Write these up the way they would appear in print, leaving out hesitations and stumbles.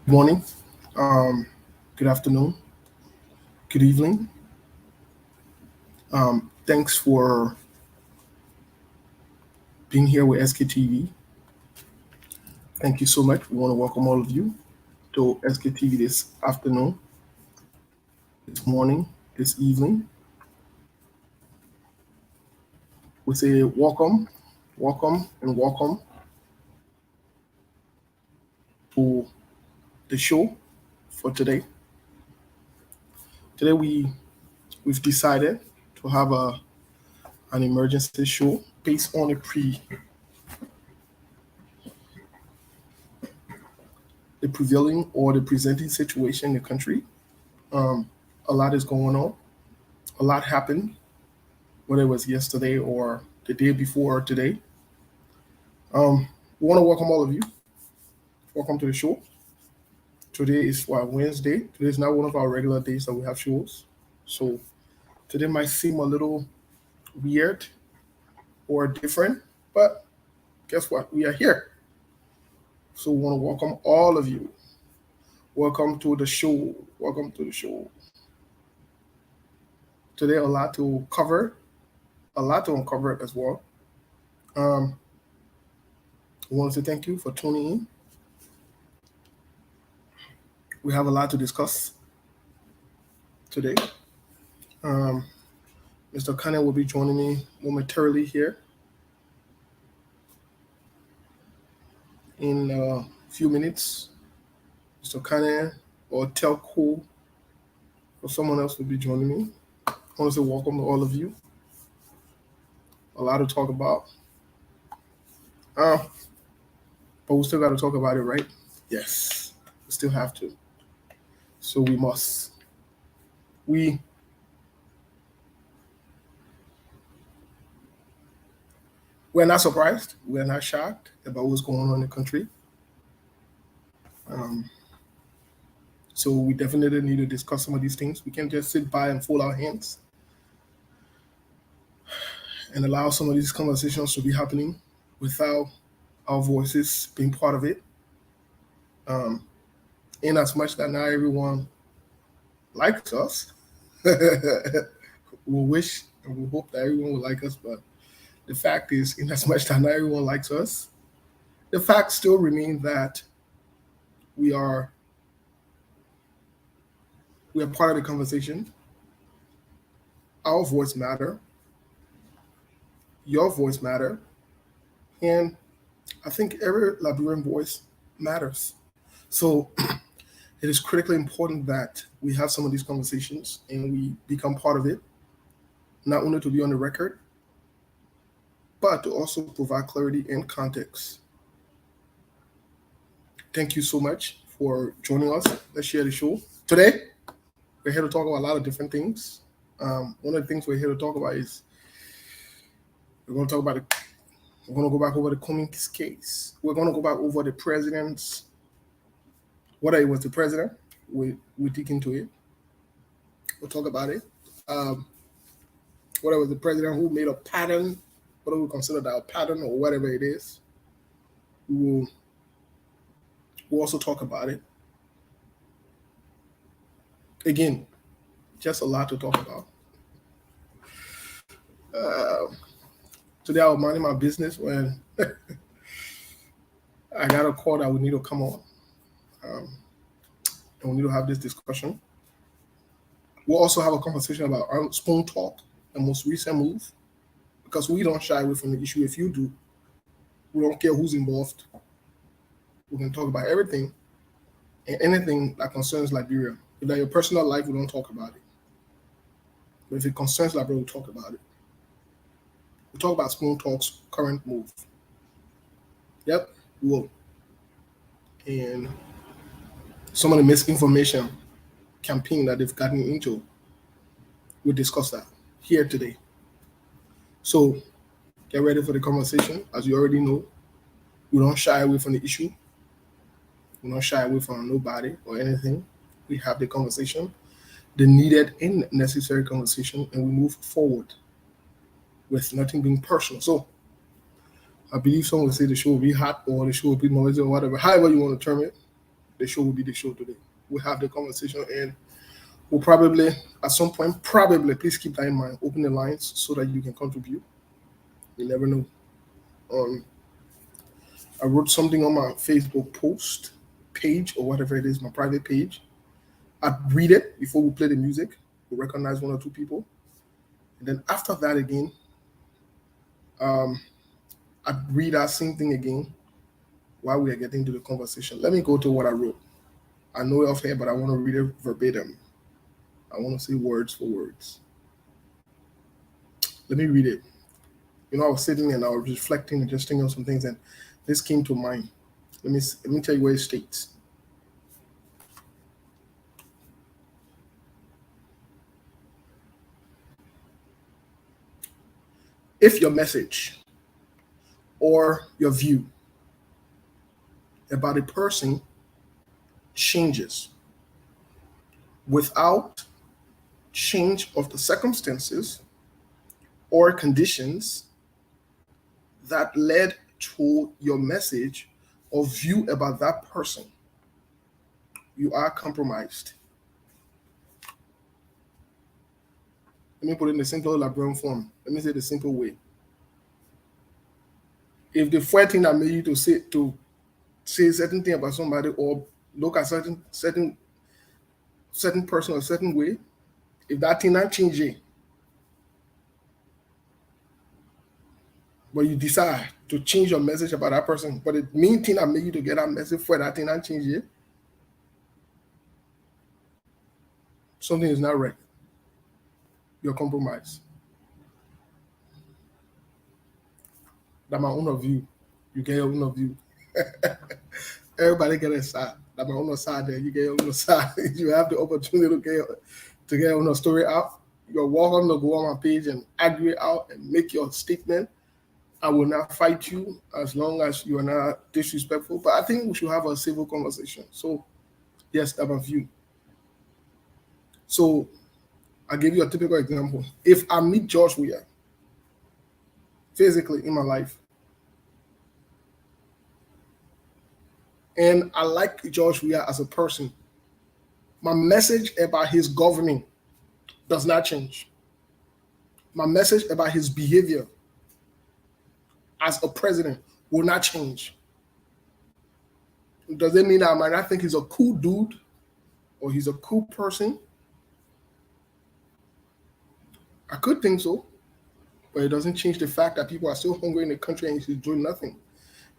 Good morning, um, good afternoon, good evening. Thanks for being here with SKTV. Thank you so much. We want to welcome all of you to SKTV this afternoon, this morning, this evening. We say welcome, welcome, and welcome to the show for today. Today we've decided to have an emergency show based on the prevailing or the presenting situation in the country. Um, a lot is going on. A lot happened, whether it was yesterday or the day before today. We want to welcome all of you. Welcome to the show. Today is Wednesday. Today is not one of our regular days that we have shows. So today might seem a little weird or different, but guess what? We are here. So we want to welcome all of you. Welcome to the show. Welcome to the show. Today a lot to cover, a lot to uncover as well. Um, we want to say thank you for tuning in. We have a lot to discuss today. Um, Mr. Kane will be joining me momentarily here in a few minutes. Mr. Kane or Telco or someone else will be joining me. I want to say welcome to all of you. A lot to talk about. Uh, but we still got to talk about it, right? Yes, we still have to. So we must. We we're not surprised. We're not shocked about what's going on in the country. Um, so we definitely need to discuss some of these things. We can't just sit by and fold our hands and allow some of these conversations to be happening without our voices being part of it. Um, in as much that not everyone likes us, we wish and we hope that everyone will like us, but the fact is, in as much that not everyone likes us, the fact still remains that we are we are part of the conversation. Our voice matter, your voice matter, and I think every Liberian voice matters. So it is critically important that we have some of these conversations and we become part of it, not only to be on the record, but to also provide clarity and context. Thank you so much for joining us. Let's share the show. Today, we're here to talk about a lot of different things. One of the things we're here to talk about is we're going to talk about the, we're going to go back over the Cummings case. We're going to go back over the president's, whether it was the president, we dig into it. We'll talk about it. Um, Whether it was the president who made a pattern, whether we consider that a pattern or whatever it is, we will we'll also talk about it. Again, just a lot to talk about. Uh, Today I was minding my business when I got a call that we need to come on um, and we need to have this discussion. We'll also have a conversation about our spoon talk, the most recent move, because we don't shy away from the issue. If you do, we don't care who's involved. We can talk about everything and anything that concerns Liberia. If that's your personal life, we don't talk about it. But if it concerns Liberia, we'll talk about it. We'll talk about Spoon Talk's current move. Yep, we will. And some of the misinformation campaign that they've gotten into, we'll discuss that here today. So get ready for the conversation. As you already know, we don't shy away from the issue. We don't shy away from nobody or anything. We have the conversation, the needed and necessary conversation, and we move forward with nothing being personal. So I believe someone will say the show will be hot or the show will be noisy or whatever, however you want to term it. the show will be the show today. We'll have the conversation, and we'll probably, at some point, probably, please keep that in mind, open the lines so that you can contribute. You never know. I wrote something on my Facebook post page or whatever it is, my private page. I'd read it before we play the music. We recognize one or two people. And then after that again, I'd read that same thing again while we are getting to the conversation. Let me go to what I wrote. I know it off here, but I want to read it verbatim. I want to say words for words. Let me read it. I was sitting and I was reflecting and just thinking of some things, and this came to mind. Let me tell you what it states. If your message or your view about a person changes without change of the circumstances or conditions that led to your message or view about that person, you are compromised. Let me put it in the simple Browne form. Let me say it the simple way. If the first thing that made you to say certain thing about somebody or look at certain person a certain way, if that thing not change it, but you decide to change your message about that person, but the main thing that made you to get that message for that thing not change it, something is not right. You're compromised. That's my own view. You get your own view. Everybody get a side. That's my own side there. You get your own side. You have the opportunity to get your own story out. You're welcome to go on my page and argue it out and make your statement. I will not fight you as long as you are not disrespectful. But I think we should have a civil conversation. So, yes, that's my view. So, I'll give you a typical example. If I meet George Weah physically in my life, and I like George Weah as a person, my message about his governing does not change. My message about his behavior as a president will not change. Does it mean that I might not think he's a cool dude or he's a cool person? I could think so, but it doesn't change the fact that people are still hungry in the country and he's doing nothing.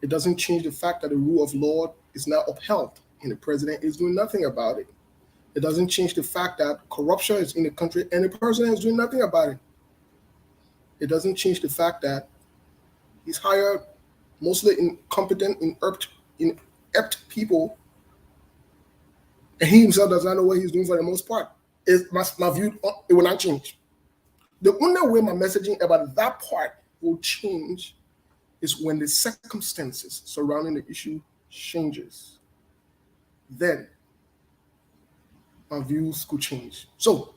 It doesn't change the fact that the rule of law is not upheld and the president is doing nothing about it. It doesn't change the fact that corruption is in the country and the president is doing nothing about it. It doesn't change the fact that he's hired mostly incompetent, inept people, and he himself does not know what he's doing for the most part. My view, it will not change. The only way my messaging about that part will change is when the circumstances surrounding the issue changes. Then my views could change. So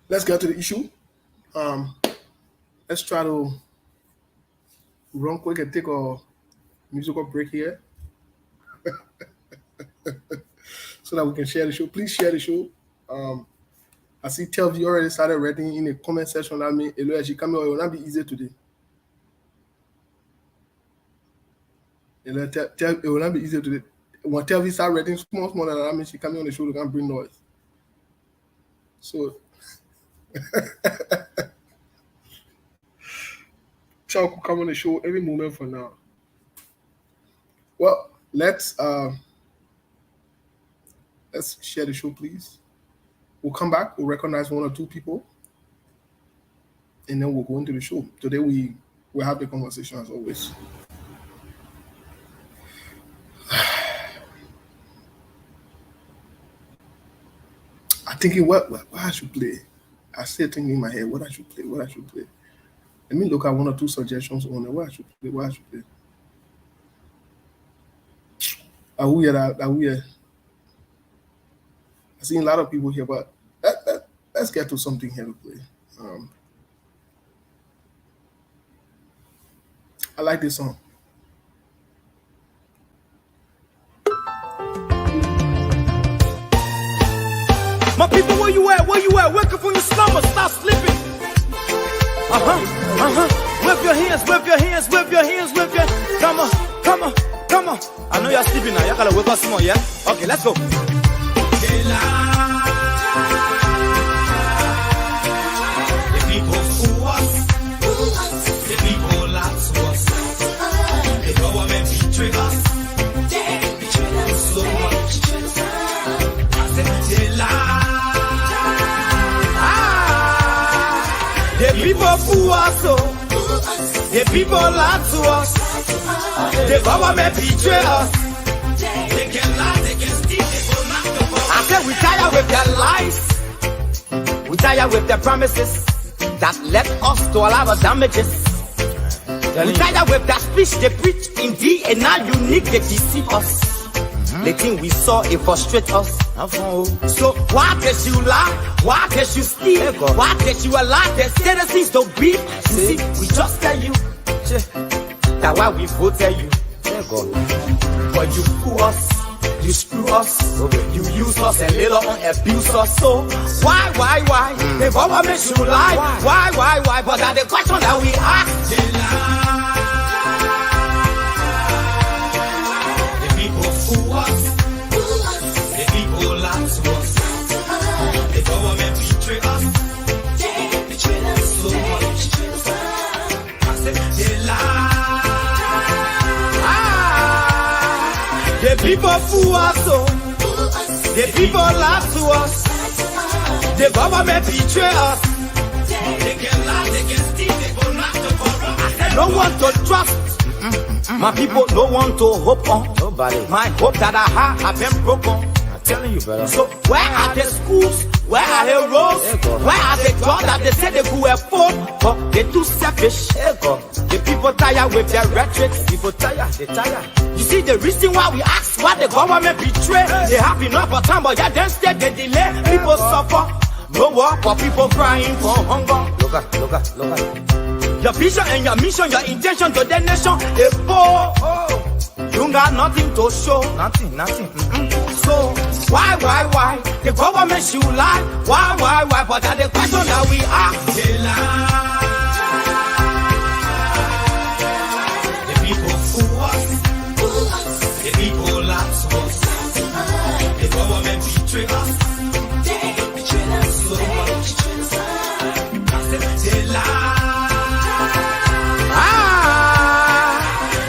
let's get to the issue. Let's try to run quick and take a musical break here so that we can share the show. Please share the show. I see Telvi already started writing in the comment section that me, Eloy, she come here, it will not be easy today. It will not be easy today. When Telvi start writing small, that means she come on the show to can bring noise. So Chow could come on the show any moment from now. Well, let's share the show, please. We'll come back. We'll recognize one or two people, and then we'll go into the show. Today we'll have the conversation as always. I'm thinking what I should play. I still thinking in my head what I should play. Let me look at one or two suggestions on what I should play. I see a lot of people here, but let's get to something here to play. I like this song. My people, where you at? Where you at? Wake up from your slumber, stop sleeping. Wave your hands, wave your hands, wave your hands, wave your hands. Come on, come on, come on. I know you're sleeping now. You gotta wake up some more, yeah? Okay, let's go. The people fool us. The people lie to us. The government betray us. They betray us so much. I said they lie. The people fool us, oh. The people lie to us. The government betray us. They can lie, they can steal, they will not go. I said we tired with their lies. We tired with their promises that led us to a lot of damages. We tired with that speech they preach indeed, and now unique they deceive us. The thing we saw, it frustrate us. So why did you lie? Why did you steal? Why did you allow the citizens to beat? You see, we just tell you that why we voted you. But you fool us, you screw us, you use us and later on abuse us. So why? The government should lie. Why? But that's the question that we ask. The people fool us. The people lie to us. The government betray us. They betray us so much. I said they lie. The people fool us, oh. The people lie to us. The government betray us. They can lie, they can steal, they go knock the corrupt. I said no one to trust. My people, no one to hope on. Nobody. My hope that I have been broken. I'm telling you, brother. So where are the schools? Where are the roads? Where are the jobs that they say they could afford? But they're too selfish. The people tired with their rhetoric. People tired, they tired. You see the reason why we ask why the government betray. They have enough of time, but yeah, then instead they delay. People suffer. No work for people crying for hunger. Look at. Your vision and your mission, your intention to the nation, they fall. You got nothing to show. Nothing. So why? The government should lie. Why? But that's the question that we ask. They lie. The people fool us. The people lie to us. The government betray us. They betray us so much. I said they lie.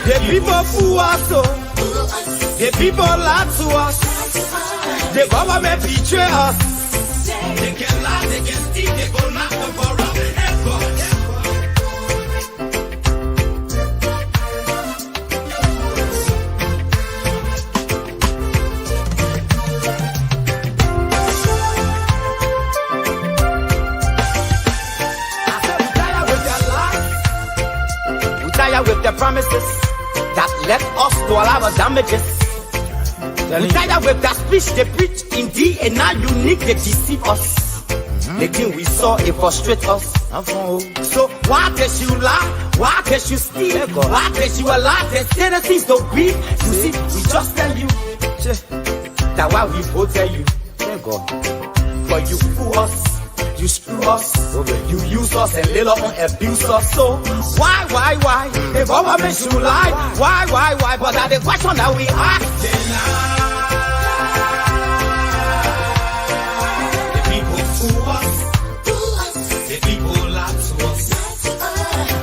The people fool us, oh. The people lie to us. The government betray us. They can lie, they can steal, they go knock the corrupt. With their promises that led us to a lot of damages. We tired with that speech they preach indeed, and now unique they deceive us. The thing we saw, it frustrate us. So why did you lie? Why did you steal? Why did you allow the citizens to beat? You see, we just tell you that why we voted you. But you fool us. You screw us, you use us and later on abuse us. So why? The government should lie. Why? But that's the question that we ask. The people fool us. The people lie to us.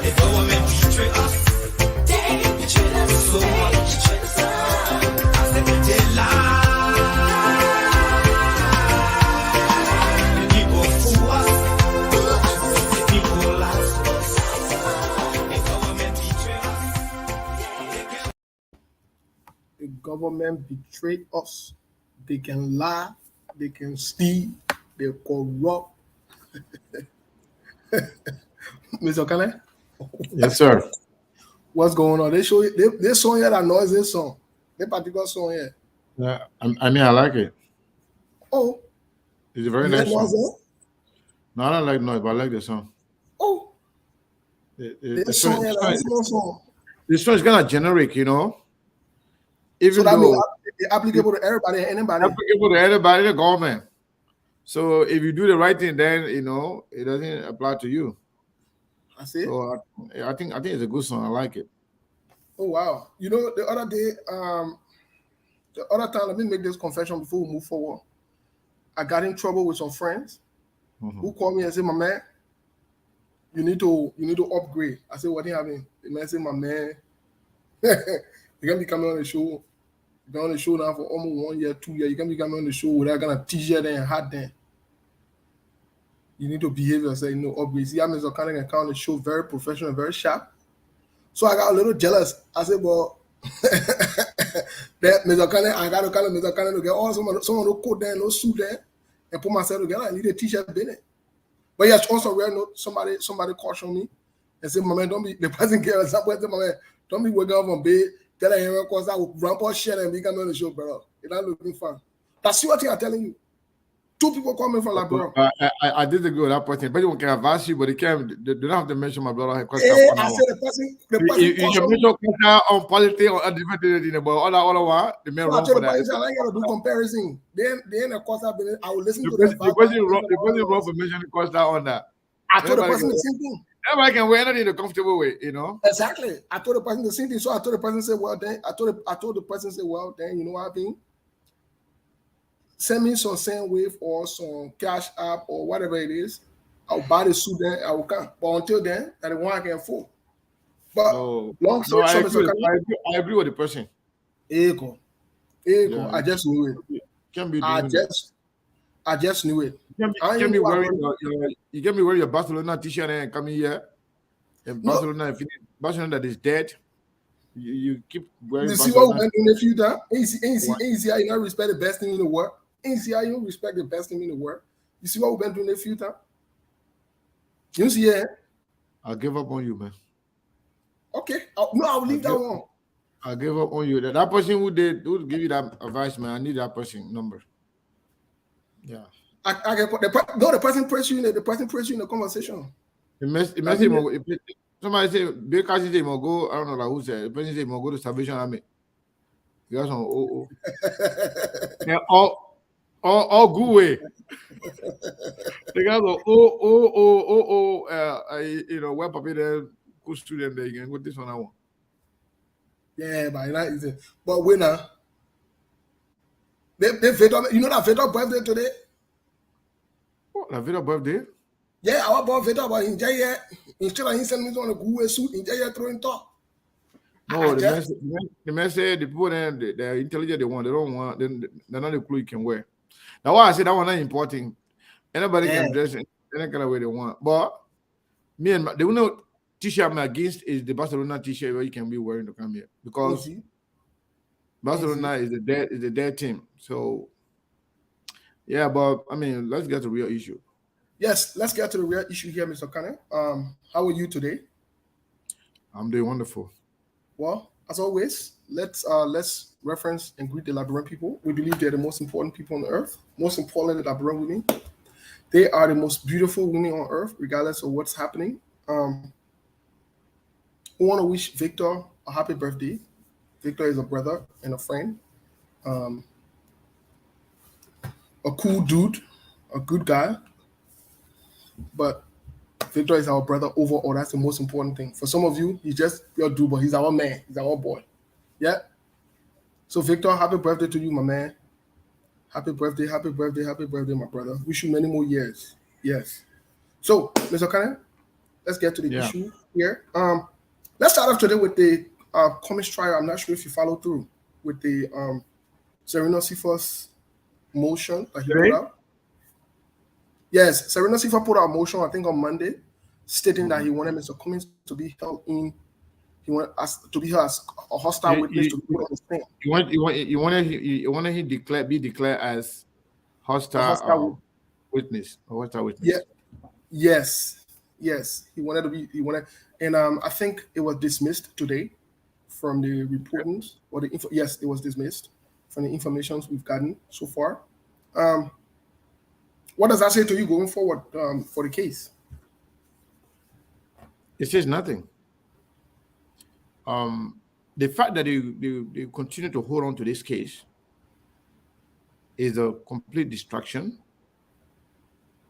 The government betray us. They betray us so much. I said they lie. Government betrayed us. They can lie, they can steal, they corrupt. Mr. Kane? Yes, sir. What's going on? They show you this song here that noise this song. That particular song here. Yeah, I mean I like it. Oh. It's a very nice song. No, I don't like noise, but I like the song. Oh. This song is kind of generic, you know. Even so that means it's applicable to everybody and anybody. Applicable to everybody, the government. So if you do the right thing, then it doesn't apply to you. I see. So I think it's a good song. I like it. Oh wow! The other day, the other time, let me make this confession before we move forward. I got in trouble with some friends who called me and said, "My man, you need to upgrade." I said, "What do you having?" The man said, "My man, you can be coming on the show. You've been on the show now for almost 1 year, 2 years. You can be coming on the show without gonna t-shirt and hat then. You need to behave yourself, upgrade." See, I'm Mr. Canning and count the show very professional, very sharp. So I got a little jealous. I said, "Well, that Mr. Canning, I got to call Mr. Canning to get all some of the coat there, no suit there, and put myself together. I need a t-shirt in it." But yes, also real note, somebody cautioned me and said, "My man, don't be the person care somewhere. My man, don't be waking up on bed, tell him because I will ramp up shit and be coming on the show, bro. It's not looking fun." That's what I'm telling you. 2 people coming from like, bro. I did agree with that person. But you can advise you, but they don't have to mention my brother. I said the person you can mention on politics or different things, but other one, the man wrong for that. I ain't gotta do comparison. Then of course I will listen to the person wrong for mentioning Costa on that. I told the person the same thing. Everybody can wear anything in a comfortable way, Exactly. I told the person the same thing. So I told the person, say, well, then I told the person, say, well, then you know what I mean? Send me some Sandwave or some Cash App or whatever it is. I'll buy the suit then I will come. But until then, that the one I can afford. But long story short, I agree with the person. Ego. Yeah. I just knew it. Can't be I just knew it. You can't be wearing your Barcelona t-shirt and coming here. And Barcelona that is dead. You keep wearing. You see what we went in a few times? Easy how you not respect the best thing in the world. Easy how you don't respect the best thing in the world. You see what we've been doing a few times? You see it? I'll give up on you, man. Okay. I'll leave that one. I'll give up on you. That person who give you that advice, man. I need that person number. Yeah. I can put the person press you in the person press you in the conversation. Somebody say because he say go, I don't know like who said the person say go to Salvation Army. You got some yeah, all good way. They got the web paper there, good student there again. What this one I want. Yeah, but that is it. But winner. They you know that Victor birthday today? What, that Victor birthday? Yeah, our boy Victor, but in Jaya, instead of him sending me on a good suit, in Jaya throwing top. No, the man said the people then they're intelligent, they don't want, then they're not the clue you can wear. Now why I say that one not important. Anybody can dress in any kind of way they want. But me and the only t-shirt I'm against is the Barcelona t-shirt where you can be wearing to come here. Because Barcelona is the dead team. So yeah, but I mean, let's get to the real issue. Yes, let's get to the real issue here, Mr. Cannon. How are you today? I'm doing wonderful. Well, as always, let's reference and greet the Liberian people. We believe they're the most important people on earth. Most importantly, the Liberian women. They are the most beautiful women on earth, regardless of what's happening. We want to wish Victor a happy birthday. Victor is a brother and a friend. A cool dude, a good guy. But Victor is our brother overall. That's the most important thing. For some of you, he's just your dude, but he's our man. He's our boy. Yeah? So, Victor, happy birthday to you, my man. Happy birthday, my brother. Wish you many more years. Yes. So, Mr. Cannon, let's get to the issue here. Let's start off today with the Cummings trial. I'm not sure if you follow through with the Serena Cephas motion that he put out. Yes, Serena Cephas put out a motion, I think, on Monday, stating that he wanted Mr. Cummings to be held in. He wanted us to be held as a hostile witness to be on the stand. You wanted him be declared as hostile witness or hostile witness. Yeah. Yes. He wanted, and I think it was dismissed today from the reportings or the yes, it was dismissed from the information we've gotten so far. What does that say to you going forward for the case? It says nothing. The fact that they continue to hold on to this case is a complete distraction.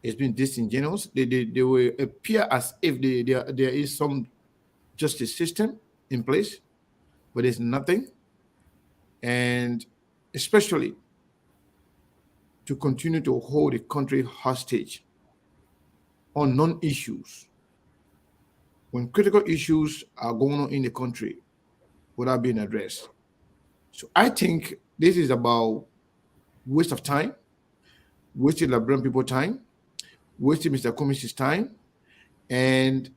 It's been disingenuous. They will appear as if there is some justice system in place, but there's nothing. And especially to continue to hold the country hostage on non-issues when critical issues are going on in the country without being addressed. So I think this is about waste of time, wasting Liberian people time, wasting Mr. Komis's time, and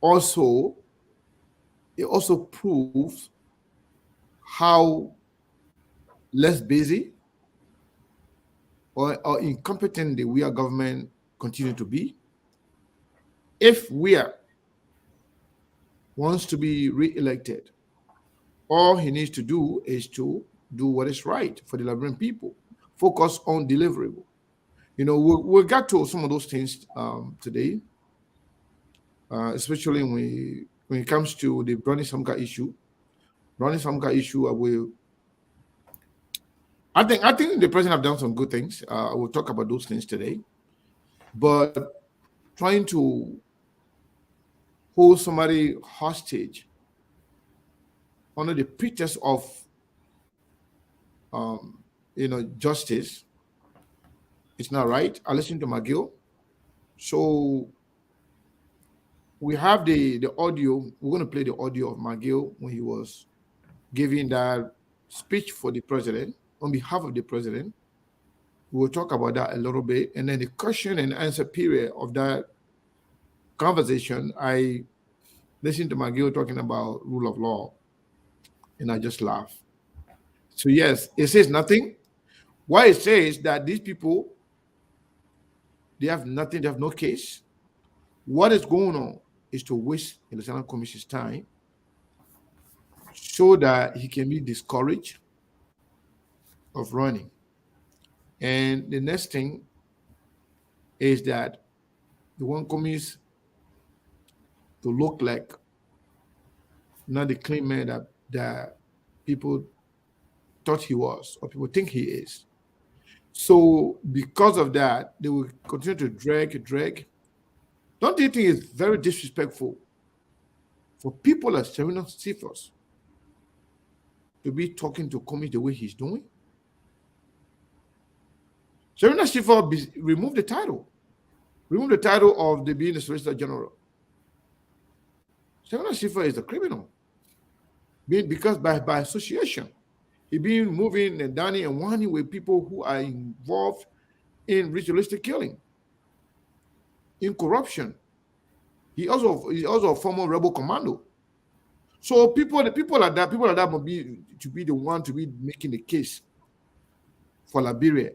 also it also proves how less busy or incompetent the we are government continue to be. If we are wants to be re-elected, all he needs to do is to do what is right for the Liberian people. Focus on deliverable. We'll get to some of those things today, especially when it comes to the Browne Samka issue. Browne Samka issue, I think the president have done some good things. I will talk about those things today. But trying to hold somebody hostage under the pretext of justice, it's not right. I listened to McGill. So we have the audio. We're going to play the audio of McGill when he was giving that speech for the president on behalf of the president. We'll talk about that a little bit. And then the question and answer period of that conversation, I listened to McGill talking about rule of law, and I just laugh. So yes, it says nothing. Why it says that these people, they have nothing, they have no case. What is going on is to waste the National Commission's time so that he can be discouraged of running. And the next thing is that the one commission to look like not the clean man that people thought he was or people think he is. So because of that, they will continue to drag. Don't you think it's very disrespectful for people like Serena Cephas to be talking to Comey the way he's doing? Serena Cephas remove the title of the being the Solicitor General. Serena Cephas is a criminal, because by association, he been moving and dining and whining with people who are involved in ritualistic killing, in corruption. He's also a former rebel commando. So people like that will be the one to be making the case for Liberia.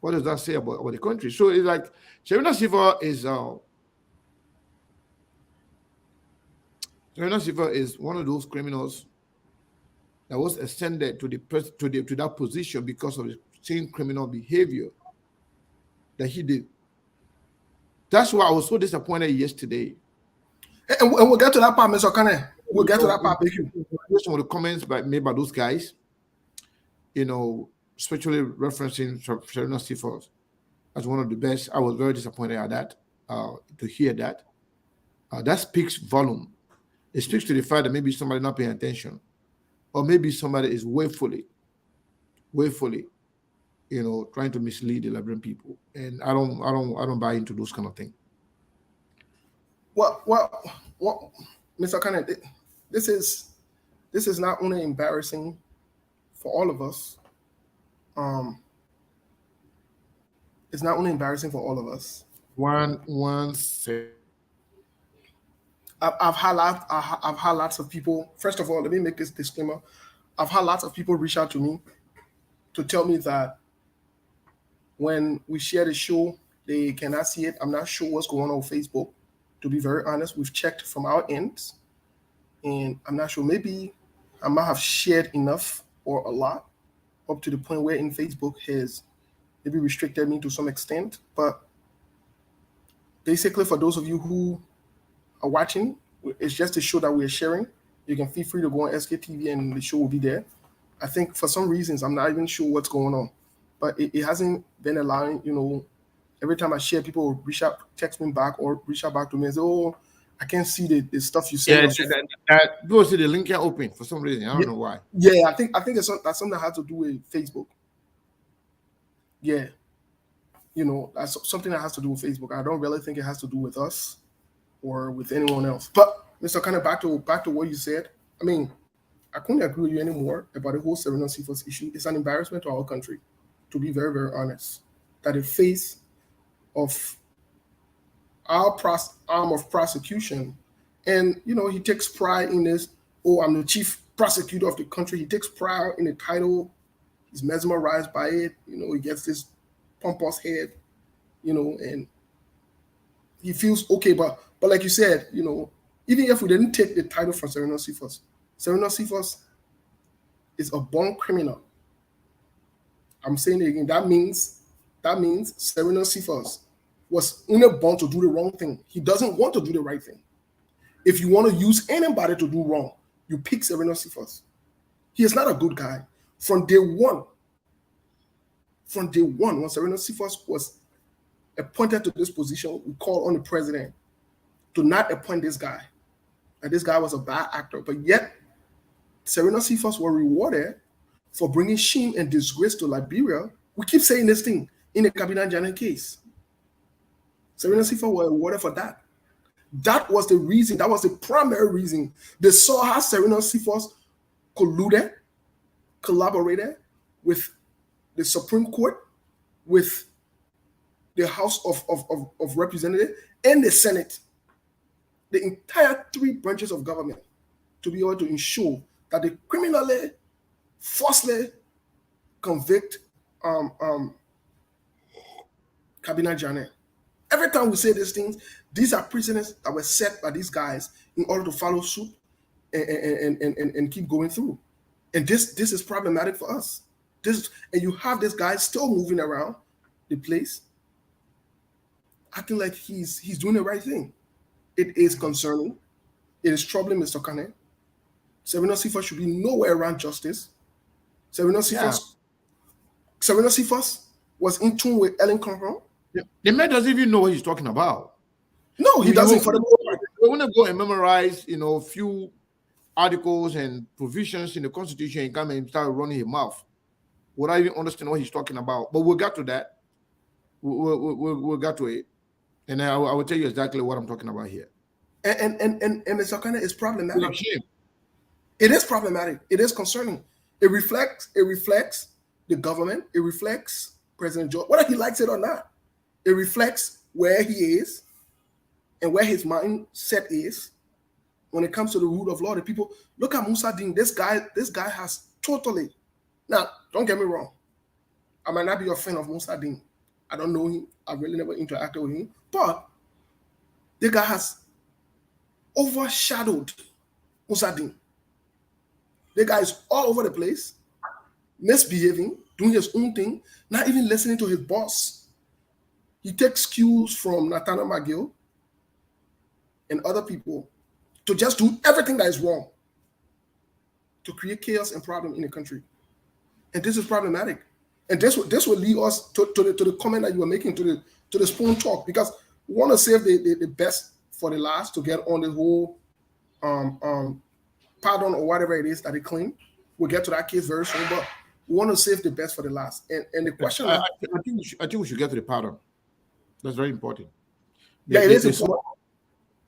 What does that say about the country? So it's like Serena Cephas is one of those criminals that was ascended to that position because of the same criminal behavior that he did. That's why I was so disappointed yesterday. And we'll get to that part, Mr. Kane. We'll get to that part. Some of the comments made by those guys, especially referencing Serena Cephas as one of the best. I was very disappointed at that, to hear that. That speaks volume. It speaks to the fact that maybe somebody not paying attention, or maybe somebody is willfully, trying to mislead the Liberian people. And I don't buy into those kind of things. Well, Mr. Kane, this is not only embarrassing for all of us. It's not only embarrassing for all of us. One second. I've had lots of people. First of all, let me make this disclaimer. I've had lots of people reach out to me to tell me that when we share the show, they cannot see it. I'm not sure what's going on Facebook. To be very honest, we've checked from our ends, and I'm not sure. Maybe I might have shared enough or a lot up to the point where in Facebook has maybe restricted me to some extent. But basically, for those of you who are watching, it's just a show that we're sharing. You can feel free to go on SKTV and the show will be there. I think for some reasons, I'm not even sure what's going on, but it hasn't been allowing, Every time I share, people will reach out, text me back, or reach out back to me and say, "Oh, I can't see the stuff you say." Yeah, people see the link can't open for some reason. I don't know why. Yeah, I think that's something that has to do with Facebook. Yeah, that's something that has to do with Facebook. I don't really think it has to do with us or with anyone else. But Mr. Kind of back to what you said. I mean, I couldn't agree with you anymore about the whole Serena Cephas issue. It's an embarrassment to our country, to be very, very honest. That the face of our arm of prosecution, and he takes pride in this. Oh, I'm the chief prosecutor of the country. He takes pride in the title. He's mesmerized by it. He gets this pompous head. And he feels okay. But like you said, even if we didn't take the title from Serena Cephas is a born criminal. I'm saying it again. That means Serena Cephas was only born to do the wrong thing. He doesn't want to do the right thing. If you want to use anybody to do wrong, you pick Serena Cephas. He is not a good guy. From day one, when Serena Cephas was appointed to this position, we called on the president to not appoint this guy. And this guy was a bad actor. But yet, Serena Cephas were rewarded for bringing shame and disgrace to Liberia. We keep saying this thing in the Kabila Janet case. Serena Cephas were rewarded for that. That was the reason. That was the primary reason. They saw how Serena Cephas collaborated with the Supreme Court, with the House of Representatives, and the Senate, the entire three branches of government, to be able to ensure that they criminally, falsely convict Kabila Janet. Every time we say these things, these are precedents that were set by these guys in order to follow suit and keep going through. And this is problematic for us. And you have this guy still moving around the place, acting like he's doing the right thing. It is concerning. It is troubling, Mr. Kane. Serena Cephas should be nowhere around justice. Serena Cephas was in tune with Ellen Conroe. The man doesn't even know what he's talking about. No, he doesn't. We want to go and memorize, a few articles and provisions in the Constitution and come and start running his mouth without even understanding what he's talking about. But we'll get to that. We'll get to it. And I will tell you exactly what I'm talking about here. And Mr. Kane, is problematic. It is problematic. It is concerning. It reflects the government. It reflects President George, whether he likes it or not. It reflects where he is and where his mindset is when it comes to the rule of law. The people look at Musa Dean. This guy has totally. Now, don't get me wrong. I might not be a fan of Musa Dean. I don't know him. I really never interacted with him. But the guy has overshadowed Musa Dean. The guy is all over the place, misbehaving, doing his own thing, not even listening to his boss. He takes cues from Nathaniel McGill and other people to just do everything that is wrong, to create chaos and problem in the country. And this is problematic. And this will lead us to the comment that you were making, to the spoon talk, because we want to save the best for the last, to get on the whole pardon or whatever it is that they claim. We'll get to that case very soon, but we want to save the best for the last. And the question, I think we should get to the pardon. That's very important. Yeah, it is important.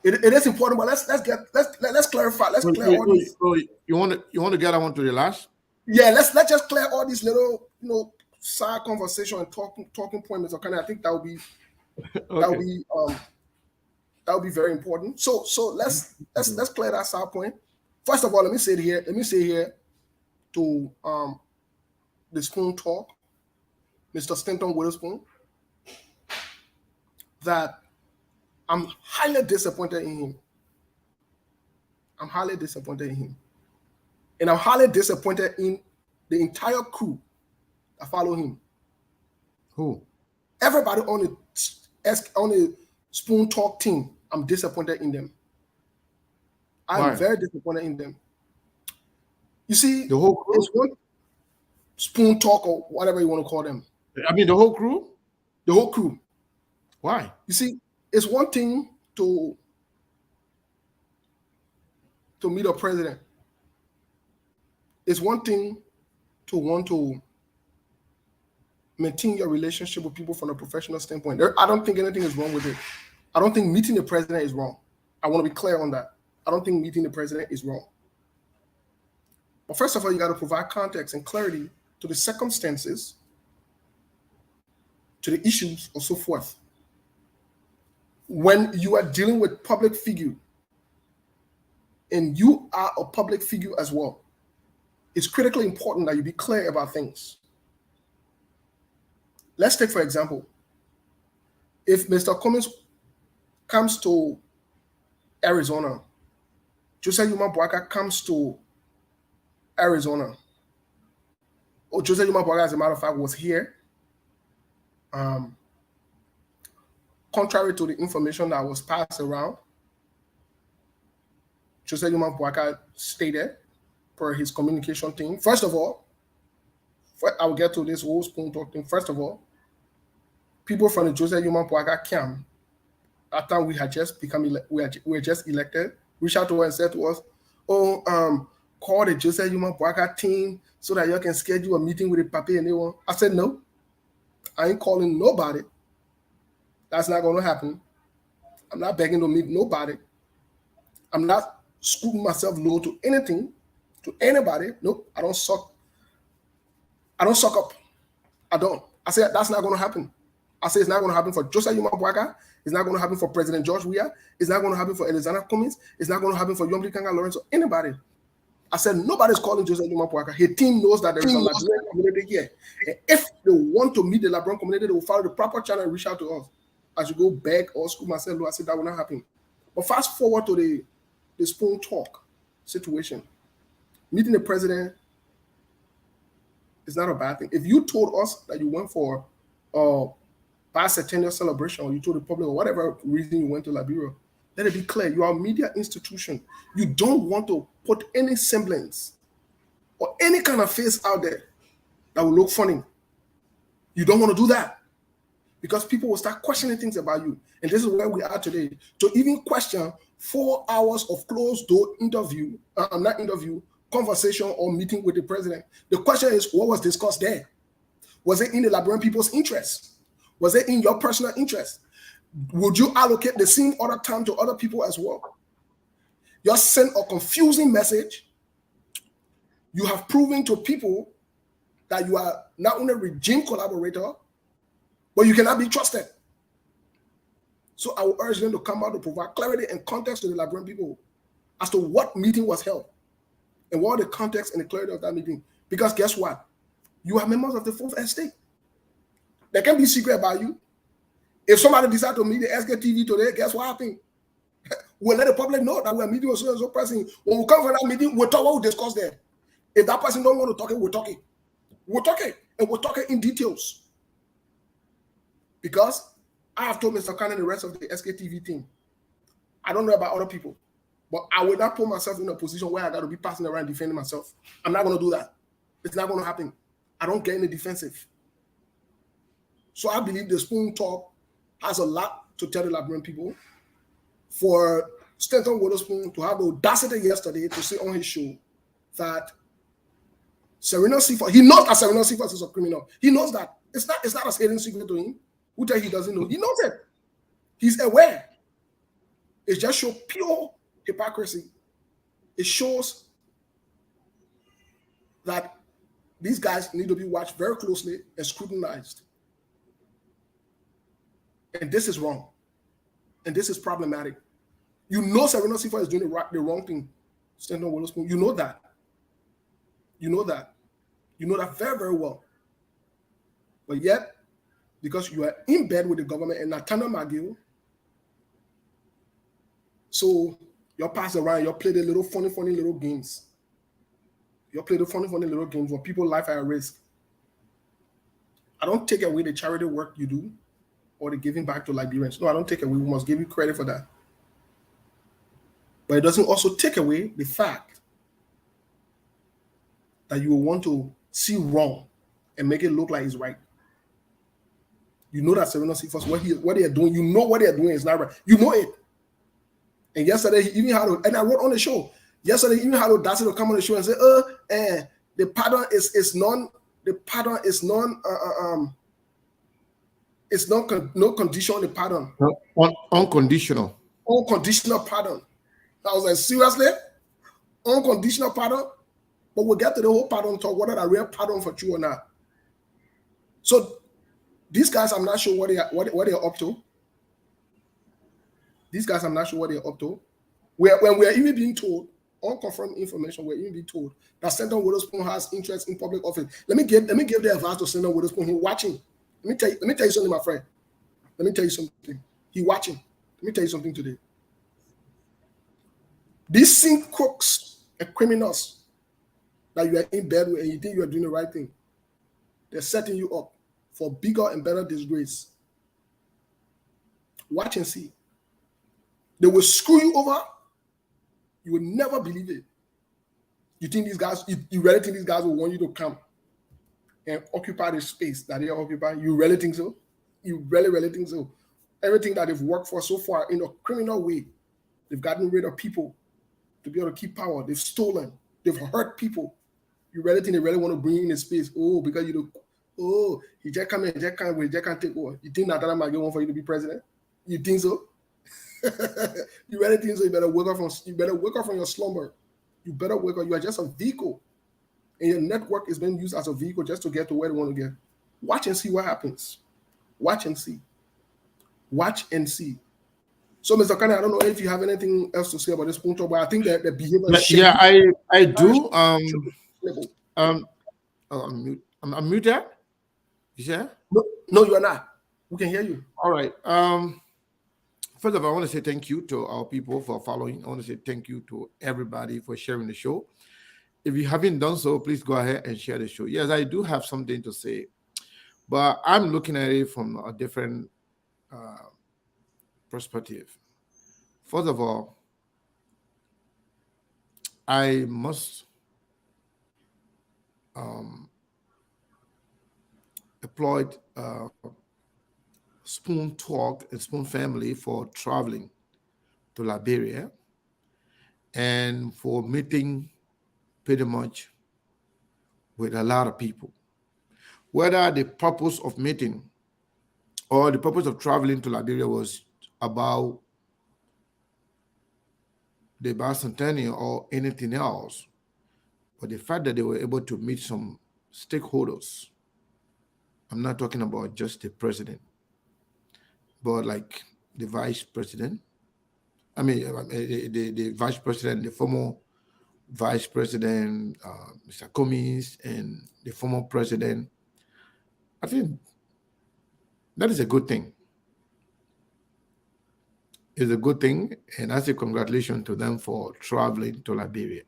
It is important, but let's clarify. Let's clear all these. You want to get on to the last? Yeah, let's just clear all these little side conversation and talking points. Okay, I think that would be that would be very important. So let's clear that side point. First of all, let me say here to the Spoon Talk, Mr. Stanton Witherspoon, that I'm highly disappointed in him. And I'm highly disappointed in the entire crew that follow him. Who? Everybody on the Spoon Talk team, I'm disappointed in them. I'm very disappointed in them. You see, the whole crew? Spoon Talk or whatever you want to call them. I mean, the whole crew? The whole crew. Why? You see, it's one thing to meet a president. It's one thing to want to maintain your relationship with people from a professional standpoint. I don't think anything is wrong with it. I don't think meeting the president is wrong. I want to be clear on that. I don't think meeting the president is wrong. But first of all, you got to provide context and clarity to the circumstances, to the issues, or so forth. When you are dealing with public figure, and you are a public figure as well, it's critically important that you be clear about things. Let's take, for example, if Mr. Cummings comes to Arizona, Jose Yuma Boaka comes to Arizona, or Jose Yuma Boaka, as a matter of fact, was here. Contrary to the information that was passed around, Jose Yuma Boaka stated per his communication team. First of all, I'll get to this whole spoon talk thing. First of all, people from the Jose Yuma Boaka camp, at that time we had just become we were just elected, reached out to us and said to us, call the Jose Yuma Boaka team so that you can schedule a meeting with the papi and anyone. I said, no, I ain't calling nobody. That's not going to happen. I'm not begging to meet nobody. I'm not screwing myself low to anything, to anybody. Nope, I don't suck up. I don't. I said that's not going to happen. I say it's not going to happen for Jose Yuma Boaka. It's not going to happen for President George Weah. It's not going to happen for Alexander Cummings. It's not going to happen for Yomri Kanga Lawrence or anybody. I said nobody's calling Jose Yuma Boaka. His team knows that there is a Liberian community here. And if they want to meet the Liberian community, they will follow the proper channel and reach out to us. As you go beg or screw myself low, I said that will not happen. But fast forward to the spoon talk situation. Meeting the president is not a bad thing. If you told us that you went for bicentennial celebration, or you told the public, or whatever reason you went to Liberia, let it be clear, you are a media institution. You don't want to put any semblance or any kind of face out there that will look funny. You don't want to do that, because people will start questioning things about you. And this is where we are today. To even question 4 hours of closed-door conversation or meeting with the president. The question is, what was discussed there? Was it in the Liberian people's interest? Was it in your personal interest? Would you allocate the same other time to other people as well? You sent a confusing message. You have proven to people that you are not only a regime collaborator, but you cannot be trusted. So I will urge them to come out to provide clarity and context to the Liberian people as to what meeting was held and what the context and the clarity of that meeting. Because guess what? You are members of the fourth estate. There can be secret about you. If somebody decides to meet the SKTV today, guess what happened? We'll let the public know that we're meeting with so and so person. When we come for that meeting, we'll talk what we discuss there. If that person don't want to talk it, we're talking. We're talking, and we're talking in details. Because I have told Mr. Khan and the rest of the SKTV team, I don't know about other people, but I will not put myself in a position where I got to be passing around defending myself. I'm not going to do that. It's not going to happen. I don't get in the defensive. So I believe the spoon talk has a lot to tell the Liberian people. For Stanton Witherspoon to have the audacity yesterday to say on his show that Serena Seaford, he knows that Serena Seaford is a criminal. He knows that. It's not a hidden secret to him. Who tell he doesn't know? He knows it. He's aware. It just shows pure hypocrisy. It shows that these guys need to be watched very closely and scrutinized. And this is wrong. And this is problematic. You know Serena Seaford is doing the wrong thing. Stanton Witherspoon, you know that. You know that. You know that very, very well. But yet, because you are in bed with the government and Natana McGill, so you pass around, you play the little funny little games. You play the funny little games where people's life are at risk. I don't take away the charity work you do or the giving back to Liberians. No, I don't take away. We must give you credit for that. But it doesn't also take away the fact that you will want to see wrong and make it look like it's right. You know that Serena Cephas, what they are doing, you know what they are doing is not right. You know it. And yesterday, he even had to, and I wrote on the show, yesterday, he even had to audacity to come on the show and say, the pardon is no condition on the pardon. Unconditional. Unconditional pardon. I was like, seriously? Unconditional pardon? But we'll get to the whole pardon talk, whether a real pardon for you or not. So these guys, I'm not sure what they're up to. These guys, I'm not sure what they're up to. When we're even being told, unconfirmed information, we're even being told that Senator Witherspoon has interest in public office. Let me give the advice to Senator Witherspoon. He's watching. Let me tell you something, my friend. Let me tell you something. He's watching. Let me tell you something today. These same crooks and criminals that you are in bed with and you think you are doing the right thing, they're setting you up for bigger and better disgrace. Watch and see. They will screw you over. You will never believe it. You think these guys, you really think these guys will want you to come and occupy the space that they are occupying? You really think so? You really think so? Everything that they've worked for so far in a criminal way, they've gotten rid of people to be able to keep power. They've stolen. They've hurt people. You really think they really want to bring you in the space? Oh, because you do. Oh, he just come in, just can't take over. You think that might get one for you to be president? You think so? You really think so? You better wake up from your slumber. You better wake up. You are just a vehicle, and your network is being used as a vehicle just to get to where they want to get. Watch and see what happens. Watch and see. Watch and see. So, Mr. Kane, I don't know if you have anything else to say about this point, but I think that the behavior. Yeah, I do. I'm muted. You sure? No, you are not. We can hear you. All right. First of all, I want to say thank you to our people for following. I want to say thank you to everybody for sharing the show. If you haven't done so, please go ahead and share the show. Yes, I do have something to say, but I'm looking at it from a different perspective. First of all, I must applaud Spoon Talk and Spoon Family for traveling to Liberia and for meeting pretty much with a lot of people. Whether the purpose of meeting or the purpose of traveling to Liberia was about the bicentennial or anything else, but the fact that they were able to meet some stakeholders, I'm not talking about just the president, but like the vice president, the vice president, the former vice president, Mr. Cummings, and the former president, I think that is a good thing. It's a good thing, and I say congratulations to them for traveling to Liberia.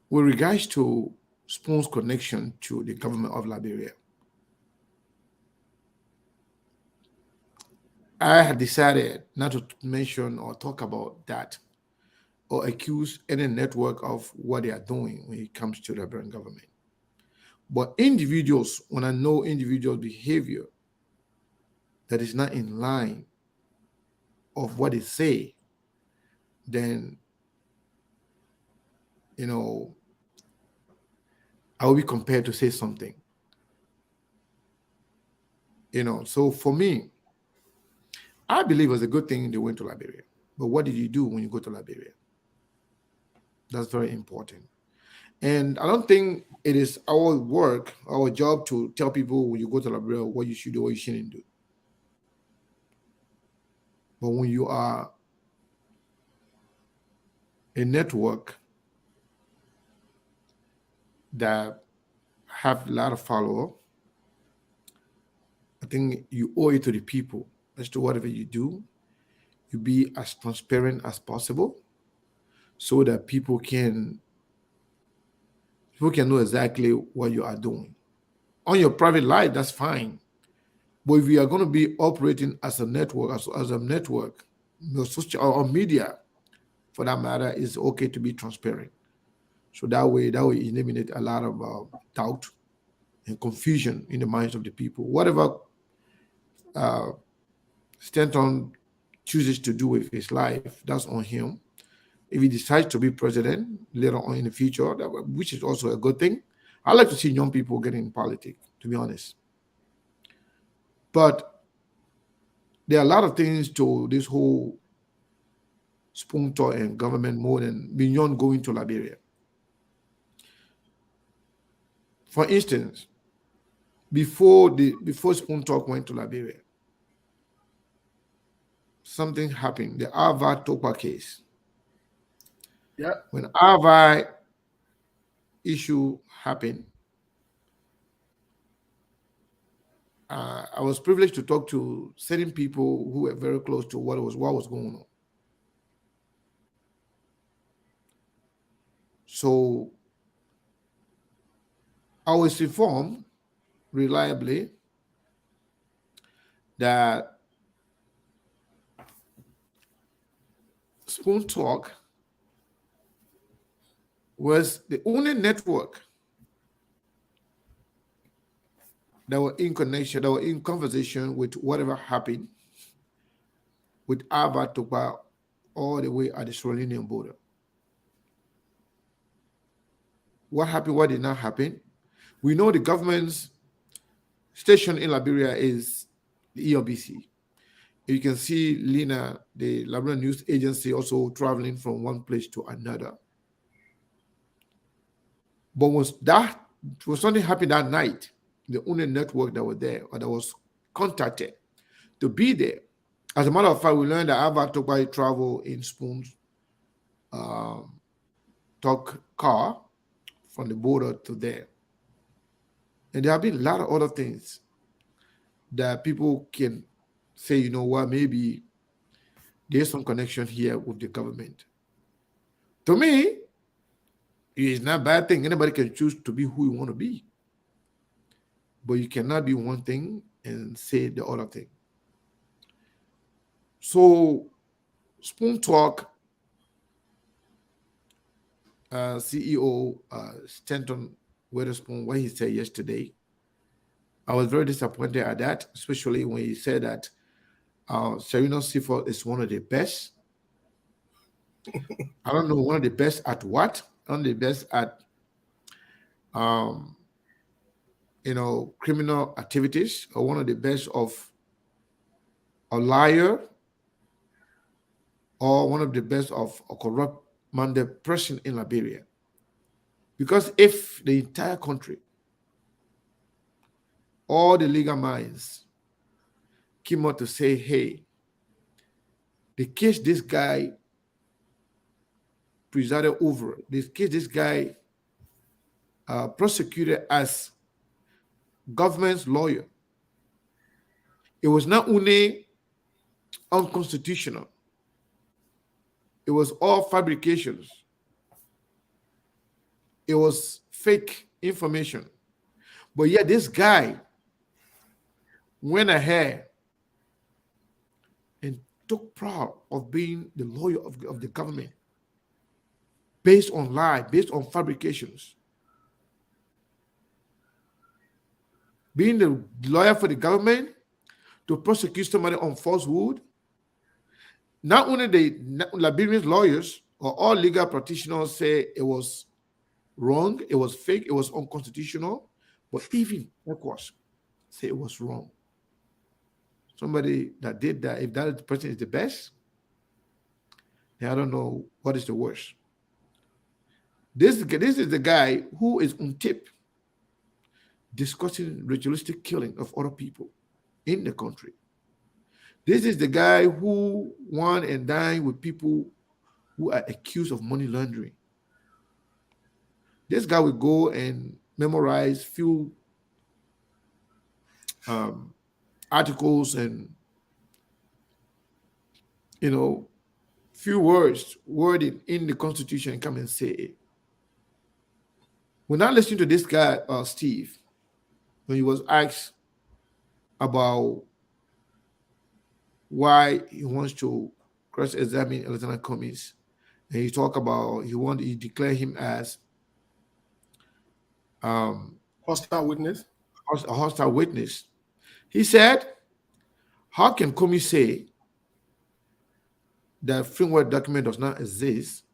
With regards to Spoon's connection to the government of Liberia, I had decided not to mention or talk about that or accuse any network of what they are doing when it comes to the Liberian government. But individuals, when I know individual behavior that is not in line of what they say, then, I will be compelled to say something. So for me, I believe it was a good thing they went to Liberia. But what did you do when you go to Liberia? That's very important. And I don't think it is our work, our job to tell people when you go to Liberia what you should do, what you shouldn't do. But when you are a network that have a lot of followers, I think you owe it to the people as to whatever you do, you be as transparent as possible so that people can know exactly what you are doing. On your private life, that's fine. But if you are going to be operating as a network, as a network, social or media, for that matter, it's okay to be transparent. So that way eliminate a lot of doubt and confusion in the minds of the people. Whatever Stanton chooses to do with his life, that's on him. If he decides to be president later on in the future, which is also a good thing, I like to see young people get in politics, to be honest. But there are a lot of things to this whole spoon talk and government more than beyond going to Liberia. For instance, before spoon talk went to Liberia, something happened. The Ava Topa case. Yeah. When Ava issue happened, I was privileged to talk to certain people who were very close to what was going on. So I was informed reliably that Spoon Talk was the only network that were in connection, that were in conversation with whatever happened with Ava Topa all the way at the Sierra Leonean border. What happened, what did not happen? We know the government's station in Liberia is the ELBC. You can see Lina, the Liberian news agency, also traveling from one place to another. But was something happened that night, the only network that was there or that was contacted to be there. As a matter of fact, we learned that Ava Topa travel in Spoon's talk car from the border to there. And there have been a lot of other things that people can say, you know what, maybe there's some connection here with the government. To me, it's not a bad thing. Anybody can choose to be who you want to be. But you cannot be one thing and say the other thing. So, Spoon Talk CEO Stanton Witherspoon, what he said yesterday, I was very disappointed at that, especially when he said that Serena Seaford is one of the best. I don't know, one of the best at what? One of the best at, criminal activities, or one of the best of a liar, or one of the best of a corrupt-minded person in Liberia. Because if the entire country, all the legal minds came out to say, hey, the case this guy presided over, this case this guy prosecuted as government's lawyer, it was not only unconstitutional, it was all fabrications. It was fake information. But yet this guy went ahead and took proud of being the lawyer of the government based on lie, based on fabrications. Being the lawyer for the government to prosecute somebody on falsehood. Not only the Liberian lawyers or all legal practitioners say it was wrong, it was fake, it was unconstitutional, but even ECOWAS say it was wrong. Somebody that did that, if that person is the best, then I don't know what is the worst. This is the guy who is on tape discussing ritualistic killing of other people in the country. This is the guy who won and dined with people who are accused of money laundering. This guy will go and memorize few articles and, few words worded in the Constitution and come and say it. When I listened to this guy, Steve, when he was asked about why he wants to cross-examine Alexander Cummings, and he talked about he declare him as hostile witness. a hostile witness. He said, how can Comey say that framework document does not exist?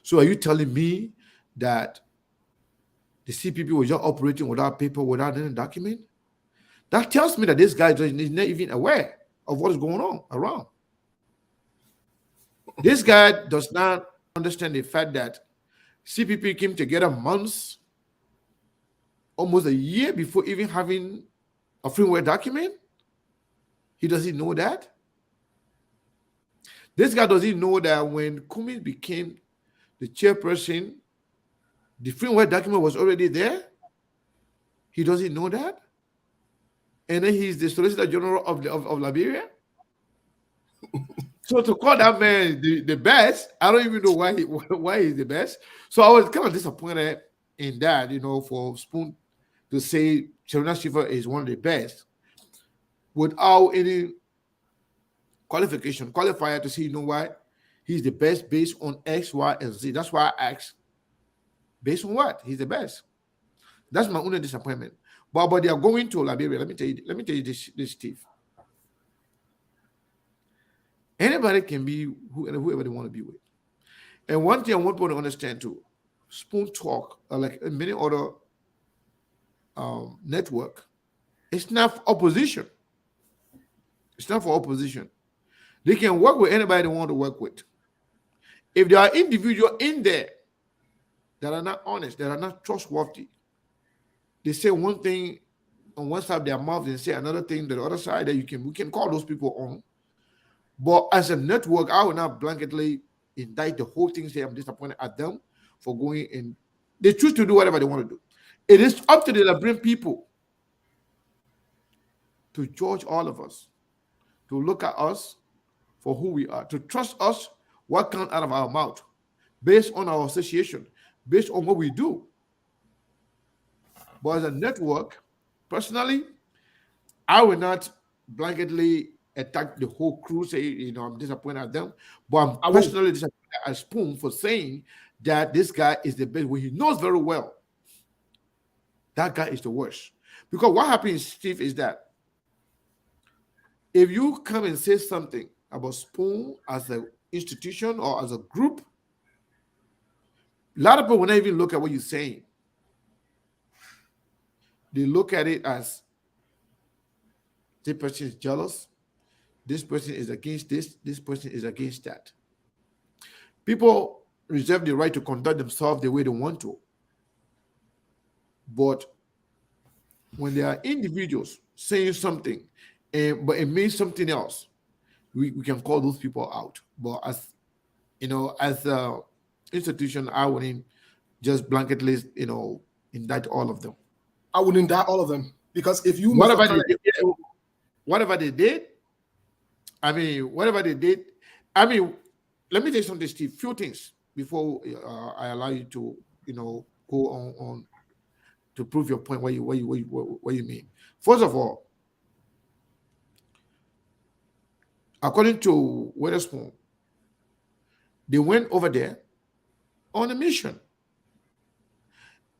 So are you telling me that the CPP was just operating without paper, without any document? That tells me that this guy is not even aware of what is going on around. This guy does not understand the fact that CPP came together months, almost a year before even having a framework document. He doesn't know that. This guy doesn't know that when Comey became the chairperson, the framework document was already there. He doesn't know that. And then he's the Solicitor General of Liberia. So to call that man the best, I don't even know why he's the best. So I was kind of disappointed in that, for Spoon to say Sharina Shiva is one of the best without any qualifier to say, why he's the best based on X, Y, and Z. That's why I asked, based on what? He's the best. That's my only disappointment. But they are going to Liberia. Let me tell you this, Steve. Anybody can be whoever they want to be with. And one thing I want people to understand too, Spoon Talk, like many other network, it's not for opposition. It's not for opposition. They can work with anybody they want to work with. If there are individuals in there that are not honest, that are not trustworthy, they say one thing on one side of their mouth and say another thing to the other side, that we can call those people on. But as a network, I will not blanketly indict the whole thing, say I'm disappointed at them for going in. They choose to do whatever they want to do. It is up to the Liberian people to judge all of us, to look at us for who we are, to trust us what comes out of our mouth, based on our association, based on what we do. But as a network, personally, I will not blanketly attack the whole crew, say, I'm disappointed at them. But I'm personally disappointed at Spoon for saying that this guy is the best, when he knows very well that guy is the worst. Because what happens, Steve, is that if you come and say something about Spoon as an institution or as a group, a lot of people will not even look at what you're saying. They look at it as this person is jealous, this person is against this person is against that. People reserve the right to conduct themselves the way they want to. But when there are individuals saying something, but it means something else, we can call those people out. But as an institution, I wouldn't just blanketly, indict all of them. I would indict all of them, because if you whatever they did, let me tell you something, Steve. Few things before I allow you to, go on to prove your point. What you mean? First of all, according to Witherspoon, they went over there on a mission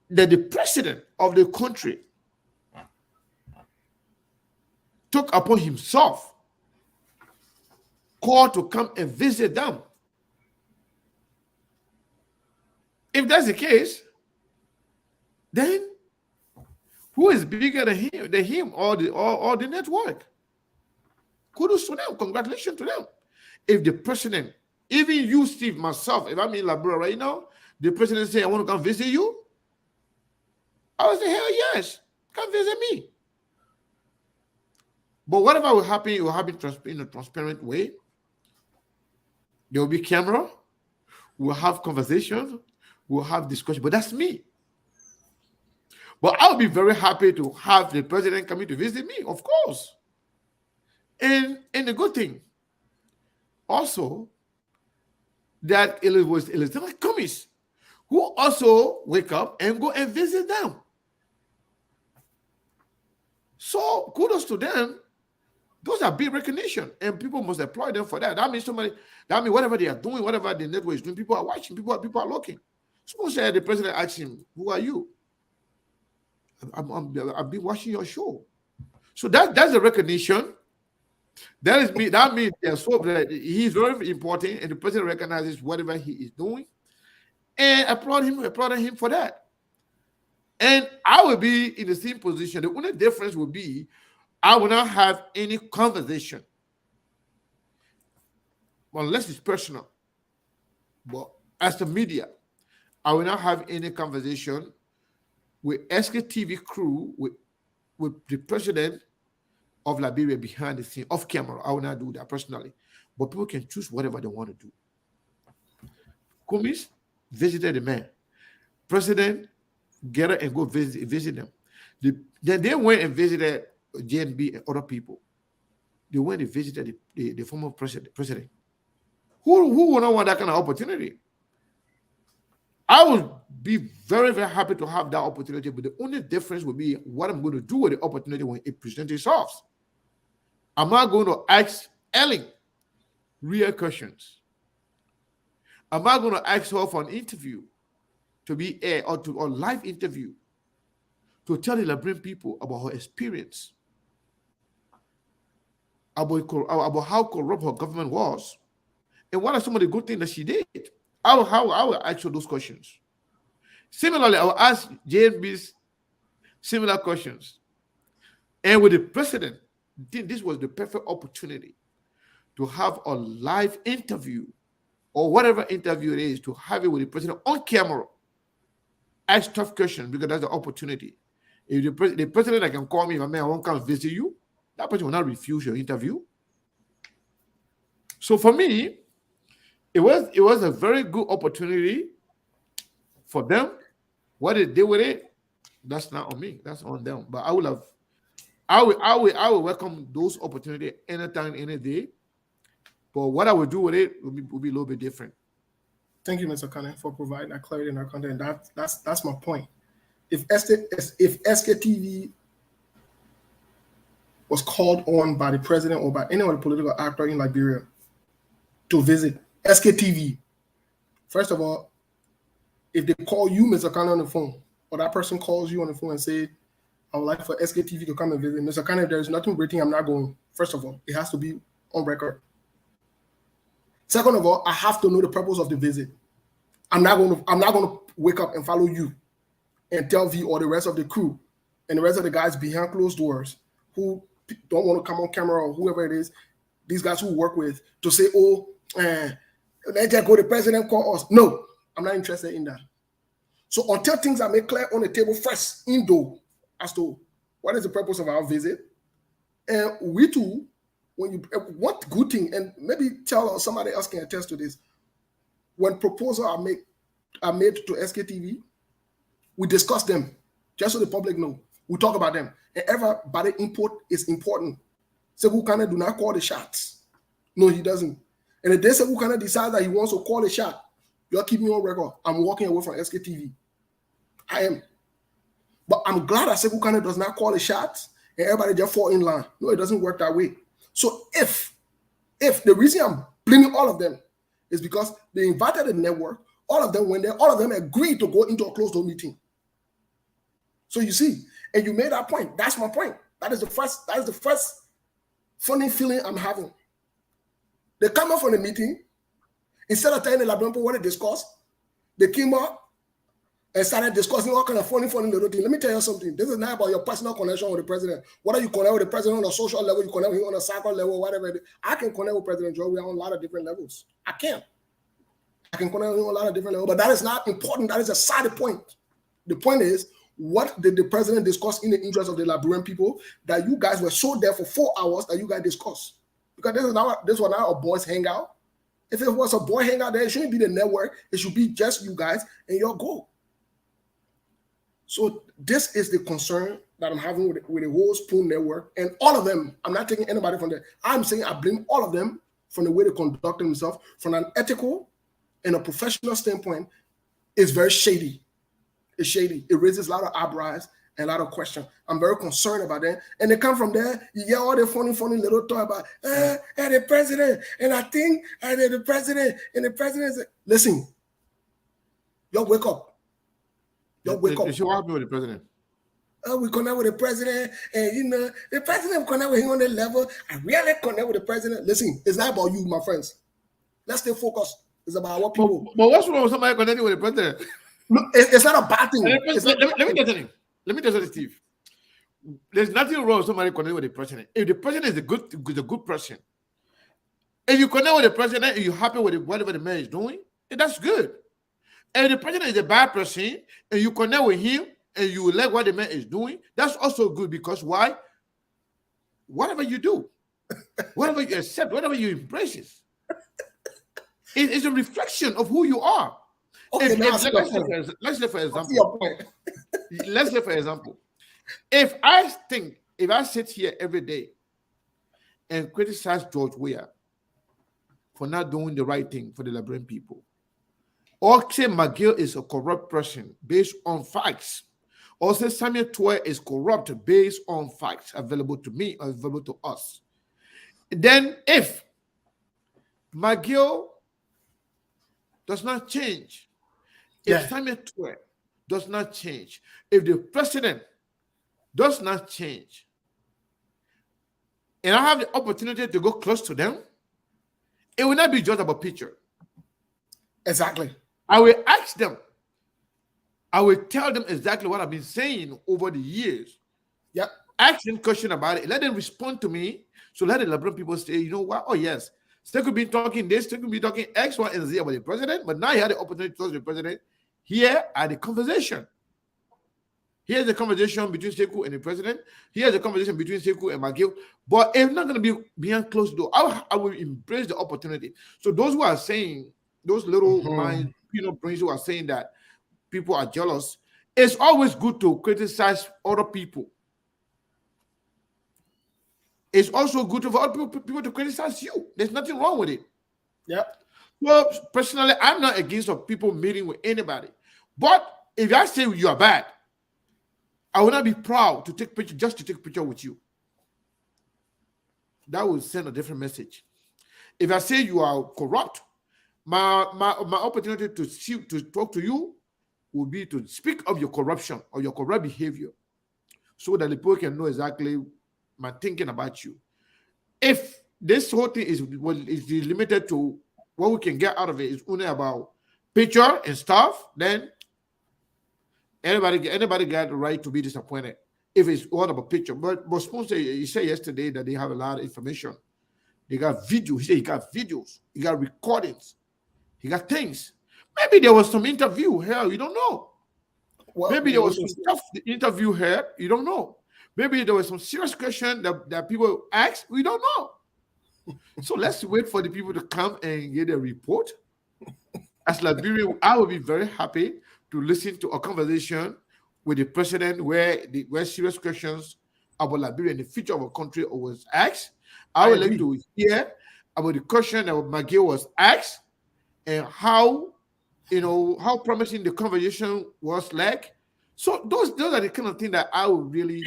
that the president of the country took upon himself, called to come and visit them. If that's the case, then who is bigger than him or the network? Kudos to them. Congratulations to them. If the president, even you, Steve, myself, if I'm in Liberia right now, the president say, I want to come visit you, I would say, hell yes, come visit me. But whatever will happen, it will happen in a transparent way. There will be camera. We'll have conversations. We'll have discussion. But that's me. But I'll be very happy to have the president coming to visit me, of course. And the good thing, also, that it was Elizabeth Cummings who also wake up and go and visit them. So kudos to them. Those are big recognition, and people must applaud them for that. That means whatever they are doing, whatever the network is doing, people are watching, people are looking. Suppose the president asks him, who are you? I've been watching your show. So that's the recognition. That is me. That means that he's very important, and the president recognizes whatever he is doing, and applaud him for that. And I will be in the same position. The only difference will be I will not have any conversation unless it's personal. But as the media, I will not have any conversation with SKTV crew, with the president of Liberia behind the scene, off camera. I will not do that personally. But people can choose whatever they want to do. Kumis visited the man. President, get her and go visit them. Then they went and visited JNB and other people. They went and visited the former president. Who would not want that kind of opportunity? I would be very, very happy to have that opportunity, but the only difference would be what I'm going to do with the opportunity when it presents itself. Am I going to ask Ellen real questions? Am I going to ask her for an interview to be air or live interview to tell the Liberian people about her experience, about how corrupt her government was, and what are some of the good things that she did? I will ask her those questions. Similarly, I will ask JNB's similar questions. And with the president, this was the perfect opportunity to have a live interview or whatever interview it is, to have it with the president on camera. Ask tough questions because that's the opportunity. If the president that can call me, I won't come visit you, that person will not refuse your interview. So for me, it was a very good opportunity for them. What they did with it, that's not on me. That's on them. But I will welcome those opportunities anytime, any day. But what I would do with it will be a little bit different. Thank you, Mr. Kane, for providing that clarity in our content. That's my point. If SKTV was called on by the president or by any other political actor in Liberia to visit SKTV, first of all, if they call you, Mr. Kane, on the phone, or that person calls you on the phone and say, I would like for SKTV to come and visit, Mr. Kane, there is nothing waiting, I'm not going. First of all, it has to be on record. Second of all, I have to know the purpose of the visit. I'm not going to wake up and follow you and tell V or the rest of the crew and the rest of the guys behind closed doors who don't want to come on camera or whoever it is, these guys who work with, to say, oh, let's just go, the president call us. No, I'm not interested in that. So until things are made clear on the table first, as to what is the purpose of our visit, and we too, when you what good thing, and maybe tell us, somebody else can attest to this, when proposals are made to SKTV, we discuss them, just so the public know. We talk about them. And everybody input is important. Sekou Kane do not call the shots. No, he doesn't. And if Sekou Kane decides that he wants to call the shot, you'll keep me on record. I'm walking away from SKTV. I am. But I'm glad that Sekou Kane does not call the shots and everybody just fall in line. No, it doesn't work that way. So if the reason I'm blaming all of them is because they invited the network, all of them went there, all of them agreed to go into a closed-door meeting. So you see, and you made that point. That's my point. That is the first funny feeling I'm having. They come up from the meeting, instead of telling the Liberian people what they discussed, they came up and started discussing all kind of funny little things. Let me tell you something. This is not about your personal connection with the president. Whether you connect with the president on a social level, you connect with him on a cycle level, whatever it is. I can connect with President Joe. We are on a lot of different levels. I can connect with him on a lot of different levels, but that is not important. That is a side point. The point is, what did the president discuss in the interest of the Liberian people that you guys were so there for 4 hours that you guys discussed? Because this was not a boys hangout. If it was a boy hangout, then it shouldn't be the network. It should be just you guys and your goal. So this is the concern that I'm having with the whole Spoon network and all of them. I'm not taking anybody from there. I'm saying I blame all of them from the way they conduct themselves. From an ethical and a professional standpoint, it's very shady. It's shady. It raises a lot of eyebrows and a lot of questions. I'm very concerned about that. And they come from there, you get all the funny little talk about, and the president, and I think, and the president, listen, y'all wake up. Y'all wake up. What happened with the president? oh, we connect with the president, and the president connect with him on the level. I really connect with the president. Listen, it's not about you, my friends. Let's stay focused. It's about what people. But what's wrong with somebody connecting with the president? No, it's not a bad thing. Let me tell you, Steve. There's nothing wrong with somebody connecting with the president. If the president is a good person, if you connect with the president and you're happy with whatever the man is doing, that's good. And if the president is a bad person and you connect with him and you like what the man is doing, that's also good, because why? Whatever you do, whatever you accept, whatever you embrace, it's a reflection of who you are. Okay, let's say for example, if I sit here every day and criticize George Weah for not doing the right thing for the Liberian people, or say McGill is a corrupt person based on facts, or say Samuel Toy is corrupt based on facts available to me or available to us, then if McGill does not change, if Samuel Toy does not change, if the president does not change, and I have the opportunity to go close to them, it will not be just about picture. Exactly. I will ask them. I will tell them exactly what I've been saying over the years. Yep. Ask them question about it. Let them respond to me. So let the Liberian people say, you know what? Oh, yes. They could be talking this. They could be talking X, Y, and Z about the president. But now you had the opportunity to talk to the president. Here are the conversation. Here's the conversation between Sekou and the president. Here's the conversation between Sekou and McGill. But if not going to be behind closed door, I will embrace the opportunity. So those who are saying, those little minds, brains who are saying that people are jealous, it's always good to criticize other people. It's also good for other people to criticize you. There's nothing wrong with it. Yeah. Well, personally, I'm not against people meeting with anybody. But if I say you are bad, I will not be proud to take picture just to take a picture with you. That will send a different message. If I say you are corrupt, my opportunity to talk to you will be to speak of your corruption or your corrupt behavior, so that the people can know exactly my thinking about you. If this whole thing is limited to what we can get out of it is only about picture and stuff, then anybody got the right to be disappointed if it's all about picture. But sponsor, he said yesterday that they have a lot of information. They got videos. He said he got videos. He got recordings. He got things. Maybe there was some interview here. You don't know. Well, maybe there was some stuff the interview here. You don't know. Maybe there was some serious question that people asked. We don't know. So let's wait for the people to come and get a report. As Liberian, I will be very happy to listen to a conversation with the president where serious questions about Liberia and the future of our country was asked. I would like to hear about the question that McGill was asked and how promising the conversation was like. So those are the kind of things that I would really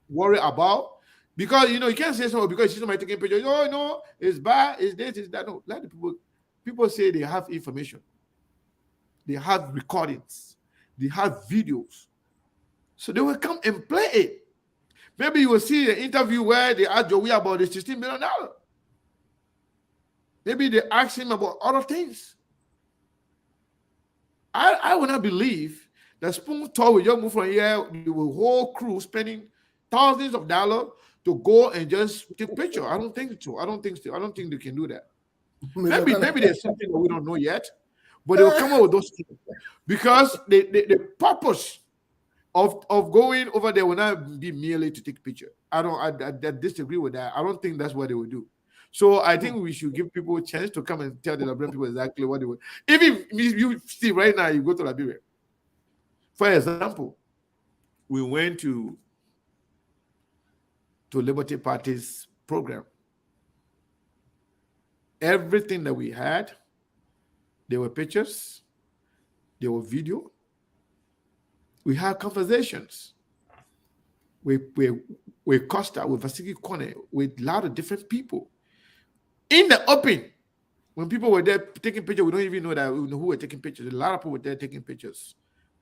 worry about. Because, you can't say something because somebody taking pictures. Oh, no, it's bad, it's this, it's that. No, let the people say they have information. They have recordings. They have videos. So they will come and play it. Maybe you will see an interview where they ask Joey about the $16 million. Maybe they ask him about other things. I would not believe that Spoon told with your move from here, the whole crew spending thousands of dollars to go and just take picture. I don't think so. I don't think they can do that. Maybe there's something that we don't know yet, but they will come up with those things because the purpose of going over there will not be merely to take a picture. I disagree with that. I don't think that's what they will do. So I think we should give people a chance to come and tell the Liberian people exactly what they will. Even you see right now, you go to Liberia. For example, we went to Liberty Party's program. Everything that we had, there were pictures, there were video. We had conversations with Costa, with Vasiki Kone, with a lot of different people. In the open, when people were there taking pictures, we don't even know who were taking pictures. A lot of people were there taking pictures.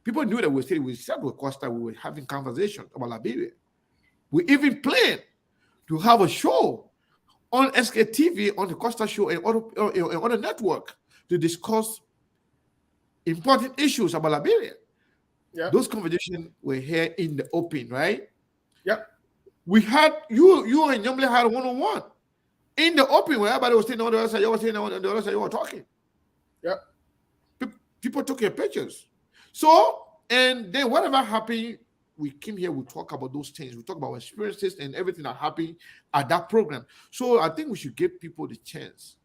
People knew that we sat with Costa, we were having conversations about Liberia. We even planned to have a show on SKTV, on the Costa show, and on the network to discuss important issues about Liberia. Yeah. Those conversations were here in the open, right? Yeah. We had you and Yumble had one-on-one in the open where everybody was sitting on the other side, you were sitting on the other side, you were talking. Yeah. People took your pictures. So, and then whatever happened, we came here, we talk about those things. We talk about our experiences and everything that happened at that program. So I think we should give people the chance.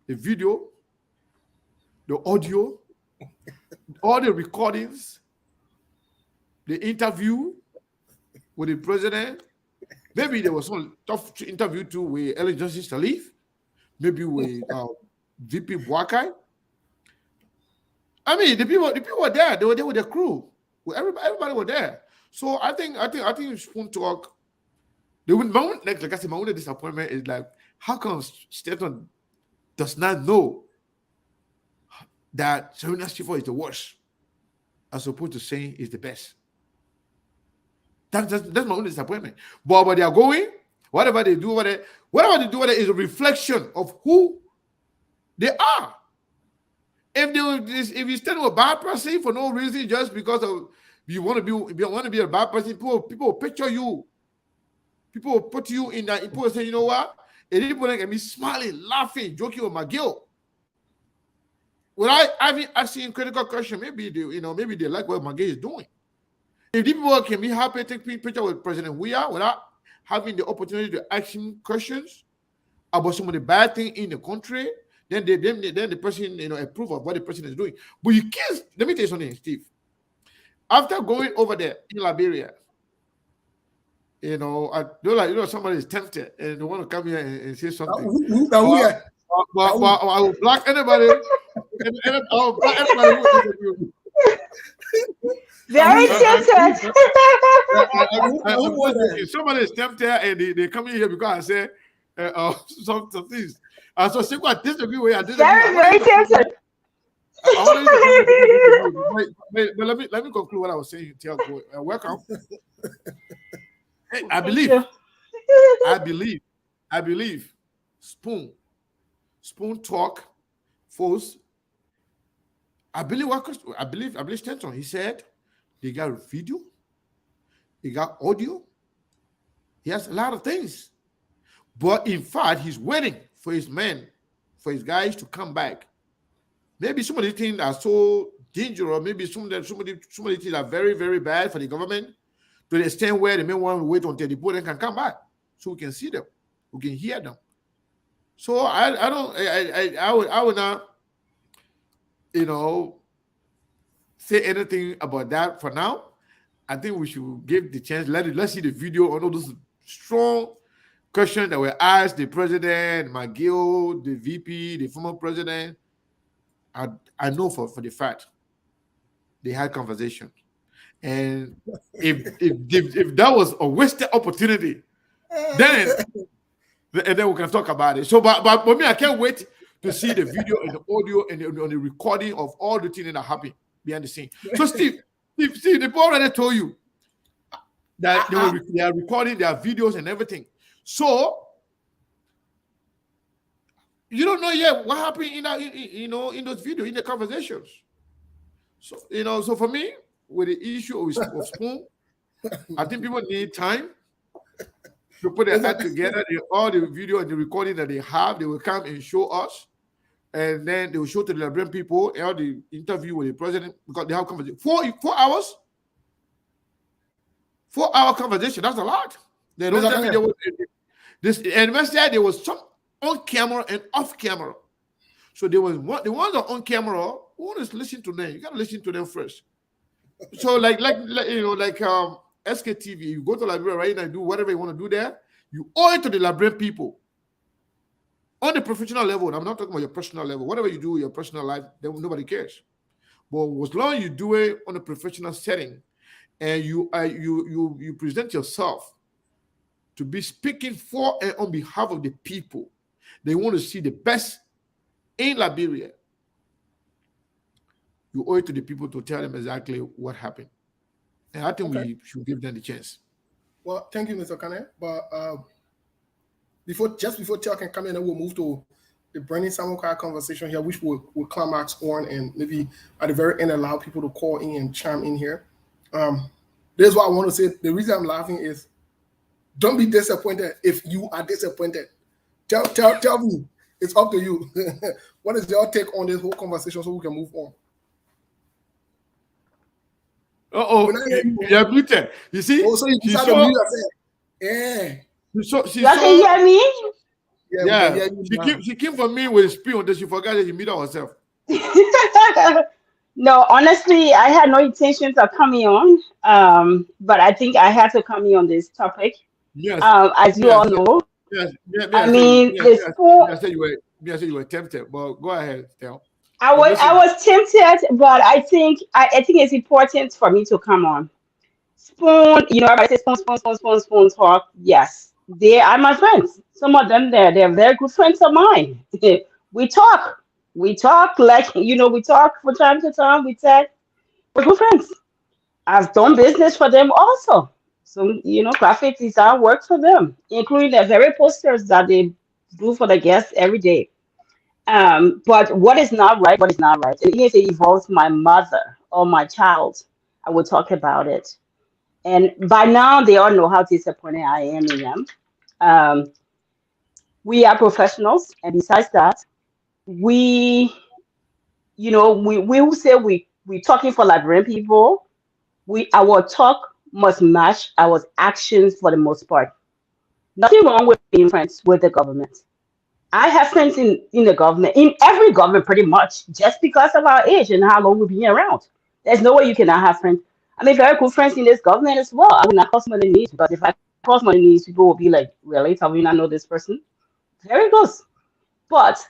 The video, the audio, all the recordings, the interview with the president. Maybe there was some tough interview too with Ellen Johnson Sirleaf, maybe with VP Boakai. I mean, the people were there. They were there with the crew. Everybody were there. So I think Spoon Talk. The moment, like I said, my only disappointment is like, how come Stanton does not know that Serena Schiffo is the worst, as opposed to saying is the best? That's my only disappointment. But they are going. Whatever they do, whatever they do, is a reflection of who they are. If you stand with a bad person for no reason, just because of you want to be a bad person, people will picture you. People will put you in that. People will say, you know what? And people can be smiling, laughing, joking with McGill. Without asking critical question, maybe they like what McGill is doing. If people can be happy taking picture with President Weah without having the opportunity to ask him questions about some of the bad things in the country, then the person approve of what the person is doing. But you can't. Let me tell you something, Steve. After going over there in Liberia, somebody is tempted and they want to come here and say something. I will block anybody. I will block anybody who very tempted. Somebody is tempted and they come in here because I say some things. So she got disagree with you. Very tempted. But let me conclude what I was saying. Welcome. I believe Spoon Talk force. I believe Stanton. He said they got a video, they got audio, he has a lot of things. But in fact, he's waiting for his men, for his guys to come back. Maybe some of the things are so dangerous, maybe some of the things are very, very bad for the government, to the extent where the men want to wait until the boat can come back so we can see them, we can hear them. So I would not, say anything about that for now. I think we should give the chance. Let's see the video on all those strong questions that were asked the president, McGill, the VP, the former president. I know for the fact they had conversation, and if that was a wasted opportunity, then we can talk about it. So, but for me, I can't wait to see the video and the audio and the recording of all the things that happen behind the scene. So, Steve, the board already told you that they are recording their videos and everything. So, you don't know yet what happened in that, in those videos, in the conversations. So, so for me, with the issue of Spoon, I think people need time to put their head together. All the video and the recording that they have, they will come and show us. And then they will show to the Liberian people all the interview with the president, because they have conversation. 4 hours? 4-hour conversation, that's a lot. There was some on camera and off camera. So there was the ones that are on camera, who wants to listen to them? You gotta listen to them first. So like SKTV, you go to Liberia right now and do whatever you want to do there, you owe it to the Liberian people. On the professional level, I'm not talking about your personal level. Whatever you do in your personal life, then nobody cares. But as long as you do it on a professional setting, and you present yourself to be speaking for and on behalf of the people, they want to see the best in Liberia. you owe it to the people to tell them exactly what happened. And I think we should give them the chance. Well, thank you, Mr. Kane. But before Tia can come in, then we'll move to the Brandon Samuel conversation here, which we'll climax on, and maybe at the very end allow people to call in and chime in here. This is what I want to say. The reason I'm laughing is, don't be disappointed if you are disappointed. Tell me. It's up to you. What is your take on this whole conversation so we can move on? Yeah, Peter. You see? Oh, so you decided to mute yourself. Yeah. She You can hear me? Yeah. She came for me with a spoon until she forgot that she muted herself. No, honestly, I had no intentions of coming on. But I think I had to come in on this topic. Yes. As you all know. Yes. I mean, I said you were tempted, but go ahead, Tell. I was tempted, but I think it's important for me to come on. Spoon, everybody says spoon talk. Yes, they are my friends. Some of them they're very good friends of mine. We talk like we talk from time to time. We're good friends. I've done business for them also. So graphic design works for them, including the very posters that they do for the guests every day. But what is not right? And even if it involves my mother or my child, I will talk about it. And by now, they all know how disappointed I am in them. We are professionals, and besides that, we who say we talking for Liberian people, our talk must match our actions for the most part. Nothing wrong with being friends with the government. I have friends in the government, in every government pretty much, just because of our age and how long we've been around. There's no way you cannot have friends. I mean, very good friends in this government as well. I would not cross my knees, because if I cross my knees, people will be like, really? Tell me you not know this person? Very good. But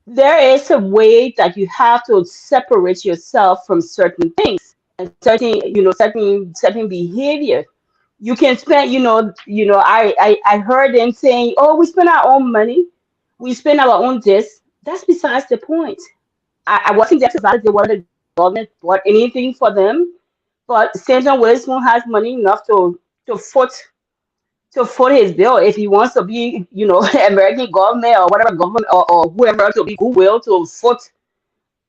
there is a way that you have to separate yourself from certain things and certain behavior. You can spend, I heard them saying, oh, we spend our own money. We spend our own this. That's besides the point. I wasn't there to validate whether the government bought anything for them, but Senator Witherspoon has money enough to foot his bill if he wants to be, American government or whatever government or whoever to be goodwill to foot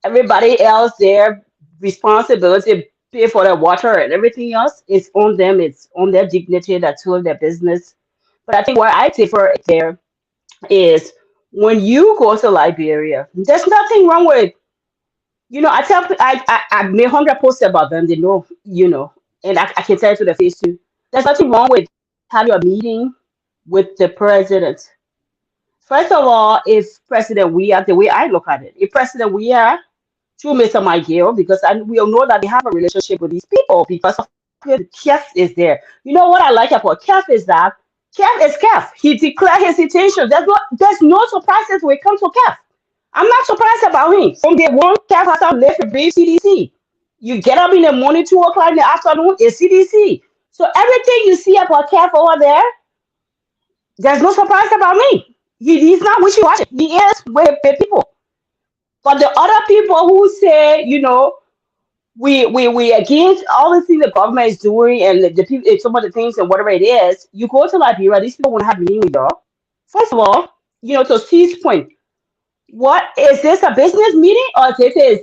everybody else their responsibility, pay for their water and everything else. It's on them. It's on their dignity. That's all their business. But I think where I differ there is when you go to Liberia, there's nothing wrong with, I made 100 posts about them. They know, and I can tell you to the face too. There's nothing wrong with having a meeting with the president. First of all, if President Weah, the way I look at it, if President Weah through Mr. McGill, because we all know that they have a relationship with these people because of Kef is there. You know what I like about Kef is that Kef is Kef. He declared his intention. There's no surprises when it comes to Kef. I'm not surprised about him. From day one, Kef has to live to be CDC. You get up in the morning, 2 o'clock in the afternoon, it's CDC. So everything you see about Kef over there, there's no surprise about me. He's not wishy-washy. He is with people. But the other people who say, we against all the things the government is doing and the people, some of the things and whatever it is, you go to Liberia, these people want to have a meeting with y'all. First of all, to Steve's point, what is this, a business meeting or this is,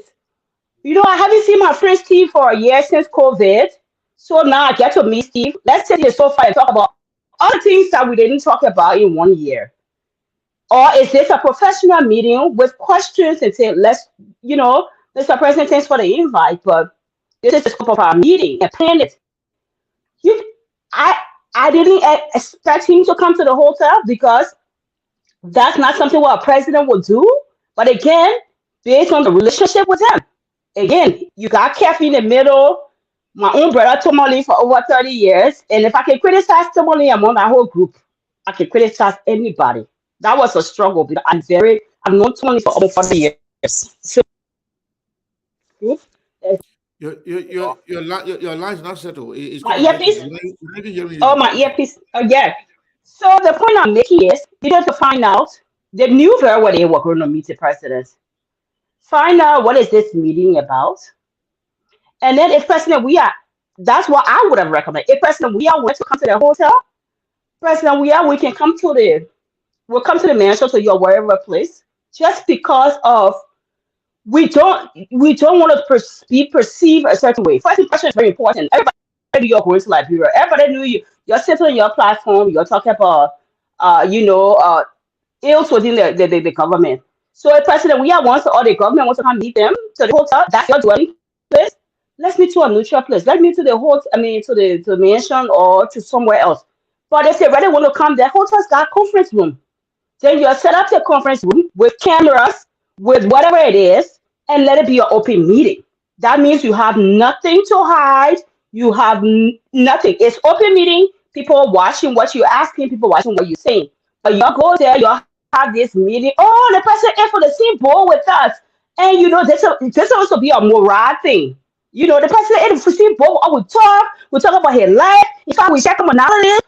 I haven't seen my friend Steve for a year since COVID. So now I get to meet Steve. Let's sit here so far and talk about all the things that we didn't talk about in 1 year. Or is this a professional meeting with questions and say, Mr. President, thanks for the invite, but this is the scope of our meeting and plan it. I didn't expect him to come to the hotel because that's not something what a president would do. But again, based on the relationship with him, again, you got Kathy in the middle. My own brother Tomoli for over 30 years. And if I can criticize Tomoli among that whole group, I can criticize anybody. That was a struggle because I've known Tomoli for over 40 years. So your line's not settled. My earpiece. Oh, my earpiece. Yeah. So the point I'm making is, we have to find out. They knew very well they were going to meet the president. find out what is this meeting about, and then if President that's what I would have recommended. If President wants to come to the hotel, President we can come to we'll come to the mansion to your wherever place, just because of we don't want to be perceived a certain way. First impression is very important. Everybody knew you're going to Liberia. Everybody knew you're sitting on your platform. You're talking about ills within the government. So if President wants or the government wants to come meet them to the hotel, that's your dwelling place. Let's meet to a neutral place. Let's meet to the hotel. I mean, to the mansion or to somewhere else. But if they really want to come, the hotel's got conference room. Then you set up the conference room with cameras, with whatever it is, and let it be an open meeting. That means you have nothing to hide. You have nothing. It's open meeting. People are watching what you're asking. People watching what you're saying. But you go there, you have this meeting. Oh, the person is for the same board with us. And this also be a morale thing. The person is for the same board. We talk about his life. In fact, we check him analysis.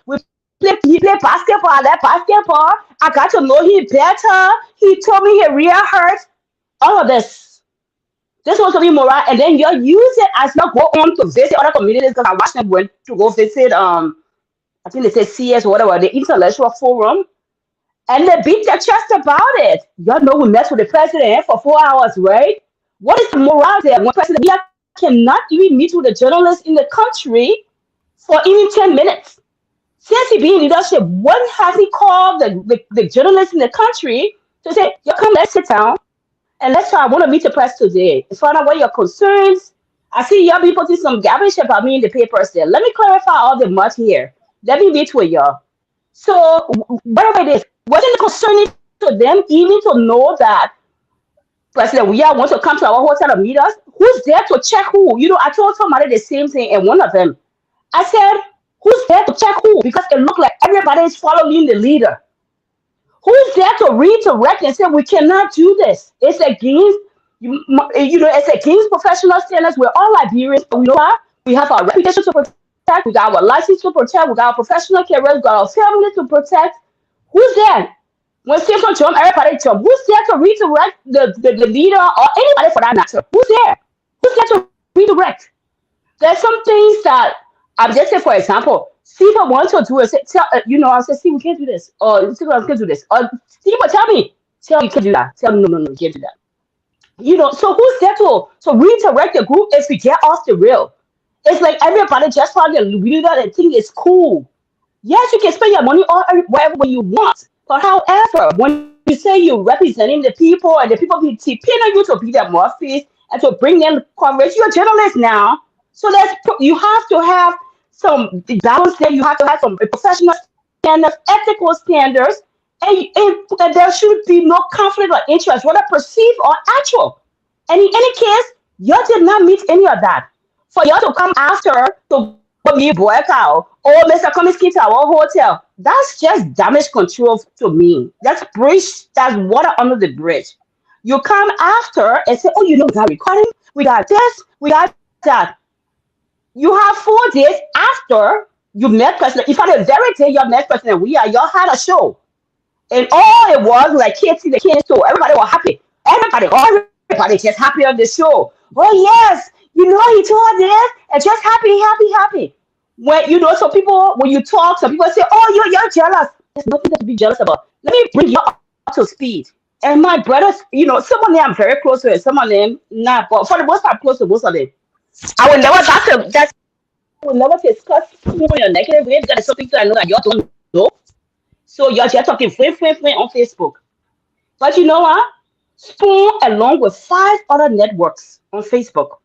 He played basketball. I like basketball. I got to know him better. He told me he really hurt. All of this. This was to be morale. And then you use it as you go on to visit other communities, because I watched them went to go visit I think they said CS or whatever, the intellectual forum. And they beat their chest about it. Y'all know we met with the president for 4 hours, right? What is the morale there when President Biya cannot even meet with the journalists in the country for even 10 minutes? Since he be in leadership, when has he called the journalists in the country to say, "You come, let's sit down and let's try. I want to meet the press today. Find out what your concerns." I see y'all be putting some garbage about me in the papers there. Let me clarify all the mud here. Let me meet with y'all. So whatever it is, wasn't it concerning to them even to know that President Biya wants to come to our hotel and meet us? Who's there to check who? I told somebody the same thing, and one of them, I said, who's there to check who? Because it looked like everybody is following the leader. Who's there to redirect and say we cannot do this? It's against it's against professional standards. We're all Liberians. We know that. We have our reputation to protect. We got our license to protect. We got our professional careers. We got our family to protect. Who's there? When Simpson jump, everybody jump. Who's there to redirect the leader or anybody for that matter? Who's there? Who's there to redirect? There's some things that I'm just saying, for example, Steve wants to do it. I said, Steve, we can't do this. Or Steve, we can't do this. Or Steve, tell me, you can't do that. Tell me, no, you can't do that. So who's there to redirect the group if we get off the rail? It's like everybody just found the leader and think it's cool. Yes, you can spend your money wherever you want. But however, when you say you're representing the people and the people be depend on you to be their mouthpiece and to bring them coverage, you're a journalist now. So you have to have some balance there. You have to have some professional standards, ethical standards, and there should be no conflict of interest, whether perceived or actual. And in any case, you did not meet any of that. For you to come after to be boycott or Mr. Comiskey to our hotel, that's just damage control to me. That's water under the bridge. You come after and say, oh, we got recording, we got this, we got that. You have 4 days after you met President. In fact, the very day you met President, y'all had a show. And all it was like kids in the kids' show. Everybody was happy. Everybody just happy on the show. Oh, yes, he told this, and just happy. When, so people, when you talk, some people say, oh, you're jealous. There's nothing to be jealous about. Let me bring you up to speed. And my brothers, some of them I'm very close to, some of them not, but for the most part, I'm close to most of them. I will never discuss people in a negative way because it's something that I know that you don't know. So you're just talking flame on Facebook. But you know what? Spoon, along with 5 other networks on Facebook,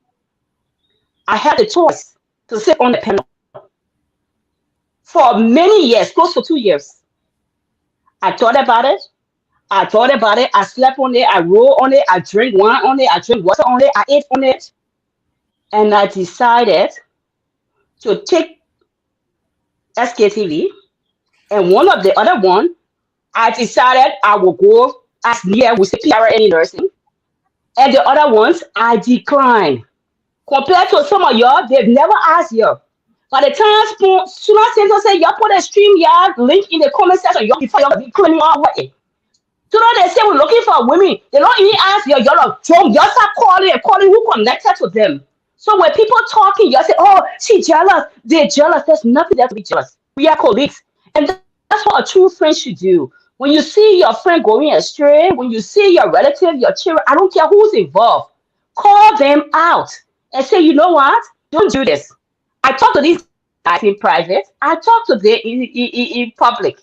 I had the choice to sit on the panel for many years, close to 2 years. I thought about it. I slept on it. I rolled on it. I drank wine on it. I drank water on it. I ate on it. And I decided to take SKTV. And one of the other one, I decided I will go as near with PRN nursing. And the other ones, I declined. Compared to some of y'all, they've never asked you. By the time Suna Center said, y'all put a StreamYard link in the comment section, y'all before y'all be claiming our way. So now they say we're looking for women. They don't even ask y'all start calling and calling who connected to them. So when people talking, you say, oh, she jealous. They're jealous. There's nothing there to be jealous. We are colleagues. And that's what a true friend should do. When you see your friend going astray, when you see your relative, your children, I don't care who's involved, call them out and say, you know what? Don't do this. I talk to these guys in private. I talk to them in public.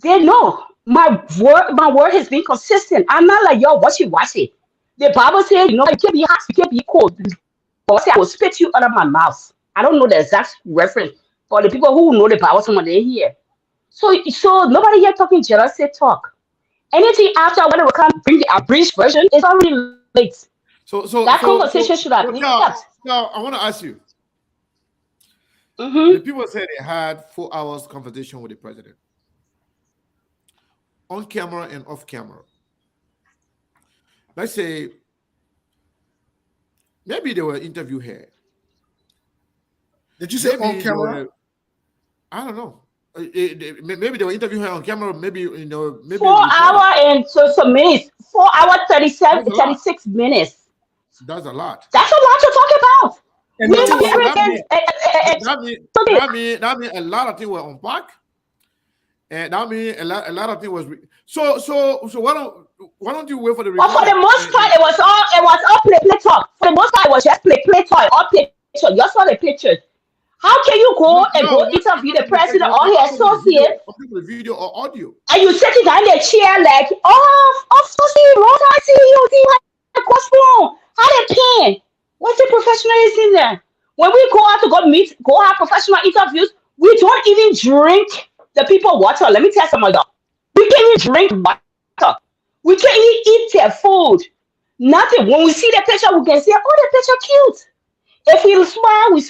They know my word has been consistent. I'm not like yo, watch it. The Bible says, you know, you can't be hot, you can't be cold. God said, I will spit you out of my mouth. I don't know the exact reference, but the people who know the Bible, someone they hear. So nobody here talking jealousy talk. Anything after when we come bring the abridged version, it's already late. That conversation should have been kept. Now, I want to ask you. Mm-hmm. The people said they had 4 hours conversation with the president. On camera and off camera. Let's say maybe they were interviewed here. Did you say on camera? I don't know. Maybe they were interviewing her on camera. Maybe maybe 4 hours and some minutes. 4 hours 36 minutes. That's a lot. That's a lot to talk about. And that means a lot of things were unpacked. And that means a lot of things was so why don't you wait for the report? But for the most part, it was all play talk. For the most part, it was just play talk, all play talk. You saw the pictures. How can you go interview the president or his associate? Video or audio. And you sitting down in the chair like, long time see you. What's wrong? How they paying? What's the professionalism there? When we go out to go have professional interviews, we don't even drink the people water. Let me tell some of y'all. We can't even drink water. We can't even eat their food. Nothing. When we see the picture, we can say, oh, the picture cute. If we smile, we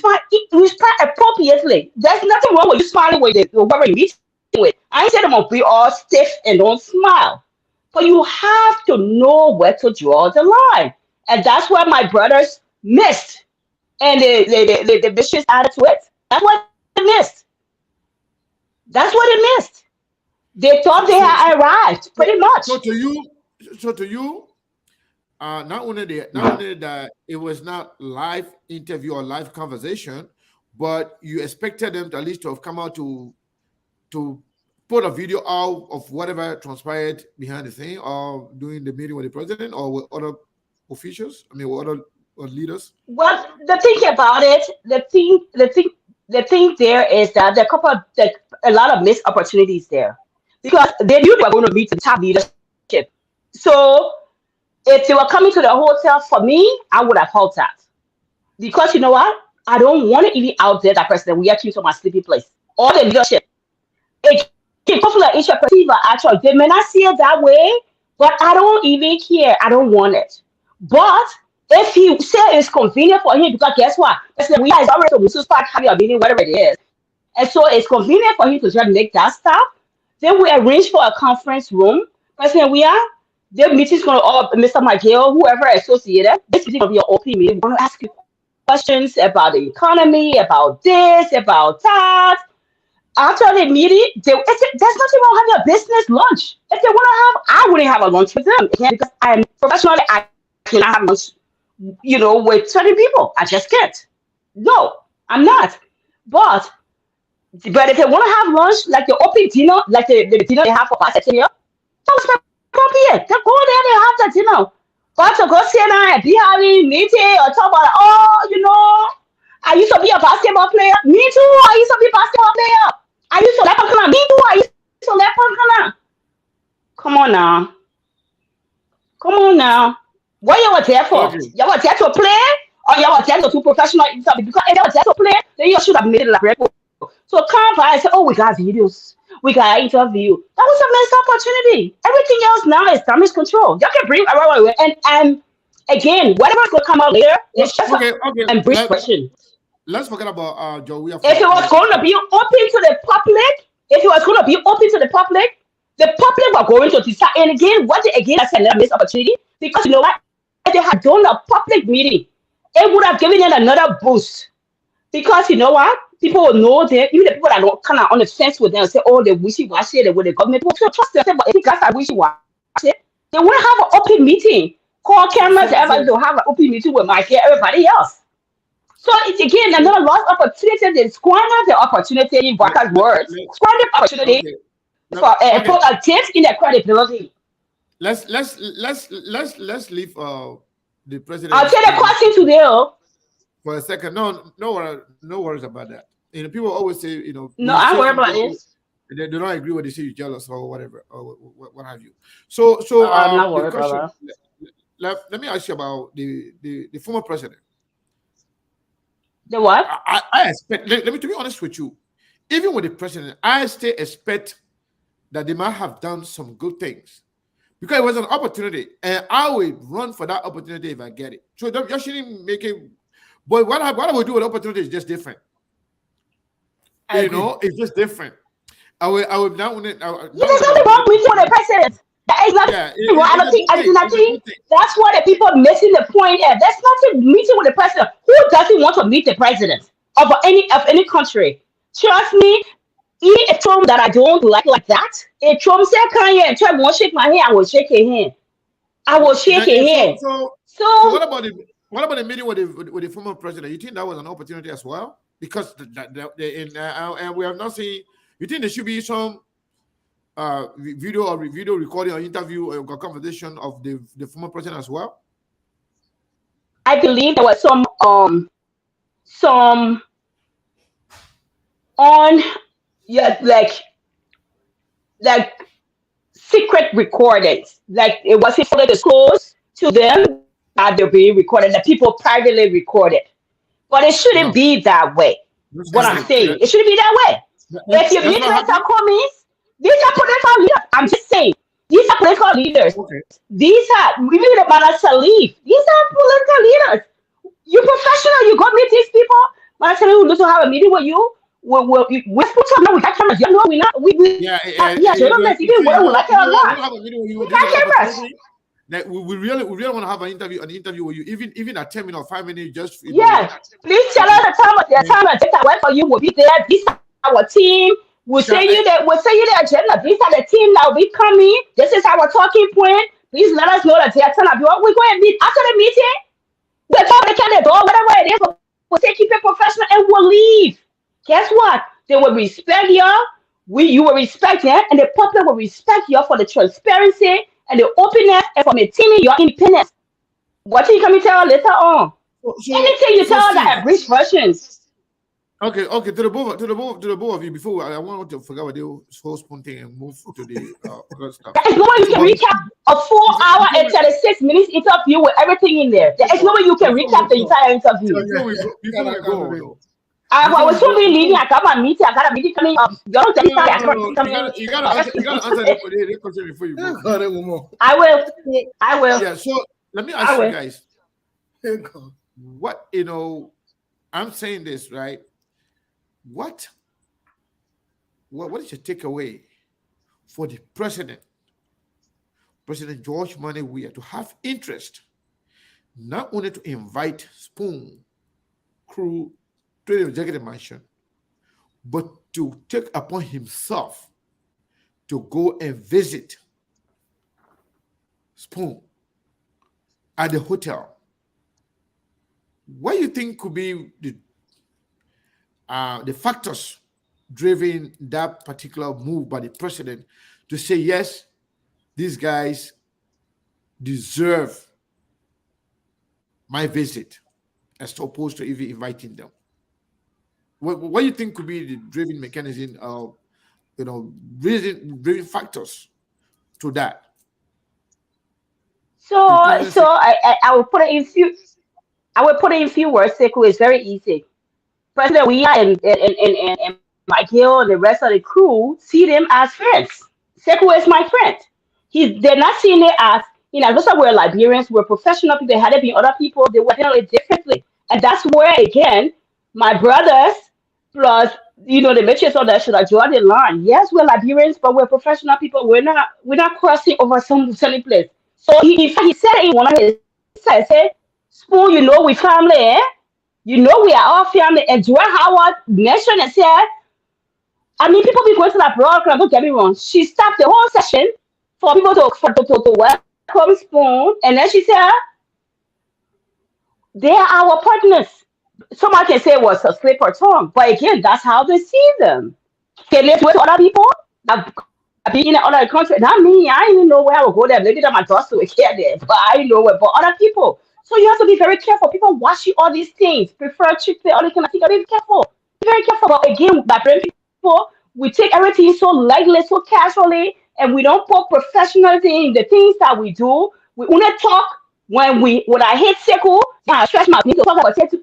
smile appropriately. There's nothing wrong with you smiling with whoever you're meeting with. I ain't saying them be all stiff and don't smile. But you have to know where to draw the line. And that's where my brothers missed. And the vicious added to it. That's what they missed. That's what they missed. They thought they had arrived, pretty much. So to you, not only that it was not live interview or live conversation, but you expected them to at least to have come out to put a video out of whatever transpired behind the scene or during the meeting with the president or with other officials. I mean, with other leaders. Well, the thing about it, the thing there is that there are a lot of missed opportunities there because they knew they were going to meet the top leadership. So if they were coming to the hotel for me, I would have held that because you know what? I don't want to even out there that person. We actually to my sleeping place. All the leadership. Hopefully, each perceiver actually they may not see it that way, but I don't even care. I don't want it. But if he said it's convenient for him, because guess what? We are already to start having a meeting, whatever it is. And so it's convenient for him to just make that stop. Then we arrange for a conference room. President, the meeting's going to, Mr. McGill, whoever associated, this meeting will be an open meeting. We're going to ask you questions about the economy, about this, about that. After the meeting, there's nothing wrong having a business lunch. If they want to I wouldn't have a lunch with them. Again, because I'm professionally, I cannot have lunch, with 20 people. I just can't. No, I'm not. But if they want to have lunch, like the open dinner, like the dinner they have for past here, that's appropriate. They go there, they have the dinner. But to go sit down and be having meeting or talk about, I used to be a basketball player. Me too. I used to be a basketball player. I used to let me too. I used to let Come on now. What you were there for? Okay. You were there to play or you were there to do professional interview? Because if you were there to play, then you should have made it like record. So come by and say, we got videos. We got an interview. That was a missed opportunity. Everything else now is damage control. You can bring around and again, whatever's going to come out later, it's just a brief question. Let's forget about Joe. If it was going to be open to the public, the public were going to decide. And again, that's another missed opportunity. Because you know what? If they had done a public meeting, it would have given them another boost. Because you know what? People will know them, even the people that don't kind of on the fence with them and say, they're wishy-washy, they're with the government. People trust them, but if you guys are wishy-washy, They want to have an open meeting. Call cameras, So, everybody to have an open meeting with my everybody else. So it's again so another lost opportunity. They squander the opportunity in let, Walker's let, words. let, Squander the opportunity okay. for Okay. put a dent in their credibility. Let's leave the I'll president's take the claim question today. Oh. for a second. No worries about that. You know, people always say, you know, No, when you I say worry about something, this. they don't agree when they say you're jealous or whatever or what have you. I'm not The worried about question. that. Let me ask you about the former president. The what? I expect. Let me to be honest with you. Even with the president, I still expect that they might have done some good things because it was an opportunity, and I will run for that opportunity if I get it. So you shouldn't make it. But what I will do with opportunity is just different. I You agree. know, it's just different. I will now when There's I'm nothing doing wrong it. with the president. There is nothing Yeah, wrong. I it's don't a think, good thing. and I It's a think good thing. that's why the people are missing the point. There's nothing meeting with the president. Who doesn't want to meet the president of any country? Trust me, if a Trump that I don't like that, if Trump said, "Can you?" and Trump won't shake my hand, I will shake his hand. I will shake his hand. So So what about the meeting with the former president? You think that was an opportunity as well? Because and we have not seen. You think there should be some video recording or interview or conversation of the former president as well? I believe there was some on yeah like secret recordings. Like it wasn't fully disclosed to them that they're being recorded, that people privately recorded. But it shouldn't No, be that way. that's What I'm happening. saying, it shouldn't be that way. If your That's what military happened. are coming, these are political leaders. I'm just saying, these are political leaders. Okay. These are even the Manasa leave. These are political leaders. You professional, you go meet these people. Manasa will need to have a meeting with you. We're supposed to know we got cameras. You know, we are journalists, even whether we like it or I want not. to have a meeting with you. We This is got an cameras. opportunity that we really want to have an interview with you, even at 10 minutes or 5 minutes, just Yeah, please tell you us know. the time and date that work for you will be there. This is our team. Yeah, We'll send you the agenda. These are the team that will be coming. This is our talking point. Please let us know that they are telling you. We're going to meet after the meeting. We'll talk the candidate or whatever it is. We'll say keep it professional and we'll leave. Guess what? They will respect you. You will respect them, and the public will respect you for the transparency and the openness and for maintaining your independence. What you can tell later on? Anything you tell Steve. that are brief versions. Okay. To the both of you. Before I want to forget about the whole spoon thing and move to the other stuff. There is no way you So, can but recap a 4 hour and 36 minutes interview with everything in there. There is no way you can recap the entire interview. before we go, though, I before was we so go, being lenient. I got my meeting. I got a meeting coming up. You don't tell me I got a meeting coming up. you gotta answer the question before you go. God, one more. I will. I will. Yeah. So let me I ask you will. guys, God. what I'm saying this right. What is your takeaway for the President George Mane Weah, to have interest not only to invite Spoon crew to the executive mansion, but to take upon himself to go and visit Spoon at the hotel? What do you think could be the factors driving that particular move by the president to say, yes, these guys deserve my visit, as opposed to even inviting them? What do you think could be the driving mechanism of, driving factors to that? So, Could you please so I will put it in few. I will put it in few words. Sekou, it's very easy. President Weah and Michael and the rest of the crew see them as friends. Sekou is my friend. They're not seeing it as, those are where Liberians were professional people. Had it been other people, they would handle it differently. And that's where, again, my brothers plus, the matrix of that should have drawn the line. Yes, we're Liberians, but we're professional people. We're not crossing over some sunny place. So he said in one of his, I said, Spoon, we family, eh? We are all family. And Dwight Howard mentioned and said, people be going to that broad club, don't get me wrong. She stopped the whole session for people to welcome come spoon, and then she said, they are our partners. Somebody can say it was a slip or tongue, but again, that's how they see them. Can they do it to other people? That be in other country. Not me. I didn't even know where I would go there. Maybe that my daughter would care there, but I didn't know it. But other people. So you have to be very careful. People watching all these things, prefer chick all these kind of things. Be careful. Be very careful. But again, my friend people, we take everything so lightly, so casually, and we don't put professionalism in the things that we do. We only talk when I hate Seku, I stretch my need to talk about Seku.